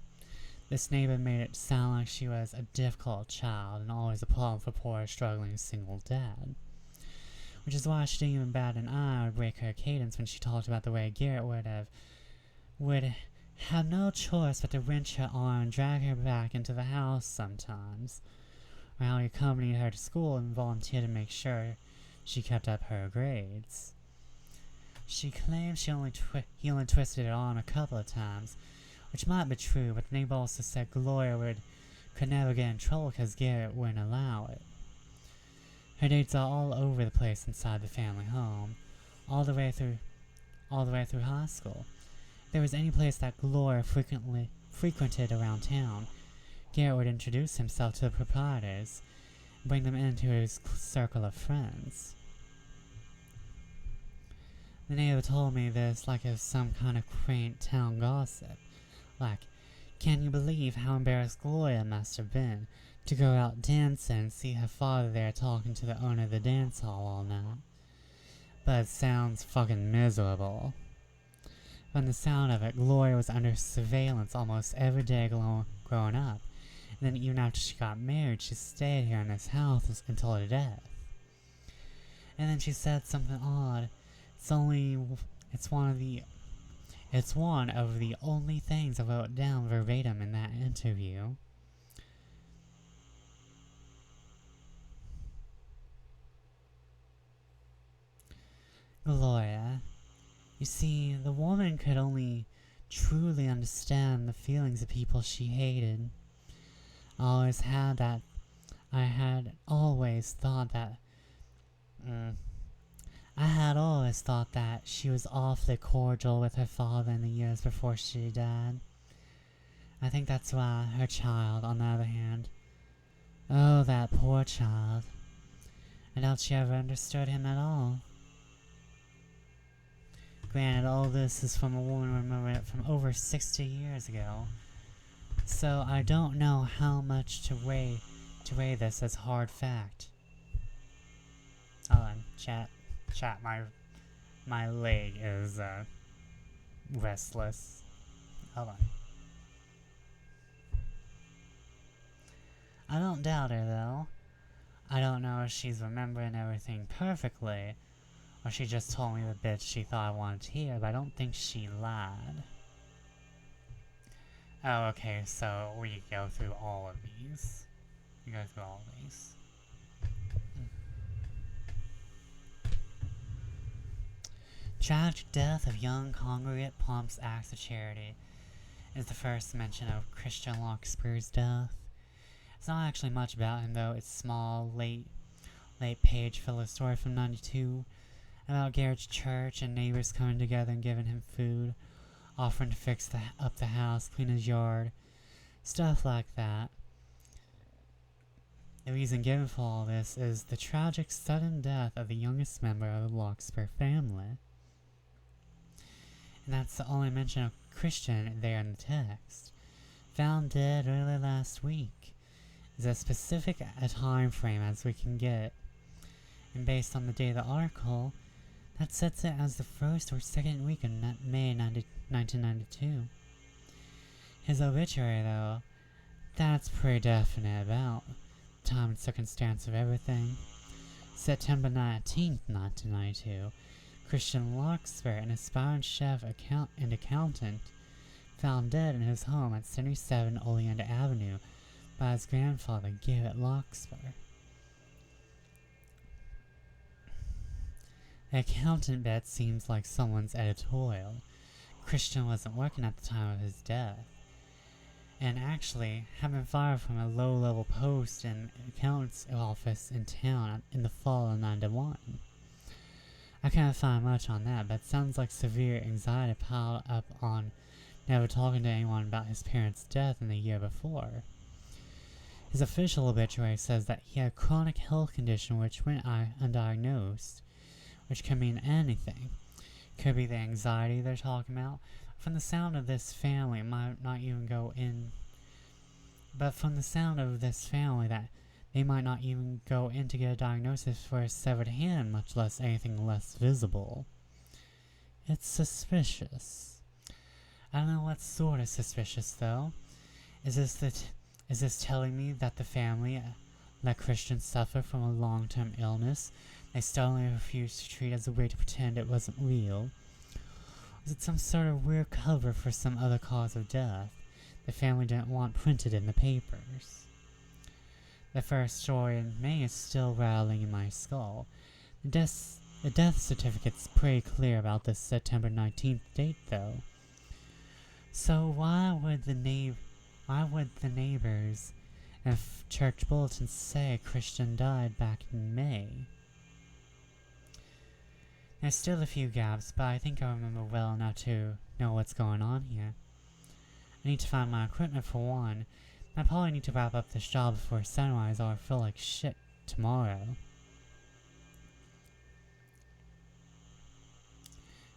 This neighbor made it sound like she was a difficult child and always a problem for poor, struggling single dad. Which is why she didn't even bat an eye or break her cadence when she talked about the way Garrett would have no choice but to wrench her arm and drag her back into the house sometimes, or how he accompanied her to school and volunteered to make sure she kept up her grades. She claims he only twisted her arm a couple of times, which might be true, but the neighbor also said Gloria could never get in trouble because Garrett wouldn't allow it. Her dates are all over the place inside the family home, all the way through high school. If there was any place that Gloria frequented around town, Garrett would introduce himself to the proprietors and bring them into his circle of friends. The neighbor told me this like it was some kind of quaint town gossip. Like, can you believe how embarrassed Gloria must have been to go out dancing and see her father there talking to the owner of the dance hall all night? But it sounds fucking miserable. From the sound of it, Gloria was under surveillance almost every day growing up. And then even after she got married, she stayed here in this house until her death. And then she said something odd. It's one of the only things I wrote down verbatim in that interview. Gloria. You see, the woman could only truly understand the feelings of people she hated. I had always thought that she was awfully cordial with her father in the years before she died. I think that's why her child, on the other hand, oh, that poor child, I doubt she ever understood him at all. Granted, all this is from a woman remembering it from over 60 years ago, so I don't know how much to weigh this as hard fact. Hold on, chat, my leg is, restless. Hold on. I don't doubt her, though. I don't know if she's remembering everything perfectly, or she just told me the bits she thought I wanted to hear, but I don't think she lied. Oh, okay, so we go through all of these. Tragic death of young congregate prompts acts of charity is the first mention of Christian Larkspur's death. It's not actually much about him, though. It's small, late page filler story from 92 about Garrett's church and neighbors coming together and giving him food, offering to fix up the house, clean his yard, stuff like that. The reason given for all this is the tragic sudden death of the youngest member of the Larkspur family. And that's the only mention of Christian there in the text. Found dead early last week is as specific a time frame as we can get. And based on the date of the article, that sets it as the first or second week of May 1992. His obituary, though, that's pretty definite about the time and circumstance of everything. September 19th, 1992, Christian Larkspur, an aspiring chef and accountant, found dead in his home at 77 Oleander Avenue by his grandfather, Garrett Larkspur. The accountant bet seems like someone's editorial. Christian wasn't working at the time of his death. and actually have been fired from a low-level post in an accountant's office in town in the fall of '91. I can't find much on that, but it sounds like severe anxiety piled up on never talking to anyone about his parents' death in the year before. His official obituary says that he had a chronic health condition which went undiagnosed, which could mean anything. Could be the anxiety they're talking about. From the sound of this family, it might not even go in. But from the sound of this family, that they might not even go in to get a diagnosis for a severed hand, much less anything less visible. It's suspicious. I don't know what sort of suspicious, though. Is this telling me that the family let Christian suffer from a long-term illness they stubbornly refused to treat as a way to pretend it wasn't real? Was it some sort of weird cover for some other cause of death the family didn't want printed in the papers? The first story in May is still rattling in my skull. The death certificate's pretty clear about this September 19th date, though. So why would the neighbors and church bulletins say Christian died back in May? There's still a few gaps, but I think I remember well enough to know what's going on here. I need to find my equipment for one. I probably need to wrap up this job before sunrise or I feel like shit tomorrow.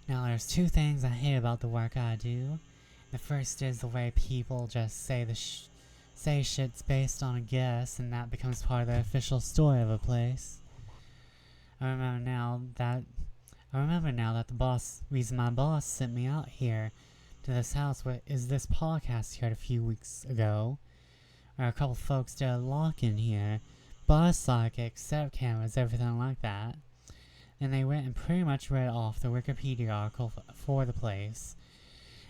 Now there's two things I hate about the work I do. The first is the way people just say shit's based on a guess and that becomes part of the official story of a place. I remember now that the reason my boss sent me out here to this house is this podcast he heard a few weeks ago, where a couple folks did a lock-in here, bought a psychic, set up cameras, everything like that. Then they went and pretty much read off the Wikipedia article for the place,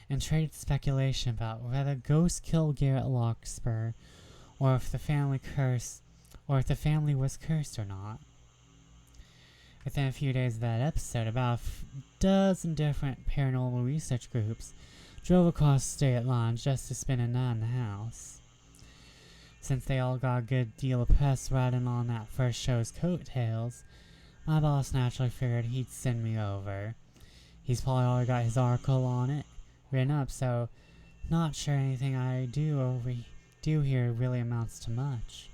and traded speculation about whether ghosts killed Garrett Larkspur, or if the family was cursed or not. Within a few days of that episode, about a dozen different paranormal research groups drove across state lines just to spend a night in the house. Since they all got a good deal of press riding on that first show's coattails, my boss naturally figured he'd send me over. He's probably already got his article on it written up, so not sure anything I do here really amounts to much.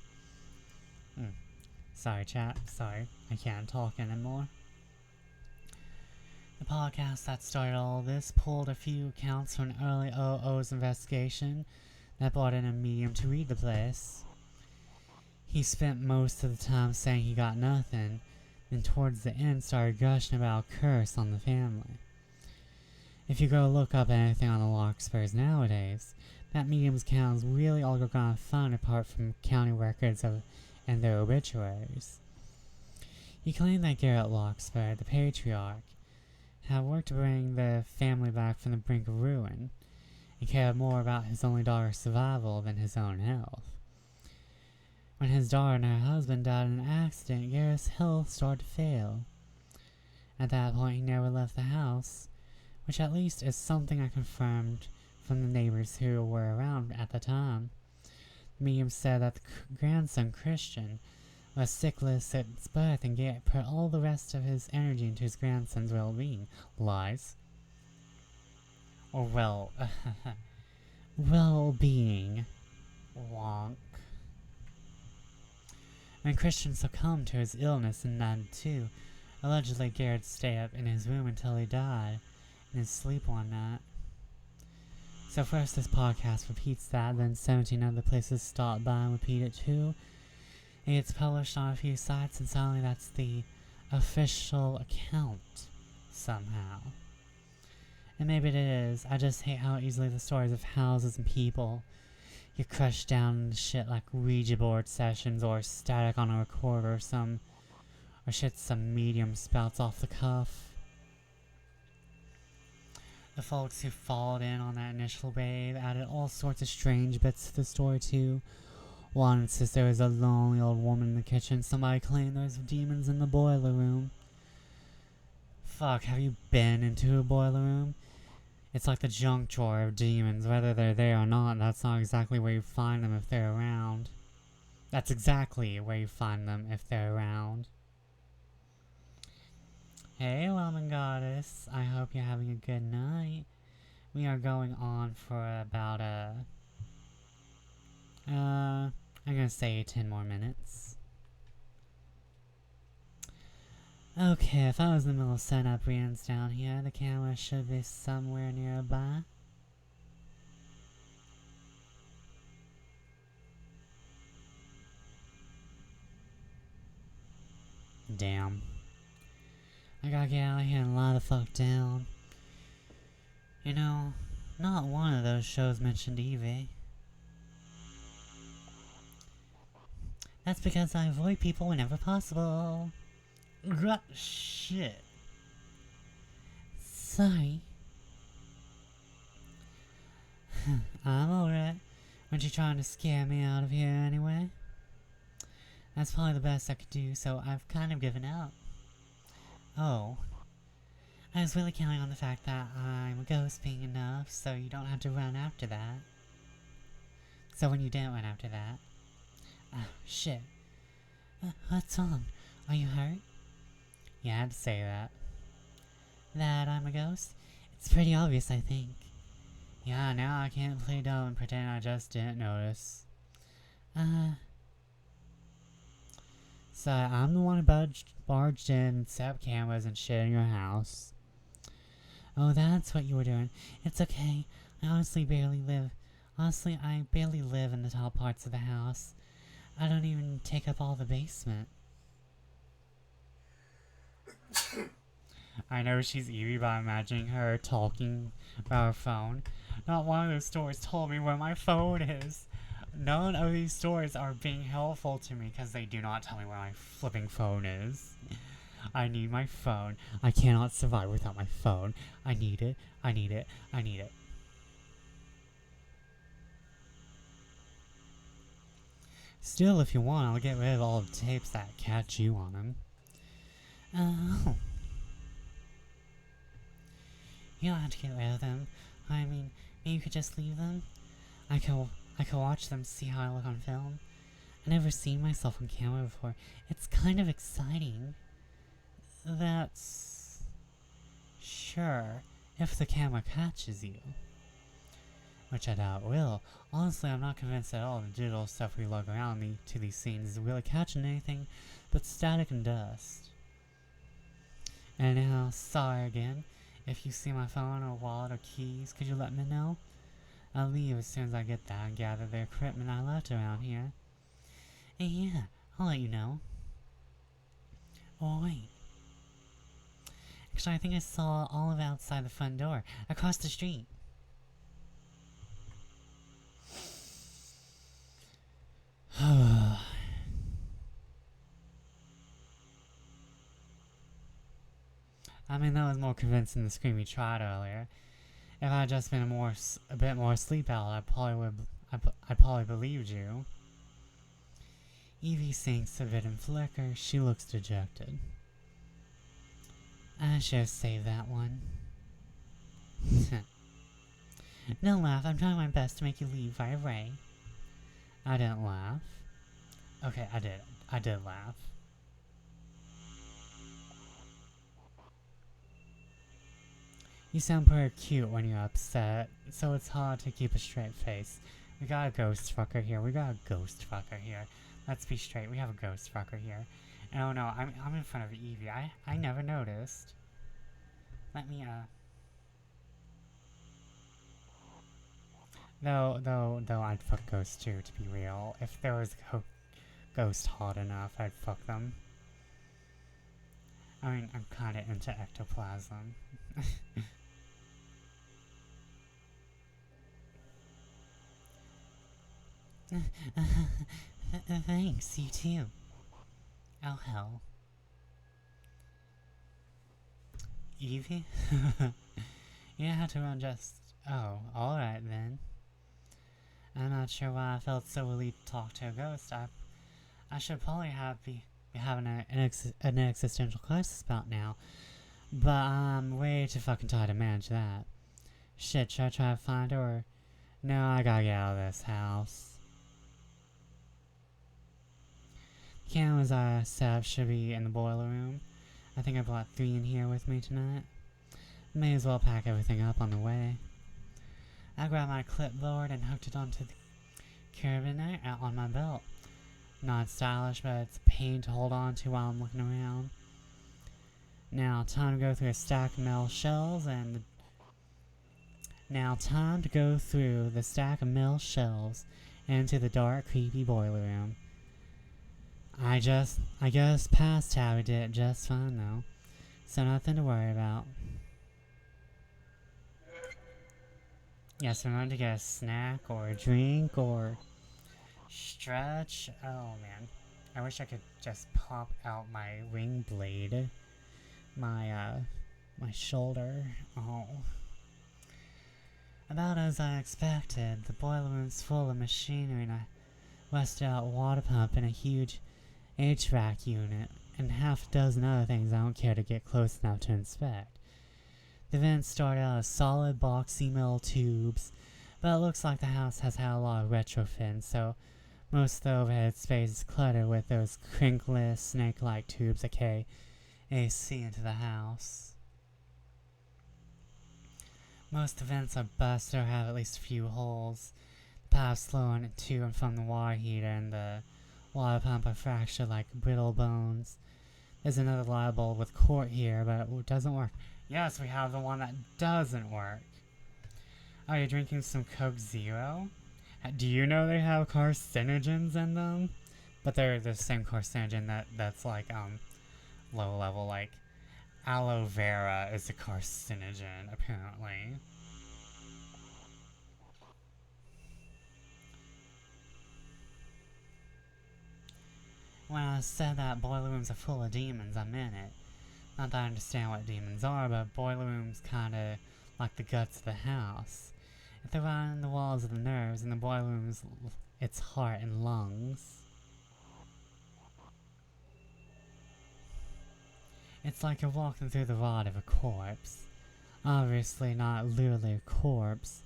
Sorry, chat. Sorry, I can't talk anymore. The podcast that started all this pulled a few accounts from an early OO's investigation that brought in a medium to read the place. He spent most of the time saying he got nothing, then towards the end started gushing about a curse on the family. If you go look up anything on the Larkspurs nowadays, that medium's account is really all you're gonna find apart from county records and their obituaries. He claimed that Garrett Larkspur, the patriarch, had worked to bring the family back from the brink of ruin, and cared more about his only daughter's survival than his own health. When his daughter and her husband died in an accident, Garrett's health started to fail. At that point, he never left the house, which at least is something I confirmed from the neighbors who were around at the time. The medium said that the grandson, Christian, was sickless since birth and Garrett put all the rest of his energy into his grandson's well-being. Lies. Or well-being. Wonk. When Christian succumbed to his illness in '92, allegedly Garrett stayed up in his room until he died in his sleep one night. So first this podcast repeats that, then 17 other places stop by and repeat it too. It gets published on a few sites, and suddenly that's the official account, somehow. And maybe it is. I just hate how easily the stories of houses and people get crushed down into shit like Ouija board sessions or static on a recorder or shit some medium spouts off the cuff. The folks who followed in on that initial wave added all sorts of strange bits to the story too. One insists there was a lonely old woman in the kitchen. Somebody claimed there was demons in the boiler room. Fuck, have you been into a boiler room? It's like the junk drawer of demons. Whether they're there or not, that's not exactly where you find them if they're around. That's exactly where you find them if they're around. Hey, Woman Goddess. I hope you're having a good night. We are going on for about, I'm gonna say 10 more minutes. Okay, if I was in the middle of setting up readings down here, the camera should be somewhere nearby. Damn. I gotta get out of here and lie the fuck down. You know, not one of those shows mentioned Evie. That's because I avoid people whenever possible. Shit. Sorry. I'm alright. Weren't you trying to scare me out of here anyway? That's probably the best I could do, so I've kind of given up. Oh. I was really counting on the fact that I'm a ghost being enough, so you don't have to run after that. So when you didn't run after that... Oh, shit. What's wrong? Are you hurt? You had to say that. That I'm a ghost? It's pretty obvious, I think. Yeah, now I can't play dumb and pretend I just didn't notice. So I'm the one who barged in and set up cameras and shit in your house. Oh, that's what you were doing. It's okay. I barely live in the top parts of the house. I don't even take up all the basement. I know she's Evie by imagining her talking about her phone. Not one of those stories told me where my phone is. None of these stories are being helpful to me because they do not tell me where my flipping phone is. I need my phone. I cannot survive without my phone. I need it. I need it. I need it. Still, if you want, I'll get rid of all the tapes that catch you on them. Oh. You don't have to get rid of them. I mean, maybe you could just leave them. I could watch them, see how I look on film. I've never seen myself on camera before. It's kind of exciting. That's... sure, if the camera catches you. Which I doubt it will. Honestly, I'm not convinced at all the digital stuff we lug around to these scenes is really catching anything but static and dust. And now, sorry again. If you see my phone or wallet or keys, could you let me know? I'll leave as soon as I get that and gather the equipment I left around here. And yeah, I'll let you know. Oh, wait. Actually, I think I saw Olive outside the front door, across the street. I mean, that was more convincing than the scream you tried earlier. If I had just been a bit more asleep out, I probably believed you. Evie sinks a bit and flickers. She looks dejected. I should have saved that one. Don't laugh. I'm trying my best to make you leave right away. I didn't laugh. Okay, I did. I did laugh. You sound pretty cute when you're upset, so it's hard to keep a straight face. We got a ghost fucker here. Let's be straight. We have a ghost fucker here. Oh no, I'm in front of Evie. I never noticed. Let me, Though I'd fuck ghosts too, to be real. If there was a ghost hot enough, I'd fuck them. I mean, I'm kinda into ectoplasm. Thanks, you too. Oh, hell. Evie? You don't have to run just... Oh, alright then. I'm not sure why I felt so relieved to talk to a ghost. I should probably be having an existential crisis about now. But I'm way too fucking tired to manage that. Shit, should I try to find her or... No, I gotta get out of this house. The cameras I set up should be in the boiler room. I think I brought 3 in here with me tonight. May as well pack everything up on the way. I grabbed my clipboard and hooked it onto the carabiner out on my belt. Not stylish, but it's a pain to hold on to while I'm looking around. Now, time to go through a stack of metal shelves and into the dark, creepy boiler room. I guess past Tower did it just fine though, so nothing to worry about. Yes, remember to get a snack or a drink or stretch. Oh man, I wish I could just pop out my ring blade. My shoulder. Oh. About as I expected, the boiler room's full of machinery and a rusted out water pump and a huge HVAC unit, and half a dozen other things I don't care to get close enough to inspect. The vents start out as solid boxy metal tubes, but it looks like the house has had a lot of retrofitting, so most of the overhead space is cluttered with those crinkly, snake-like tubes that carry AC into the house. Most of the vents are busted or have at least a few holes. The pipes flowing to and from the water heater and the water pump are fractured like brittle bones. There's another light bulb with cord here, but it doesn't work. Yes, we have the one that doesn't work. Are you drinking some Coke Zero? Do you know they have carcinogens in them? But they're the same carcinogen that's like, low level, like aloe vera is a carcinogen, apparently. When I said that boiler rooms are full of demons, I meant it. Not that I understand what demons are, but boiler rooms kinda like the guts of the house. If they're right in the walls of the nerves, and the boiler room's its heart and lungs. It's like you're walking through the rot of a corpse. Obviously not literally a corpse.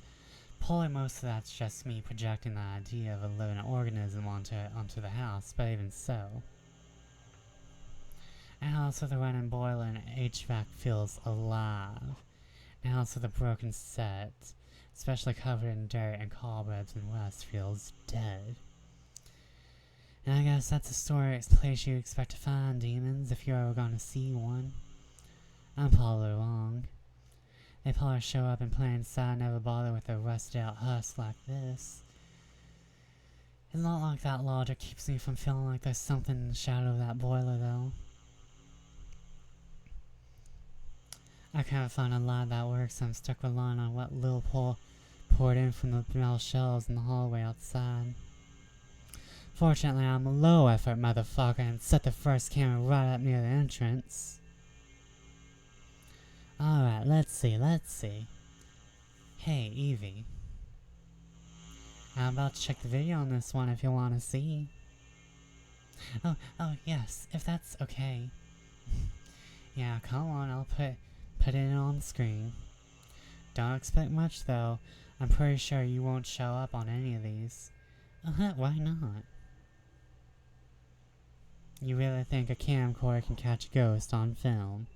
Probably most of that's just me projecting the idea of a living organism onto the house, but even so. A house with a running boiler and HVAC feels alive. A house with a broken set, especially covered in dirt and cobwebs and rust, feels dead. And I guess that's a place you expect to find demons if you're ever gonna see one. I'm probably wrong. They probably show up in plain sight and never bother with a rusted out husk like this. It's not like that logic keeps me from feeling like there's something in the shadow of that boiler though. I can't find a light that works, so I'm stuck relying on what Lil poured in from the metal shelves in the hallway outside. Fortunately, I'm a low-effort motherfucker and set the first camera right up near the entrance. Alright, let's see. Hey, Evie. I'm about to check the video on this one if you want to see. Oh, yes, if that's okay. Yeah, come on, I'll put it on the screen. Don't expect much, though. I'm pretty sure you won't show up on any of these. Why not? You really think a camcorder can catch a ghost on film?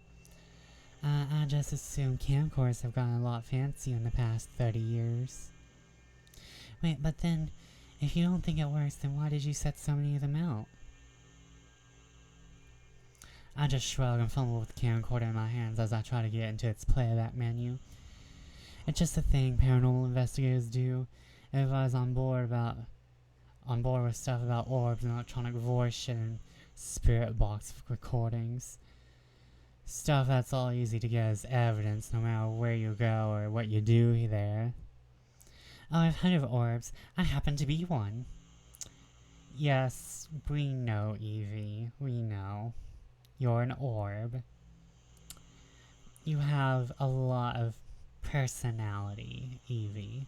I just assume camcorders have gotten a lot fancier in the past 30 years. Wait, but then, if you don't think it works, then why did you set so many of them out? I just shrug and fumble with the camcorder in my hands as I try to get into its playback menu. It's just a thing paranormal investigators do. Everybody's on board with stuff about orbs and electronic voice shit and spirit box recordings. Stuff that's all easy to get as evidence no matter where you go or what you do there. Oh, I've heard of orbs. I happen to be one. Yes, we know, Evie. We know. You're an orb. You have a lot of personality, Evie.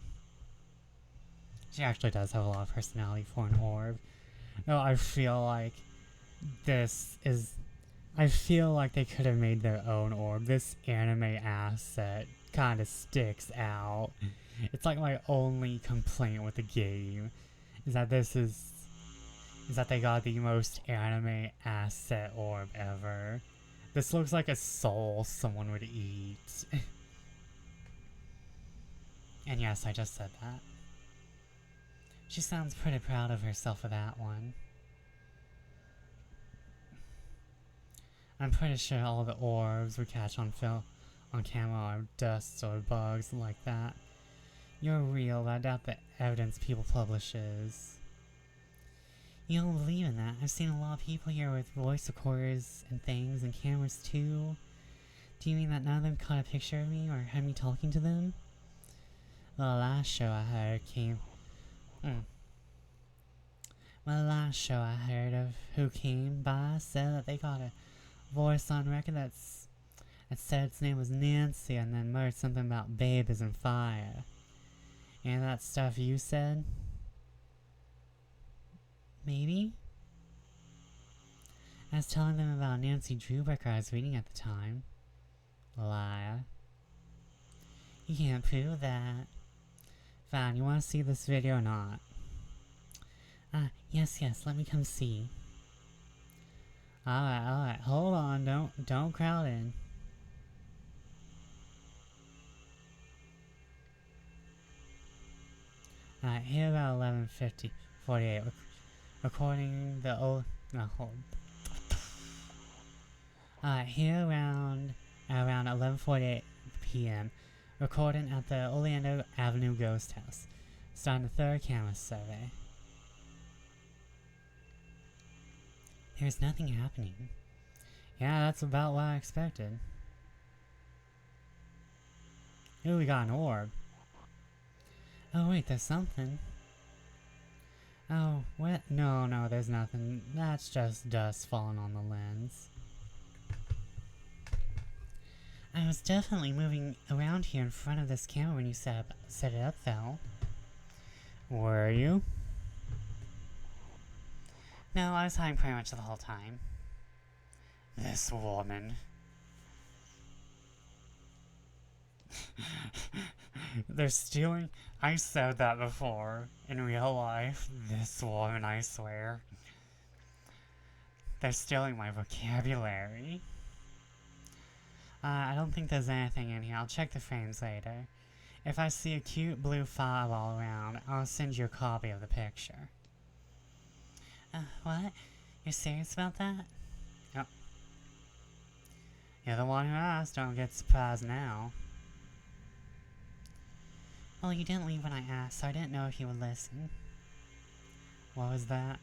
She actually does have a lot of personality for an orb. No, I feel like they could have made their own orb. This anime asset kind of sticks out. It's like my only complaint with the game is that they got the most anime asset orb ever. This looks like a soul someone would eat. And yes, I just said that. She sounds pretty proud of herself for that one. I'm pretty sure all the orbs we catch on camera are dust or bugs like that. You're real, I doubt the evidence people publishes. You don't believe in that? I've seen a lot of people here with voice recorders and things and cameras too. Do you mean that none of them caught a picture of me or had me talking to them? The last show I heard of who came by said that they got a voice on record that said its name was Nancy and then muttered something about babe is in fire. And that stuff you said? Maybe? I was telling them about Nancy Drewbecker I was reading at the time. Liar. You can't prove that. Fine, you want to see this video or not? Yes, let me come see. Alright, hold on, don't crowd in. Alright, here about 11:48, recording the old, no, hold. Alright, here around 11:48 p.m., recording at the Oleander Avenue Ghost House, starting the third camera survey. There's nothing happening. Yeah, that's about what I expected. Ooh, we got an orb. Oh wait, there's something. Oh, what? No, there's nothing. That's just dust falling on the lens. I was definitely moving around here in front of this camera when you set it up, though. Were you? No, I was hiding pretty much the whole time. This woman. They're stealing. I said that before. In real life. This woman, I swear. They're stealing my vocabulary. I don't think there's anything in here. I'll check the frames later. If I see a cute blue fireball around, I'll send you a copy of the picture. What? You're serious about that? Yep. You're the one who asked, don't get surprised now. Well, you didn't leave when I asked, so I didn't know if you would listen. What was that?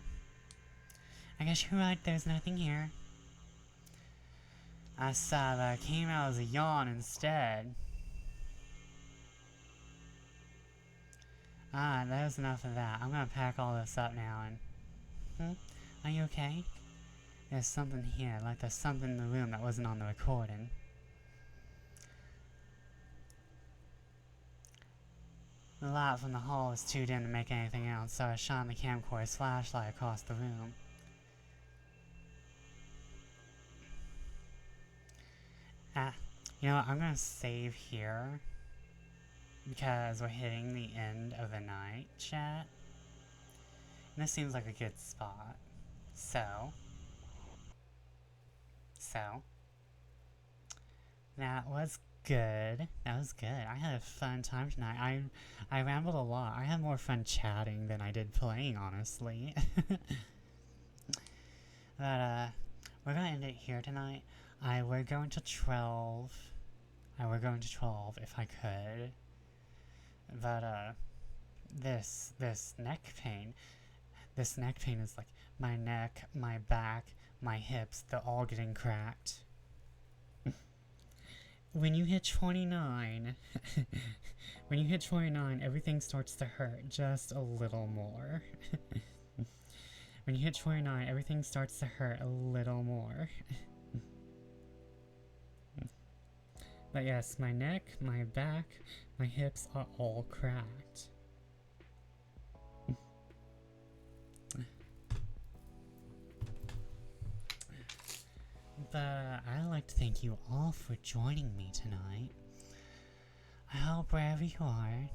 I guess you're right, there's nothing here. I saw that came out as a yawn instead. There's enough of that. I'm gonna pack all this up now and... Are you okay? There's something here, like there's something in the room that wasn't on the recording. The light from the hall was too dim to make anything else, so I shone the camcorder's flashlight across the room. You know what, I'm gonna save here, because we're hitting the end of the night, chat. And this seems like a good spot. So, that was good. That was good. I had a fun time tonight. I rambled a lot. I had more fun chatting than I did playing, honestly. But, we're gonna end it here tonight. We're going to 12. We're going to 12 if I could. But, this neck pain is like my neck, my back, my hips, they're all getting cracked. When you hit 29, everything starts to hurt just a little more. When you hit 29, everything starts to hurt a little more. But yes, my neck, my back, my hips are all cracked. But I'd like to thank you all for joining me tonight. I hope wherever you are,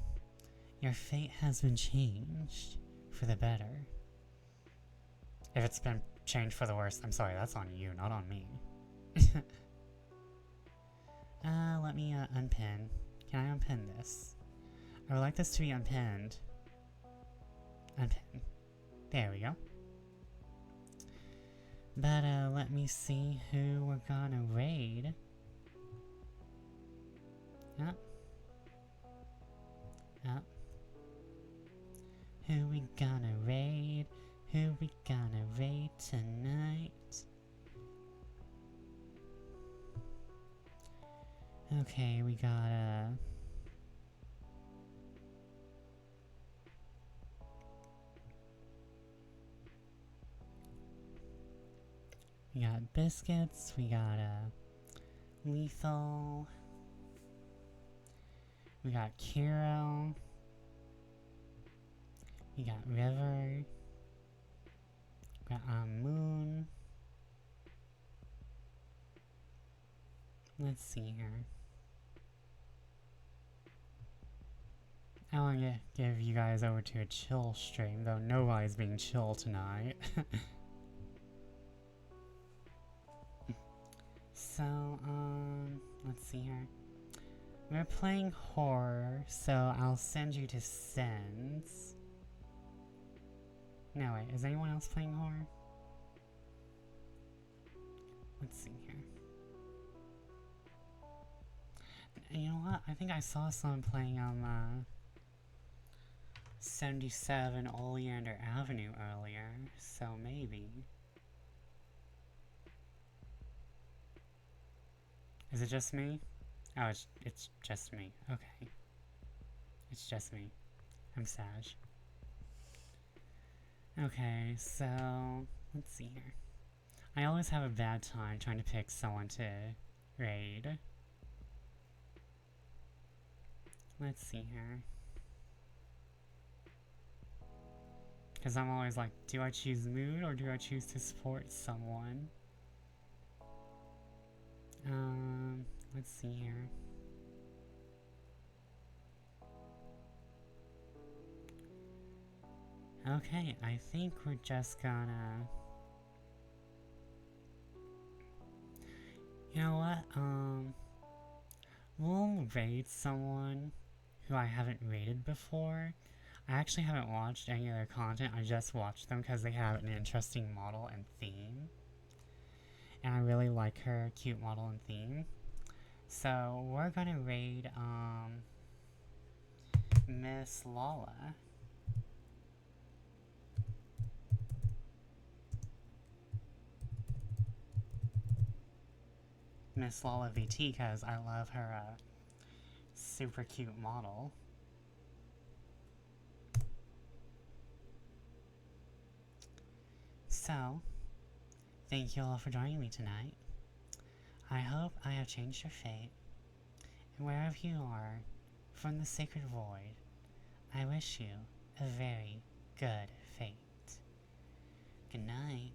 your fate has been changed for the better. If it's been changed for the worse, I'm sorry, that's on you, not on me. Let me unpin. Can I unpin this? I would like this to be unpinned. Unpin. There we go. But let me see who we're gonna raid. Up. Up. Who we gonna raid? Who we gonna raid tonight? Okay, we got we got Biscuits, we got Lethal, we got Kiro, we got River, we got Moon. Let's see here. I want to give you guys over to a chill stream, though nobody's being chill tonight. So, let's see here. We're playing horror, so I'll send you to Sens. No, wait, is anyone else playing horror? Let's see here. You know what? I think I saw someone playing on 77 Oleander Avenue earlier, so maybe. Is it just me? Oh, it's just me. Okay. It's just me. I'm sad. Okay, so let's see here. I always have a bad time trying to pick someone to raid. Let's see here. Because I'm always like, do I choose mood or do I choose to support someone? Let's see here. Okay, I think we're just gonna... You know what, we'll raid someone who I haven't raided before. I actually haven't watched any of their content, I just watched them because they have an interesting model and theme. And I really like her cute model and theme. So, we're gonna raid, Miss Lala. Miss Lala VT, because I love her, super cute model. So, thank you all for joining me tonight. I hope I have changed your fate, and wherever you are, from the sacred void, I wish you a very good fate. Good night.